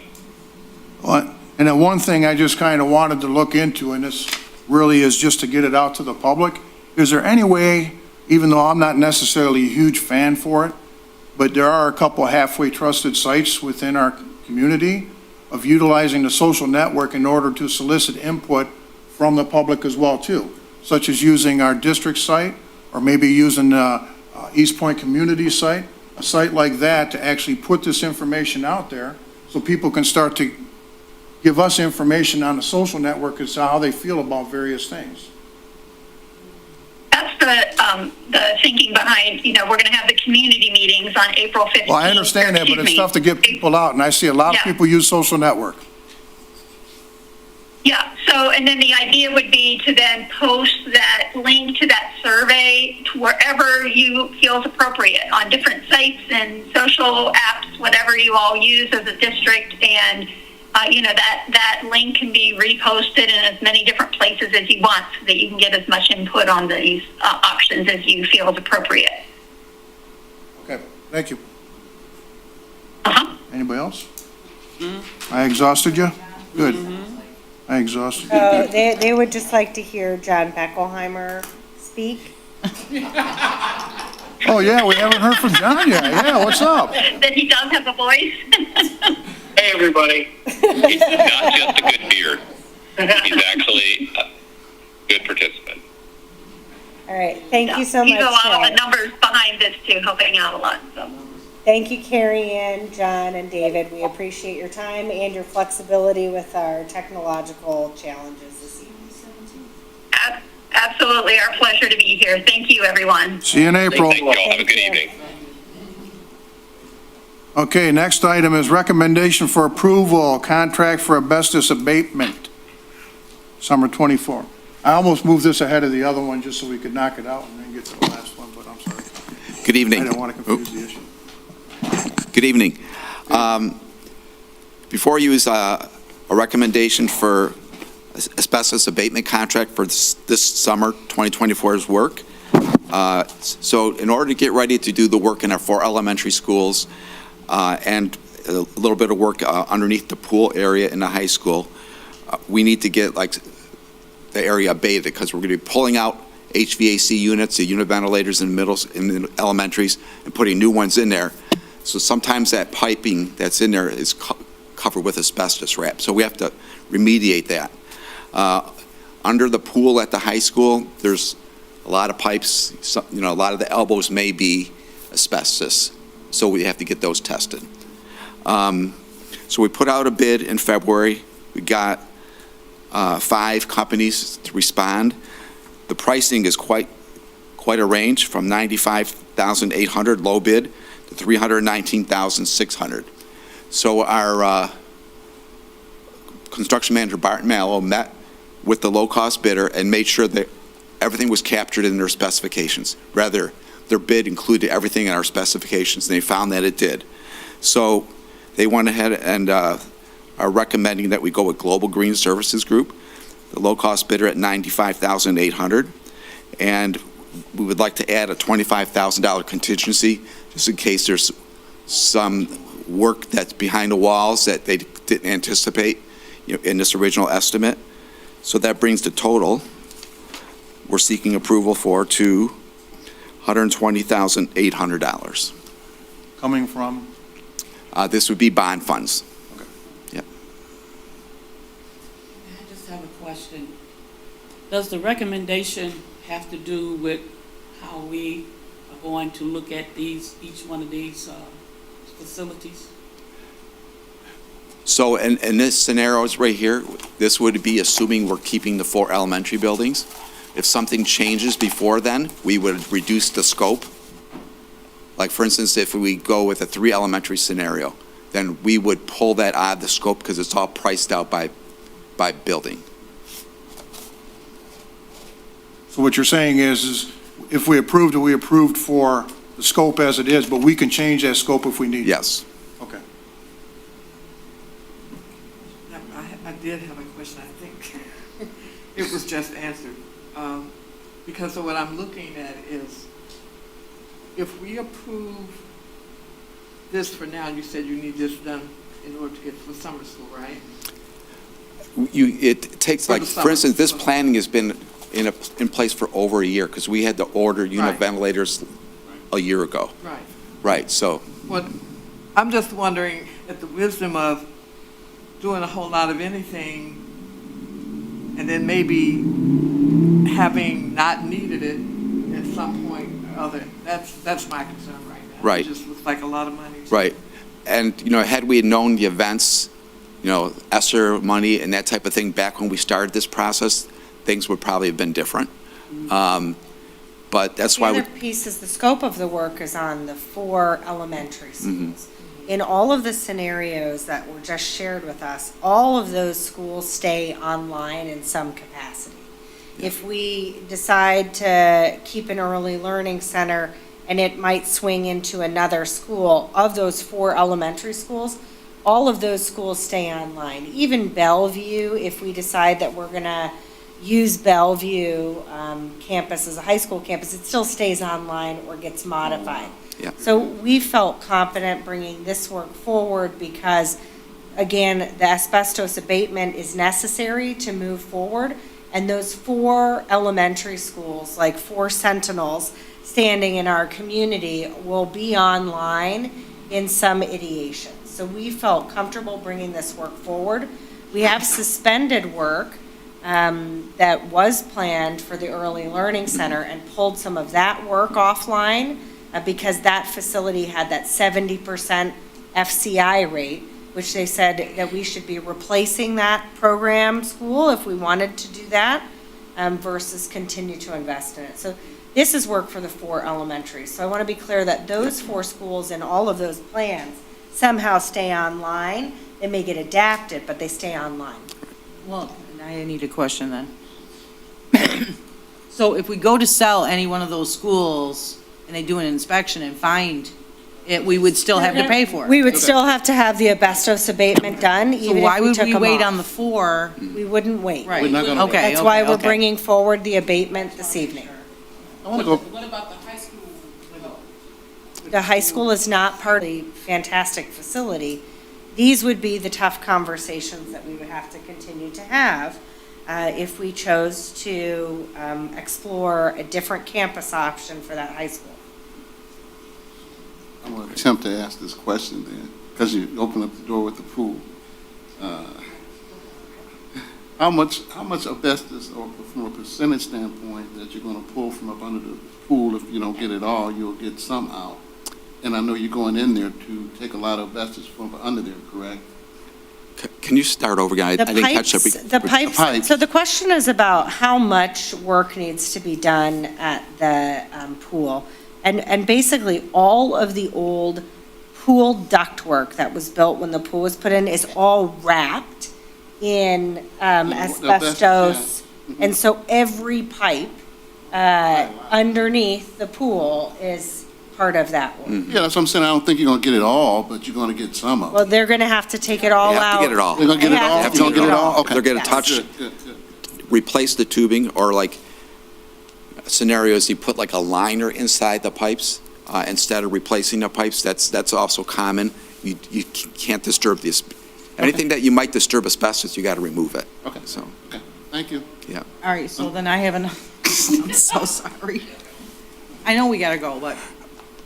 S1: Well, And then one thing I just kind of wanted to look into, and this really is just to get it out to the public, is there any way, even though I'm not necessarily a huge fan for it, but there are a couple halfway trusted sites within our community of utilizing the social network in order to solicit input from the public as well too, such as using our district site or maybe using East Point Community site, a site like that to actually put this information out there so people can start to give us information on the social network as to how they feel about various things.
S12: That's the thinking behind, we're going to have the community meetings on April 15th.
S1: Well, I understand that, but it's tough to get people out, and I see a lot of
S12: Yeah.
S1: people use social network.
S12: Yeah, so, and then the idea would be to then post that link to that survey to wherever you feel is appropriate, on different sites and social apps, whatever you all use as a district, and that link can be reposted in as many different places as you want so that you can get as much input on these options as you feel is appropriate.
S1: Okay, thank you.
S12: Uh-huh.
S1: Anybody else? I exhausted you? Good. I exhausted you. Good.
S8: They would just like to hear John Beckelheimer speak.
S1: Oh, yeah, we haven't heard from John yet. Yeah, what's up?
S12: That he does have a voice.
S13: Hey, everybody. He's not just a good beard. He's actually a good participant.
S8: All right, thank you so much.
S12: He's a lot of
S8: Ted.
S12: the numbers behind this too, helping out a lot. So.
S8: Thank you, Carrie Ann, John, and David. We appreciate your time and your flexibility with our technological challenges this evening.
S12: Absolutely, our pleasure to be here. Thank you, everyone.
S1: See you in April.
S13: Thank you all. Have a good
S8: Thank you.
S13: evening.
S1: Okay, next item is recommendation for approval, contract for asbestos abatement, summer 24. I almost moved this ahead of the other one just so we could knock it out and then get to the last one, but I'm sorry.
S14: Good evening.
S1: I didn't want to confuse the issue.
S14: Good evening. Before you is a recommendation for asbestos abatement contract for this summer 2024's work. So in order to get ready to do the work in our 4 elementary schools and a little bit of work underneath the pool area in the high school, we need to get the area abated because we're going to be pulling out HVAC units, the unit ventilators in the elementaries, and putting new ones in there. So sometimes that piping that's in there is covered with asbestos wrap. So we have to remediate that. Under the pool at the high school, there's a lot of pipes, a lot of the elbows may be asbestos. So we have to get those tested. So we put out a bid in February. We got 5 companies to respond. The pricing is quite a range from $95,800 low bid to $319,600. So our construction manager, Barton Mallow, met with the low-cost bidder and made sure that everything was captured in their specifications. Rather, their bid included everything in our specifications, and they found that it did. So they went ahead and are recommending that we go with Global Green Services Group, the low-cost bidder at $95,800, and we would like to add a $25,000 contingency just in case there's some work that's behind the walls that they didn't anticipate in this original estimate. So that brings the total we're seeking approval for to $120,800.
S1: Coming from?
S14: This would be bond funds.
S1: Okay.
S14: Yep.
S7: I just have a question. Does the recommendation have to do with how we are going to look at each one of these facilities?
S14: So in this scenario right here, this would be assuming we're keeping the 4 elementary buildings. If something changes before then, we would reduce the scope. Like for instance, if we go with a 3 elementary scenario, then we would pull that out of the scope because it's all priced out by building.
S1: So what you're saying is if we approved it, we approved for the scope as it is, but we can change that scope if we need to?
S14: Yes.
S1: Okay.
S11: I did have a question, I think. It was just answered. Because of what I'm looking at is, if we approve this for now, you said you need this done in order to get for summer school, right?
S14: It takes,
S11: For
S14: like,
S11: the
S14: for
S11: summer.
S14: instance, this planning has been in place for over a year, because we had to order
S11: Right.
S14: ventilators a year ago.
S11: Right.
S14: Right, so,
S11: Well, I'm just wondering at the wisdom of doing a whole lot of anything and then maybe having not needed it at some point or other. That's my concern right now.
S14: Right.
S11: It just looks like a lot of money.
S14: right. And, had we known the events, ESSER money and that type of thing back when we started this process, things would probably have been different. But that's
S8: The
S14: why,
S8: other piece is the scope of the work is on the 4 elementary schools. In all of the scenarios that were just shared with us, all of those schools stay online in some capacity. If we decide to keep an early learning center and it might swing into another school, of those 4 elementary schools, all of those schools stay online. Even Bellevue, if we decide that we're going to use Bellevue campus as a high school campus, it still stays online or gets modified.
S14: Yeah.
S8: So we felt confident bringing this work forward because, again, the asbestos abatement is necessary to move forward. And those 4 elementary schools, like 4 Sentinels standing in our community, will be online in some ideation. So we felt comfortable bringing this work forward. We have suspended work that was planned for the Early Learning Center and pulled some of that work offline because that facility had that 70% FCI rate, which they said that we should be replacing that program school if we wanted to do that versus continue to invest in it. So this is work for the 4 elementaries. So I want to be clear that those 4 schools and all of those plans somehow stay online. They may get adapted, but they stay online.
S10: Well, I need a question then. So if we go to sell any one of those schools and they do an inspection and find it, we would still have to pay for it?
S8: We would still have to have the asbestos abatement done,
S10: So
S8: even
S10: why
S8: if we
S10: would
S8: took
S10: we
S8: them
S10: wait on
S8: off.
S10: the 4?
S8: We wouldn't wait.
S10: Right.
S1: We're not gonna wait.
S10: Okay,
S8: That's why we're
S10: okay.
S8: bringing forward the abatement this evening.
S1: I want to go,
S4: What about the high school?
S8: The high school is not part of the fantastic facility. These would be the tough conversations that we would have to continue to have if we chose to explore a different campus option for that high school.
S6: I'm going to attempt to ask this question then, because you opened up the door with the pool. How much asbestos, or from a percentage standpoint, that you're going to pull from up under the pool? If you don't get it all, you'll get some out. And I know you're going in there to take a lot of asbestos from under there, correct?
S14: can you start over again? I
S8: The
S14: didn't catch
S8: pipes,
S14: that.
S8: the pipes,
S6: pipes.
S8: so the question is about how much work needs to be done at the pool. And basically, all of the old pool ductwork that was built when the pool was put in is all wrapped in asbestos. And so every pipe underneath the pool is part of that work.
S6: Yeah, that's what I'm saying. I don't think you're going to get it all, but you're going to get some of it.
S8: Well, they're going to have to take it all
S14: You
S8: out.
S14: have to get it all.
S6: They're going to get
S8: They
S6: it
S8: have
S6: all?
S8: to
S6: You're going to
S8: take
S6: get
S8: it
S6: it all?
S8: all.
S6: Okay.
S14: They're going to
S8: Yes.
S14: touch,
S6: Good, good, good.
S14: replace the tubing, or like scenarios, you put like a liner inside the pipes instead of replacing the pipes. That's also common. You can't disturb this. Anything that you might disturb asbestos, you got to remove it.
S6: Okay.
S14: So,
S6: Okay, thank you.
S14: yeah.
S10: All right, so then I have an, I'm so sorry. I know we gotta go, but,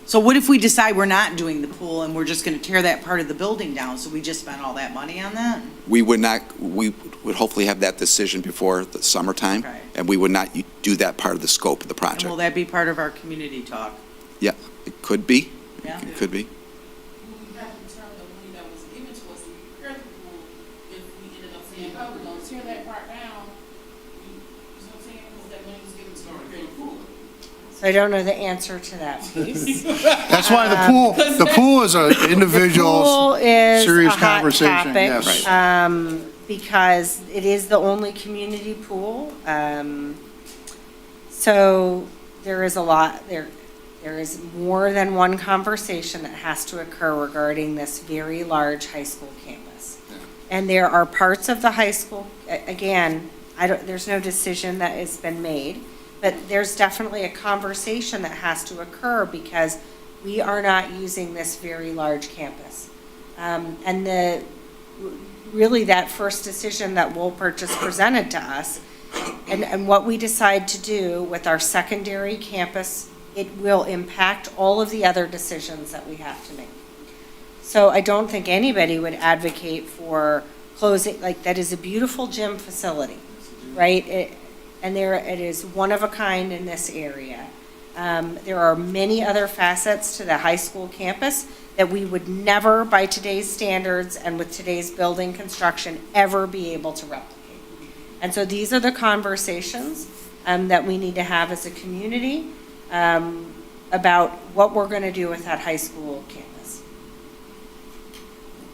S10: so what if we decide we're not doing the pool and we're just gonna tear that part of the building down, so we just spent all that money on that?
S14: We would hopefully have that decision before the summertime,
S10: Okay.
S14: and we would not do that part of the scope of the
S10: And
S14: project.
S10: will that be part of our community talk?
S14: Yeah, it could be.
S10: Yeah?
S14: It could be.
S4: We have to return the money that was given to us to repair the pool if we ended up saying, oh, we're gonna tear that part down. You know what I'm saying? Because that money was given to repair the pool.
S8: So I don't know the answer to that piece.
S1: that's why the pool is an individual,
S8: Pool is a
S1: serious
S8: hot
S1: conversation,
S8: topic,
S1: yes.
S8: because it is the only community pool. So there is a lot, there is more than one conversation that has to occur regarding this very large high school campus. And there are parts of the high school, again, there's no decision that has been made, but there's definitely a conversation that has to occur because we are not using this very large campus. And really that first decision that Wolpert just presented to us. And what we decide to do with our secondary campus, it will impact all of the other decisions that we have to make. So I don't think anybody would advocate for closing, like, that is a beautiful gym facility, right? And it is one of a kind in this area. There are many other facets to the high school campus that we would never, by today's standards and with today's building construction, ever be able to replicate. And so these are the conversations that we need to have as a community about what we're going to do with that high school campus.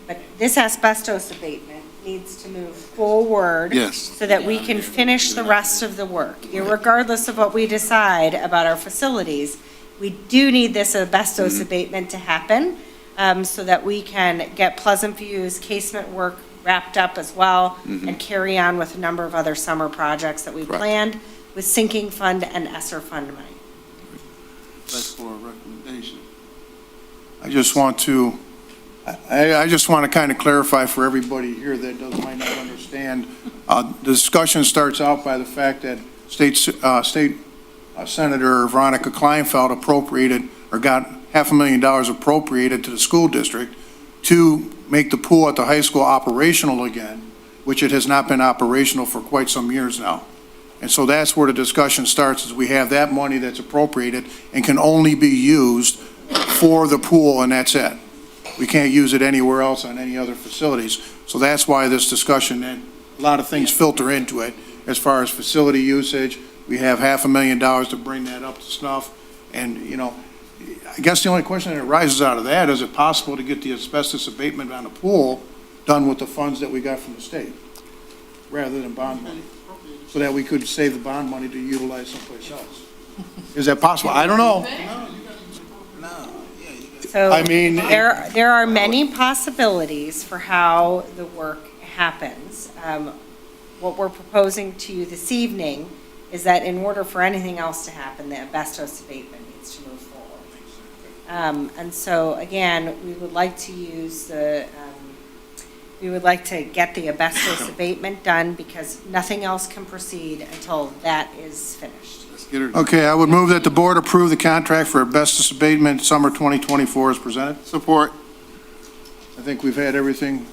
S8: But this asbestos abatement needs to move forward.
S6: Yes.
S8: So that we can finish the rest of the work. Irregardless of what we decide about our facilities, we do need this asbestos abatement to happen so that we can get Pleasant View's casement work wrapped up as well and carry on with a number of other summer projects that we
S6: Correct.
S8: planned with sinking fund and ESSER fund money.
S6: That's for a recommendation.
S1: I just want to kind of clarify for everybody here that might not understand. The discussion starts out by the fact that State Senator Veronica Kleinfeld appropriated, or got $500,000 appropriated to the school district to make the pool at the high school operational again, which it has not been operational for quite some years now. And so that's where the discussion starts, is we have that money that's appropriated and can only be used for the pool, and that's it. We can't use it anywhere else on any other facilities. So that's why this discussion, and a lot of things filter into it as far as facility usage. We have $500,000 to bring that up to snuff. And, you know, I guess the only question that arises out of that, is it possible to get the asbestos abatement on the pool done with the funds that we got from the state, rather than bond money? So that we could save the bond money to utilize someplace else. Is that possible? I don't know.
S8: So
S1: I mean-
S8: there are many possibilities for how the work happens. What we're proposing to you this evening is that in order for anything else to happen, the asbestos abatement needs to move forward. And so, again, we would like to get the asbestos abatement done because nothing else can proceed until that is finished.
S6: Let's get her.
S1: Okay, I would move that the board approve the contract for asbestos abatement summer 2024 as presented.
S6: Support.
S1: I think we've had everything.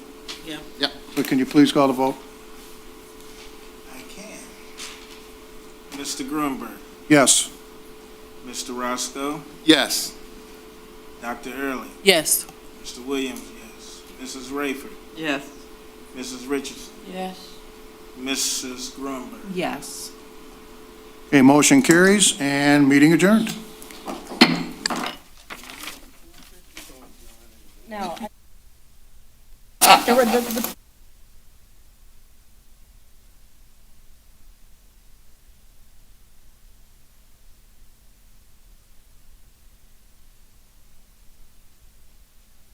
S7: Yeah.
S6: Yep.
S1: But can you please call the vote?
S3: I can. Mr. Grunberg,
S1: Yes.
S3: Mr. Roscoe,
S6: Yes.
S3: Dr. Early,
S4: Yes.
S3: Mr. Williams, yes. Mrs. Rayford,
S11: Yes.
S3: Mrs. Richardson,
S7: Yes.
S3: Mrs. Grunberg.
S4: Yes.
S1: Okay, motion carries and meeting adjourned.
S8: Now, there were the